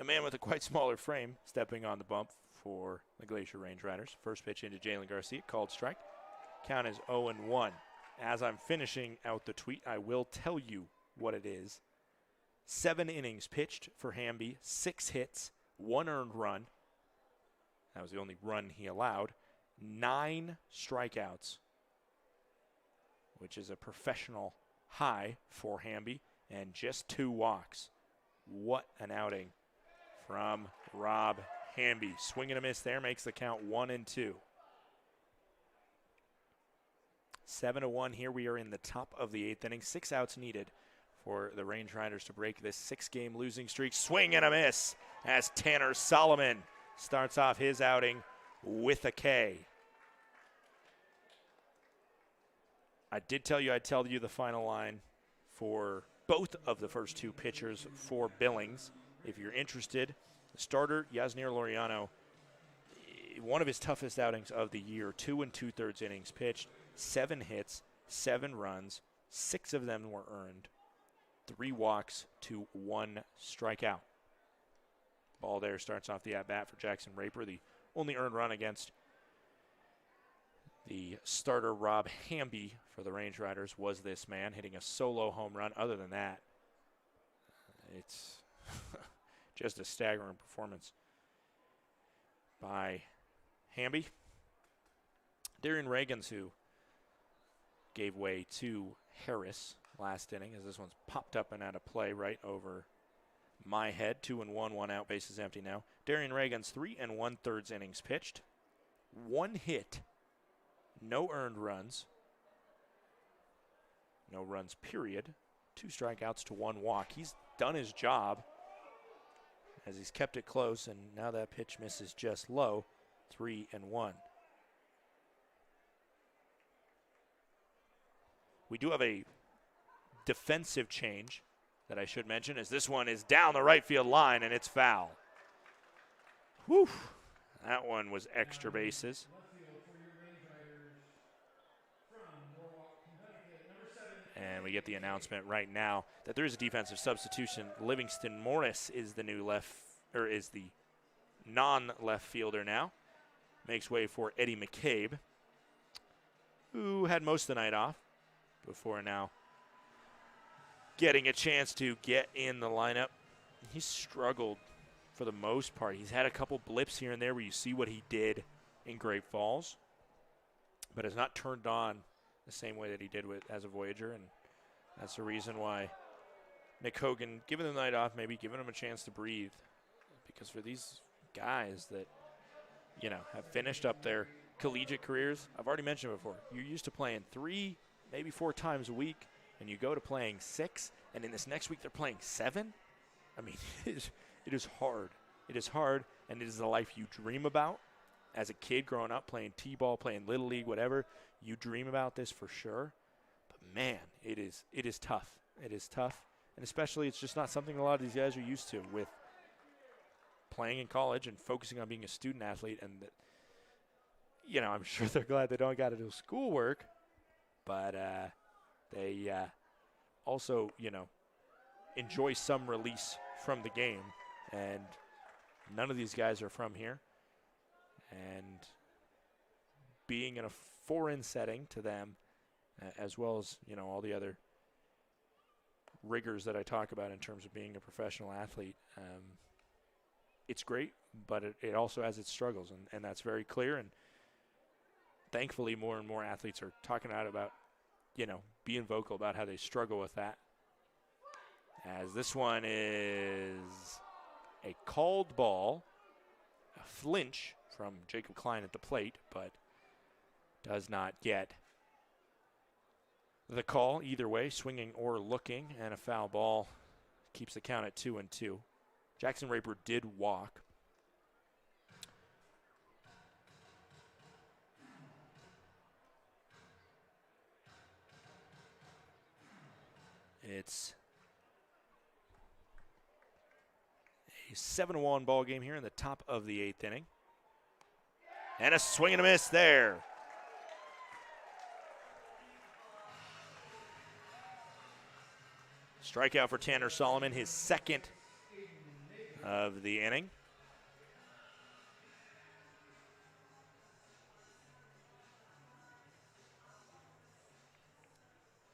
a man with a quite smaller frame stepping on the bump for the Glacier Range Riders. First pitch into Jalen Garcia, called strike. Count is 0-1. As I'm finishing out the tweet, I will tell you what it is. 7 innings pitched for Hamby, 6 hits, 1 earned run. That was the only run he allowed. 9 strikeouts, which is a professional high for Hamby, and just 2 walks. What an outing from Rob Hamby. Swing and a miss there, makes the count 1-2. 7-1 here. We are in the top of the 8th inning. 6 outs needed for the Range Riders to break this 6-game losing streak. Swing and a miss as Tanner Solomon starts off his outing with a K. I did tell you I'd tell you the final line for both of the first 2 pitchers for Billings. If you're interested, the starter, Yasnier Laureano, one of his toughest outings of the year. 2 2/3 innings pitched, 7 hits, 7 runs, 6 of them were earned, 3 walks to 1 strikeout. Ball there starts off the at-bat for Jackson Raper. The only earned run against the starter Rob Hamby for the Range Riders was this man hitting a solo home run. Other than that, it's just a staggering performance by Hamby. Darian Reagans, who gave way to Harris last inning, as this one's popped up and out of play right over my head. 2-1, 1 out, bases empty now. Darian Reagans, 3 1/3 innings pitched, 1 hit, no earned runs, no runs period, 2 strikeouts to 1 walk. He's done his job as he's kept it close, and now that pitch misses just low. 3-1. We do have a defensive change that I should mention, as this one is down the right field line and it's foul. Whew. That one was extra bases. And we get the announcement right now that there is a defensive substitution. Livingston Morris is the new is the non-left fielder now. Makes way for Eddie McCabe, who had most of the night off before now getting a chance to get in the lineup. He's struggled for the most part. He's had a couple blips here and there where you see what he did in Great Falls, but has not turned on the same way that he did as a Voyager, and that's the reason why Nick Hogan, giving them the night off, maybe giving them a chance to breathe, because for these guys that, have finished up their collegiate careers, I've already mentioned it before, you're used to playing 3, maybe 4 times a week, and you go to playing 6, and in this next week they're playing 7. I mean, it is hard. It is hard, and it is the life you dream about as a kid growing up, playing t-ball, playing Little League, whatever. You dream about this for sure. But, man, it is tough. It is tough, and especially it's just not something a lot of these guys are used to with playing in college and focusing on being a student athlete. And, I'm sure they're glad they don't got to do schoolwork, but they also, enjoy some release from the game. And none of these guys are from here. And being in a foreign setting to them, as well as, all the other rigors that I talk about in terms of being a professional athlete, it's great, but it also has its struggles, and that's very clear. And thankfully, more and more athletes are talking about being vocal about how they struggle with that. As this one is a called ball, a flinch from Jacob Klein at the plate, but does not get the call either way, swinging or looking, and a foul ball keeps the count at 2-2. Jackson Raper did walk. It's a 7-1 ball game here in the top of the 8th inning. And a swing and a miss there. Strikeout for Tanner Solomon, his second of the inning.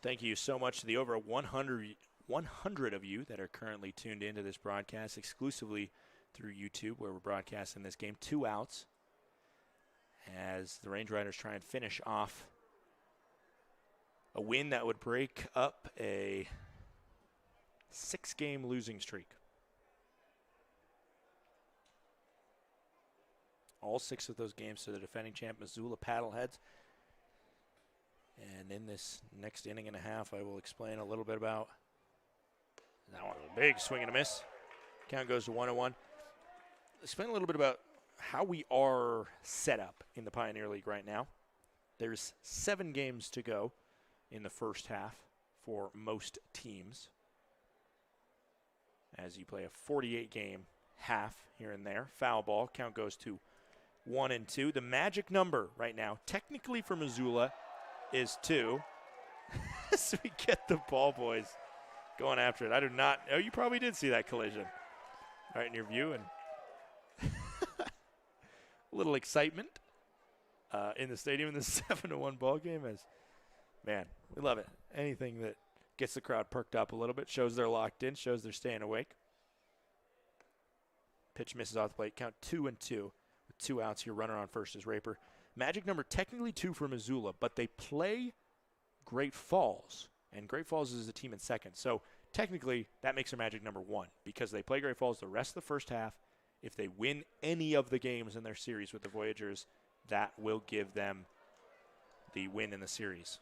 Thank you so much to the over 100 of you that are currently tuned into this broadcast exclusively through YouTube, where we're broadcasting this game. 2 outs as the Range Riders try and finish off a win that would break up a 6-game losing streak. All 6 of those games to the defending champ Missoula Paddleheads. And in this next inning and a half, I will explain a little bit about that one. A big swing and a miss. Count goes to 1-1. Explain a little bit about how we are set up in the Pioneer League right now. There's 7 games to go in the first half for most teams, as you play a 48-game half here and there. Foul ball. Count goes to 1 and 2. The magic number right now, technically for Missoula, is 2. So we get the ball boys going after it. I do not. Oh, you probably did see that collision right in your view, and a little excitement in the stadium in the 7-1 ball game. As man, we love it. Anything that gets the crowd perked up a little bit, shows they're locked in, shows they're staying awake. Pitch misses off the plate. Count 2-2 with 2 outs here. Runner on first is Raper. Magic number technically 2 for Missoula, but they play Great Falls, and Great Falls is the team in second. So technically that makes their magic number 1 because they play Great Falls the rest of the first half. If they win any of the games in their series with the Voyagers, that will give them the win in the series.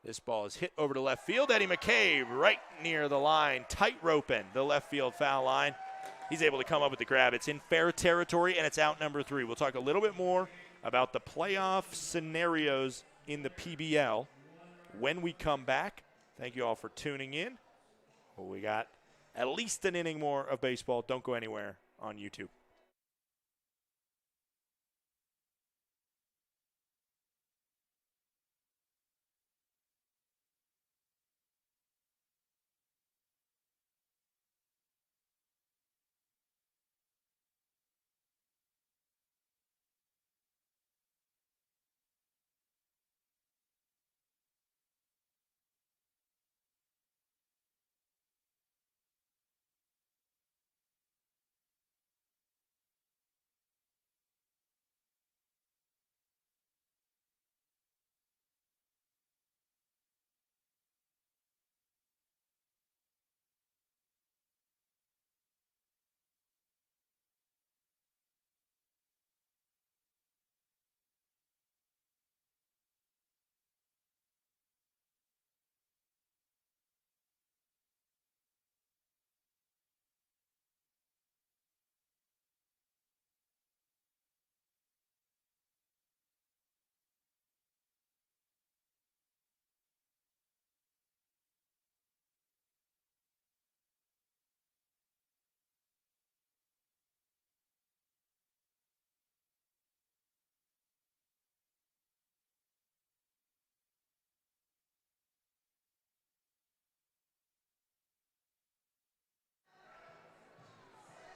This ball is hit over to left field. Eddie McCabe right near the line, tight roping the left field foul line. He's able to come up with the grab. It's in fair territory, and it's out number 3. We'll talk a little bit more about the playoff scenarios in the PBL when we come back. Thank you all for tuning in. Well, we got at least an inning more of baseball. Don't go anywhere on YouTube.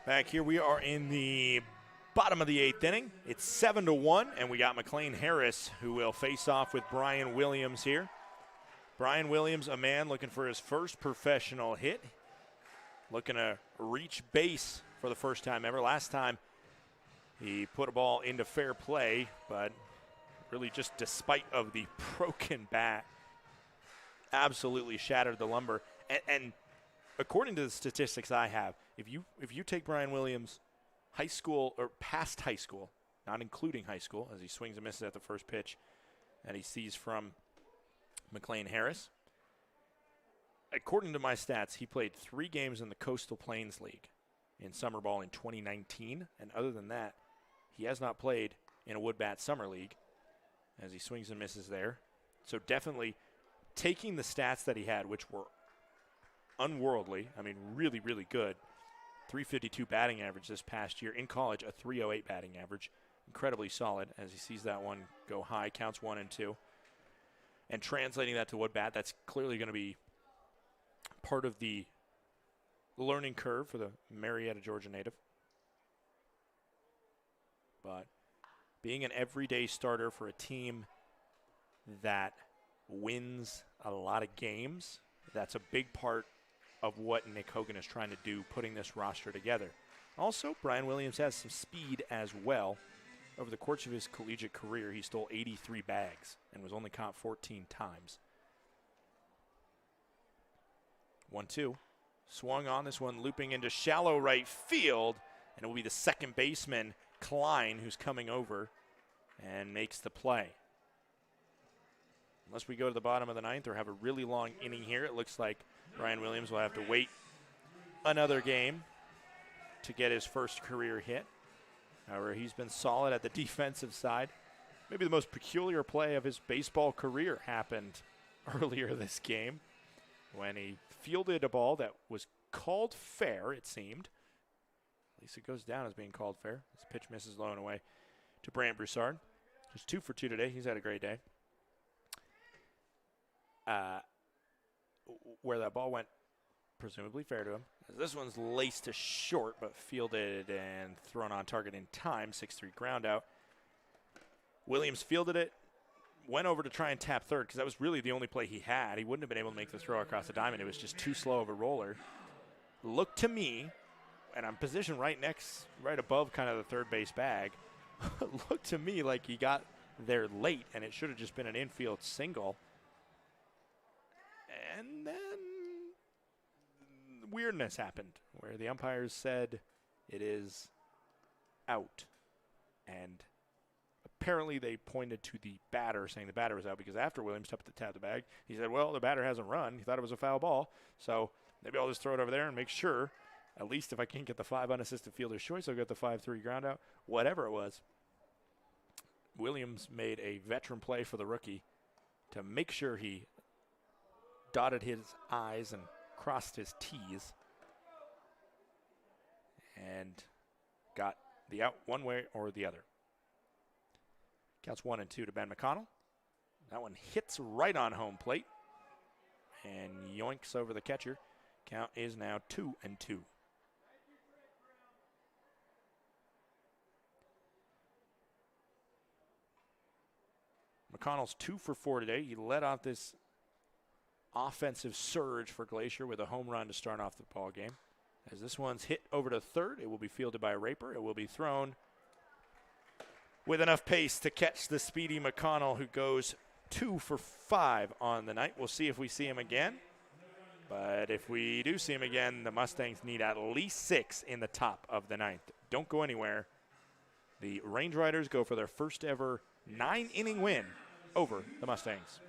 Back here, we are in the bottom of the 8th inning. It's 7-1, and we got McLean Harris, who will face off with Brian Williams here. Brian Williams, a man looking for his first professional hit, looking to reach base for the first time ever. Last time, he put a ball into fair play, but really just despite of the broken bat, absolutely shattered the lumber. And according to the statistics I have, if you take Brian Williams high school or past high school, not including high school, as he swings and misses at the first pitch and he sees from McLean Harris, according to my stats, he played 3 games in the Coastal Plains League in summer ball in 2019, and other than that, he has not played in a Wood Bat Summer League as he swings and misses there. So definitely taking the stats that he had, which were unworldly, I mean really, really good, 352 batting average this past year. In college, a 308 batting average. Incredibly solid as he sees that one go high, counts 1-2. And translating that to wood bat, that's clearly going to be part of the learning curve for the Marietta, Georgia native. But being an everyday starter for a team that wins a lot of games, that's a big part of what Nick Hogan is trying to do, putting this roster together. Also, Brian Williams has some speed as well. Over the course of his collegiate career, he stole 83 bags and was only caught 14 times. 1-2. Swung on this one, looping into shallow right field, and it will be the second baseman, Klein, who's coming over and makes the play. Unless we go to the bottom of the 9th or have a really long inning here, it looks like Brian Williams will have to wait another game to get his first career hit. However, he's been solid at the defensive side. Maybe the most peculiar play of his baseball career happened earlier this game when he fielded a ball that was called fair, it seemed. At least it goes down as being called fair. This pitch misses low and away. to Brant Broussard. Just 2 for 2 today. He's had a great day. Where that ball went, presumably fair to him. This one's laced to short, but fielded and thrown on target in time. 6-3 ground out. Williams fielded it, went over to try and tap third because that was really the only play he had. He wouldn't have been able to make the throw across the diamond. It was just too slow of a roller. Looked to me, and I'm positioned right above kind of the third base bag. Looked to me like he got there late, and it should have just been an infield single. And then weirdness happened where the umpires said it is out. And apparently they pointed to the batter, saying the batter was out, because after Williams tapped the bag, he said, well, the batter hasn't run. He thought it was a foul ball. So maybe I'll just throw it over there and make sure, at least if I can't get the 5 unassisted fielder's choice, I'll get the 5-3 ground out. Whatever it was, Williams made a veteran play for the rookie to make sure he dotted his I's and crossed his T's and got the out one way or the other. Counts 1-2 to Ben McConnell. That one hits right on home plate and yoinks over the catcher. Count is now 2-2. McConnell's 2 for 4 today. He led off this offensive surge for Glacier with a home run to start off the ball game. As this one's hit over to third, it will be fielded by Raper. It will be thrown with enough pace to catch the speedy McConnell, who goes 2 for 5 on the night. We'll see if we see him again. But if we do see him again, the Mustangs need at least 6 in the top of the ninth. Don't go anywhere. The Range Riders go for their first ever 9-inning win over the Mustangs.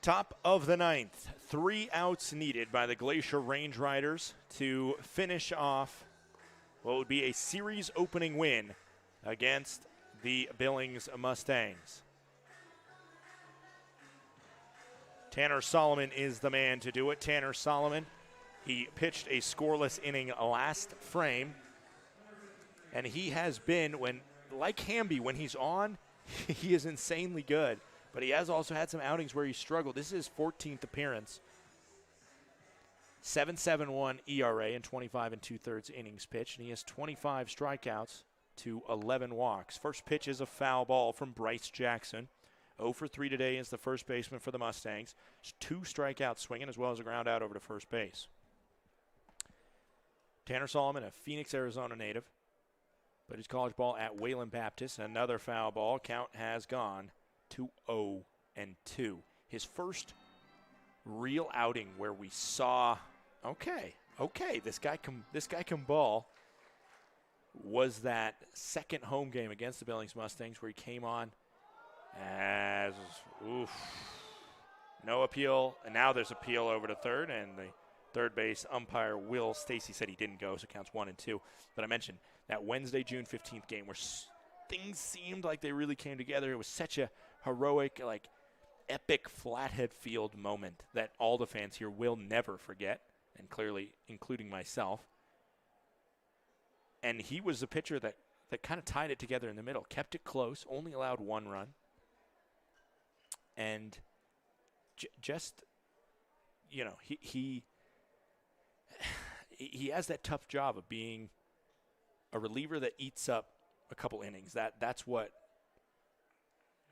Top of the ninth, 3 outs needed by the Glacier Range Riders to finish off what would be a series opening win against the Billings Mustangs. Tanner Solomon is the man to do it. Tanner Solomon, he pitched a scoreless inning last frame, and he has been, like Hamby, when he's on, he is insanely good. But he has also had some outings where he struggled. This is his 14th appearance. 7.71 ERA in 25 2/3 innings pitched, and he has 25 strikeouts to 11 walks. First pitch is a foul ball from Bryce Jackson. 0 for 3 today is the first baseman for the Mustangs. 2 strikeouts swinging as well as a ground out over to first base. Tanner Solomon, a Phoenix, Arizona native, but his college ball at Wayland Baptist. Another foul ball. Count has gone to 0-2. His first real outing where we saw, okay, this guy can ball, was that second home game against the Billings Mustangs where he came on as, no appeal, and now there's appeal over to third, and the third base umpire, Will Stacy, said he didn't go, so it counts 1-2. But I mentioned that Wednesday, June 15th game where things seemed like they really came together. It was such a heroic, epic Flathead Field moment that all the fans here will never forget, and clearly including myself. And he was the pitcher that kind of tied it together in the middle, kept it close, only allowed 1 run. And just, you know, he has that tough job of being a reliever that eats up a couple innings. That's what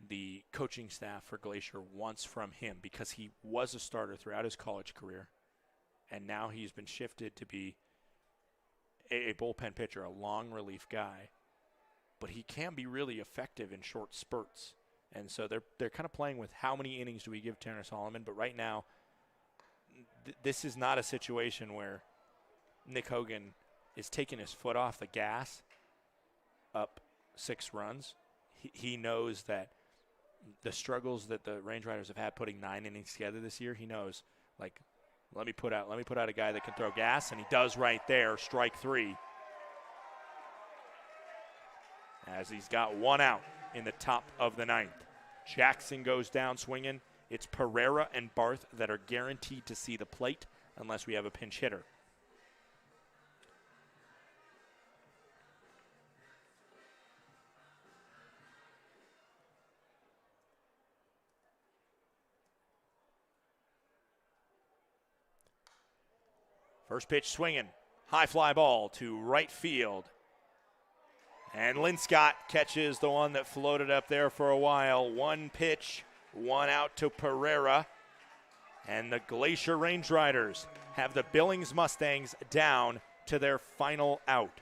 the coaching staff for Glacier wants from him, because he was a starter throughout his college career, and now he's been shifted to be a bullpen pitcher, a long relief guy. But he can be really effective in short spurts. And so they're kind of playing with how many innings do we give Tanner Solomon. But right now, this is not a situation where Nick Hogan is taking his foot off the gas up 6 runs. He knows that the struggles that the Range Riders have had putting 9 innings together this year, he knows, like, let me put out a guy that can throw gas, and he does right there, strike 3. As he's got 1 out in the top of the 9th. Jackson goes down swinging. It's Pereira and Barth that are guaranteed to see the plate unless we have a pinch hitter. First pitch swinging. High fly ball to right field. And Linscott catches the one that floated up there for a while. 1 pitch, 1 out to Pereira. And the Glacier Range Riders have the Billings Mustangs down to their final out.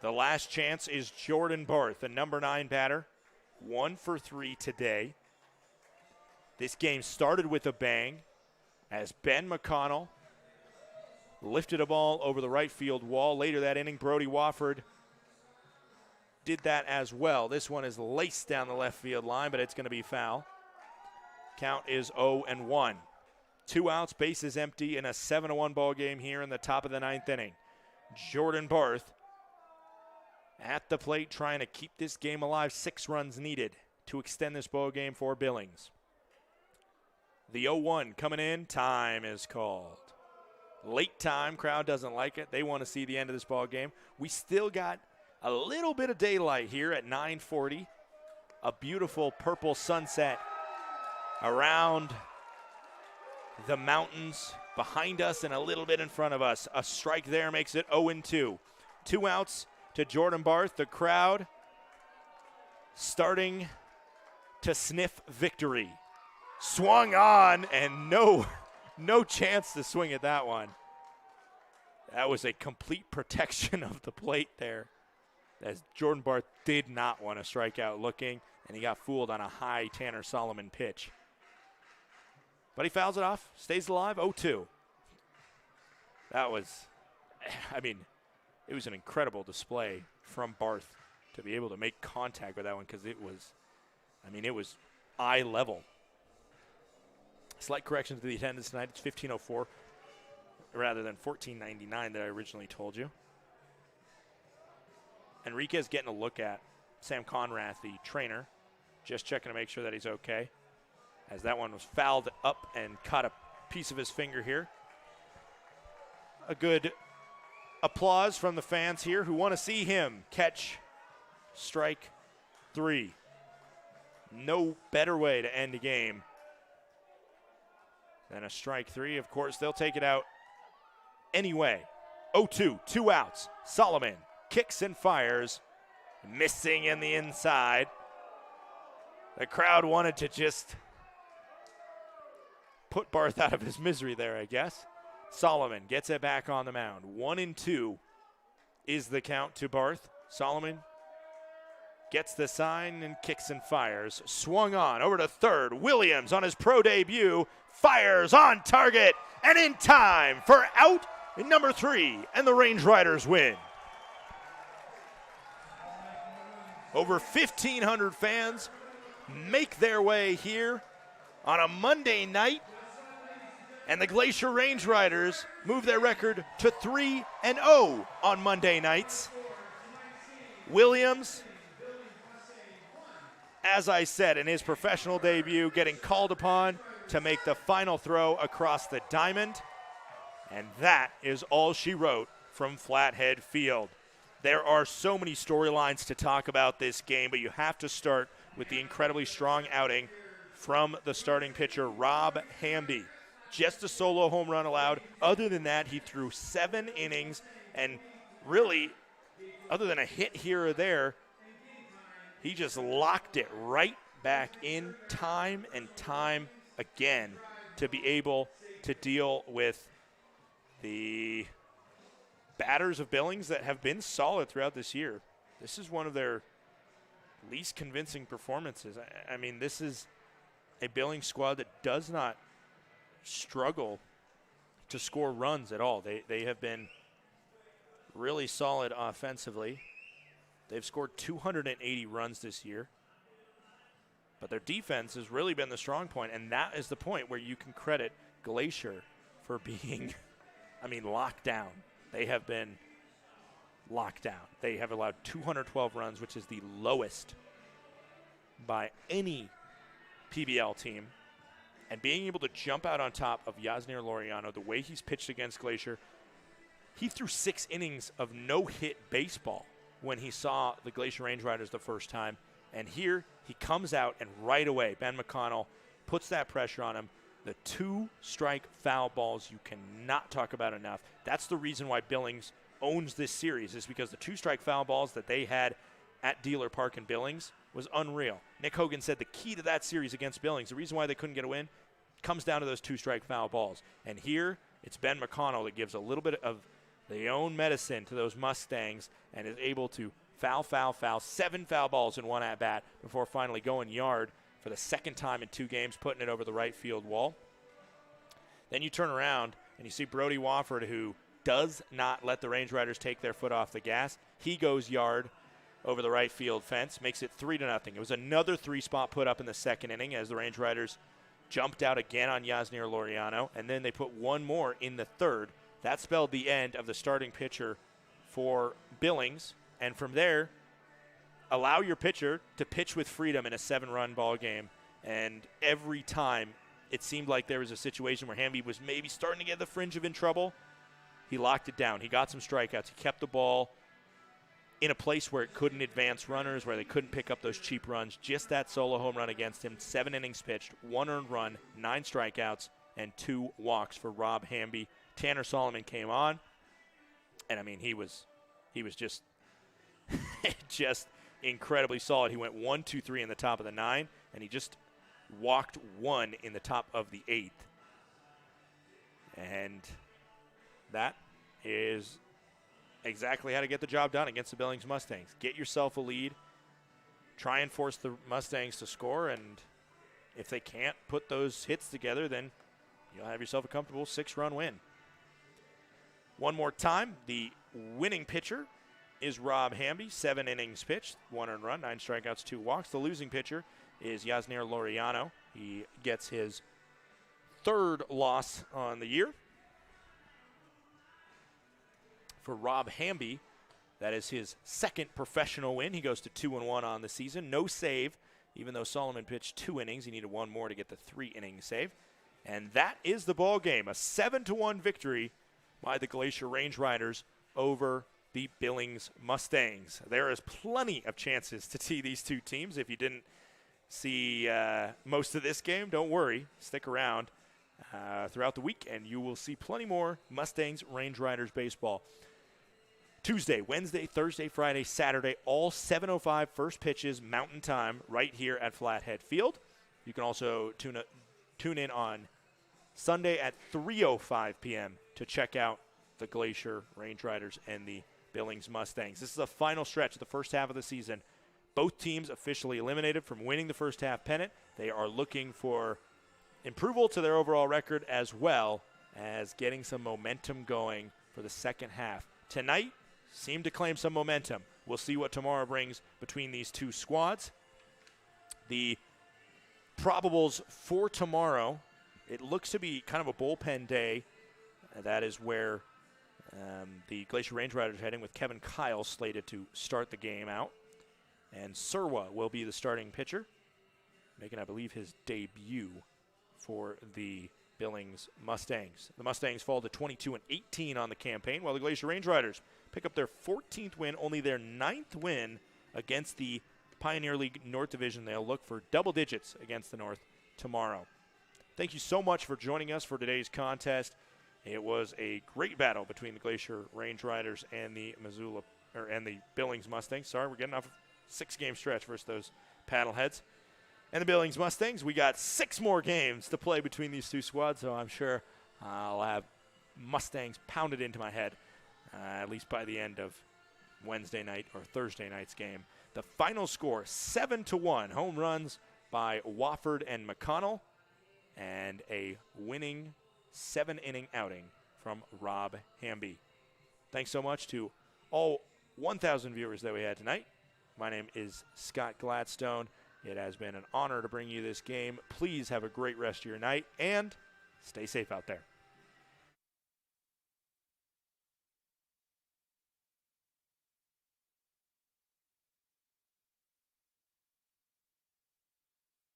The last chance is Jordan Barth, the number 9 batter. 1 for 3 today. This game started with a bang as Ben McConnell lifted a ball over the right field wall. Later that inning, Brody Wofford did that as well. This one is laced down the left field line, but it's going to be foul. Count is 0-1. 2 outs, bases empty in a 7-1 ball game here in the top of the 9th inning. Jordan Barth at the plate trying to keep this game alive. 6 runs needed to extend this ball game for Billings. The 0-1 coming in. Time is called. Late time, crowd doesn't like it. They want to see the end of this ball game. We still got a little bit of daylight here at 9:40. A beautiful purple sunset around the mountains behind us and a little bit in front of us. A strike there makes it 0-2. 2 outs to Jordan Barth. The crowd starting to sniff victory. Swung on, and no chance to swing at that one. That was a complete protection of the plate there, as Jordan Barth did not want to strike out looking, and he got fooled on a high Tanner Solomon pitch. But he fouls it off, stays alive, 0-2. That was, it was an incredible display from Barth to be able to make contact with that one, because it was eye level. Slight correction to the attendance tonight. It's 15:04 rather than 14:99 that I originally told you. Enriquez getting a look at Sam Conrath, the trainer, just checking to make sure that he's okay, as that one was fouled up and caught a piece of his finger here. A good applause from the fans here who want to see him catch strike 3. No better way to end a game than a strike 3. Of course, they'll take it out anyway. 0-2, 2 outs. Solomon kicks and fires, missing in the inside. The crowd wanted to just put Barth out of his misery there, I guess. Solomon gets it back on the mound. 1-2 is the count to Barth. Solomon gets the sign and kicks and fires. Swung on over to third. Williams on his pro debut fires on target and in time for out number 3, and the Range Riders win. Over 1,500 fans make their way here on a Monday night, and the Glacier Range Riders move their record to 3-0 on Monday nights. Williams, as I said, in his professional debut, getting called upon to make the final throw across the diamond. And that is all she wrote from Flathead Field. There are so many storylines to talk about this game, but you have to start with the incredibly strong outing from the starting pitcher, Rob Hamby. Just a solo home run allowed. Other than that, he threw 7 innings, and really, other than a hit here or there, he just locked it right back in time and time again to be able to deal with the batters of Billings that have been solid throughout this year. This is one of their least convincing performances. I mean, this is a Billings squad that does not struggle to score runs at all. They have been really solid offensively. They've scored 280 runs this year. But their defense has really been the strong point, and that is the point where you can credit Glacier for being, locked down. They have been locked down. They have allowed 212 runs, which is the lowest by any PBL team. And being able to jump out on top of Yasnier Laureano, the way he's pitched against Glacier, he threw 6 innings of no-hit baseball when he saw the Glacier Range Riders the first time. And here he comes out, and right away, Ben McConnell puts that pressure on him. The 2-strike foul balls you cannot talk about enough. That's the reason why Billings owns this series, is because the 2-strike foul balls that they had at Dealer Park in Billings was unreal. Nick Hogan said the key to that series against Billings, the reason why they couldn't get a win, comes down to those 2-strike foul balls. And here it's Ben McConnell that gives a little bit of their own medicine to those Mustangs and is able to foul, 7 foul balls in one at-bat before finally going yard for the second time in 2 games, putting it over the right field wall. Then you turn around and you see Brody Wofford, who does not let the Range Riders take their foot off the gas. He goes yard over the right field fence, makes it 3-0. It was another 3-spot put up in the second inning as the Range Riders jumped out again on Yasnier Laureano, and then they put one more in the third. That spelled the end of the starting pitcher for Billings. And from there, allow your pitcher to pitch with freedom in a 7-run ball game. And every time it seemed like there was a situation where Hamby was maybe starting to get the fringe of in trouble, he locked it down. He got some strikeouts. He kept the ball in a place where it couldn't advance runners, where they couldn't pick up those cheap runs. Just that solo home run against him. 7 innings pitched, 1 earned run, 9 strikeouts, and 2 walks for Rob Hamby. Tanner Solomon came on, and he was just just incredibly solid. He went 1, 2, 3 in the top of the 9, and he just walked 1 in the top of the 8th. And that is exactly how to get the job done against the Billings Mustangs. Get yourself a lead, try and force the Mustangs to score, and if they can't put those hits together, then you'll have yourself a comfortable 6-run win. One more time, the winning pitcher is Rob Hamby, 7 innings pitched, 1 earned run, 9 strikeouts, 2 walks. The losing pitcher is Yasnier Laureano. He gets his 3rd loss on the year. For Rob Hamby, that is his 2nd professional win. He goes to 2-1 on the season. No save, even though Solomon pitched 2 innings. He needed 1 more to get the 3-inning save. And that is the ball game, a 7-1 victory by the Glacier Range Riders over the Billings Mustangs. There is plenty of chances to see these two teams. If you didn't see most of this game, don't worry. Stick around throughout the week, and you will see plenty more Mustangs Range Riders baseball. Tuesday, Wednesday, Thursday, Friday, Saturday, all 7:05 first pitches Mountain Time right here at Flathead Field. You can also tune in on Sunday at 3:05 p.m. to check out the Glacier Range Riders and the Billings Mustangs. This is the final stretch of the first half of the season. Both teams officially eliminated from winning the first half pennant. They are looking for improvement to their overall record as well as getting some momentum going for the second half. Tonight seemed to claim some momentum. We'll see what tomorrow brings between these two squads. The probables for tomorrow, it looks to be kind of a bullpen day. That is where the Glacier Range Riders are heading, with Kevin Kyle slated to start the game out. And Surwa will be the starting pitcher, making, I believe, his debut for the Billings Mustangs. The Mustangs fall to 22-18 on the campaign, while the Glacier Range Riders pick up their 14th win, only their 9th win against the Pioneer League North Division. They'll look for double digits against the North tomorrow. Thank you so much for joining us for today's contest. It was a great battle between the Glacier Range Riders and the Billings Mustangs. Sorry, we're getting off a 6-game stretch versus those paddleheads. And the Billings Mustangs, we got 6 more games to play between these two squads, so I'm sure I'll have Mustangs pounded into my head, at least by the end of Wednesday night or Thursday night's game. The final score, 7-1, home runs by Wofford and McConnell, and a winning 7-inning outing from Rob Hamby. Thanks so much to all 1,000 viewers that we had tonight. My name is Scott Gladstone. It has been an honor to bring you this game. Please have a great rest of your night, and stay safe out there.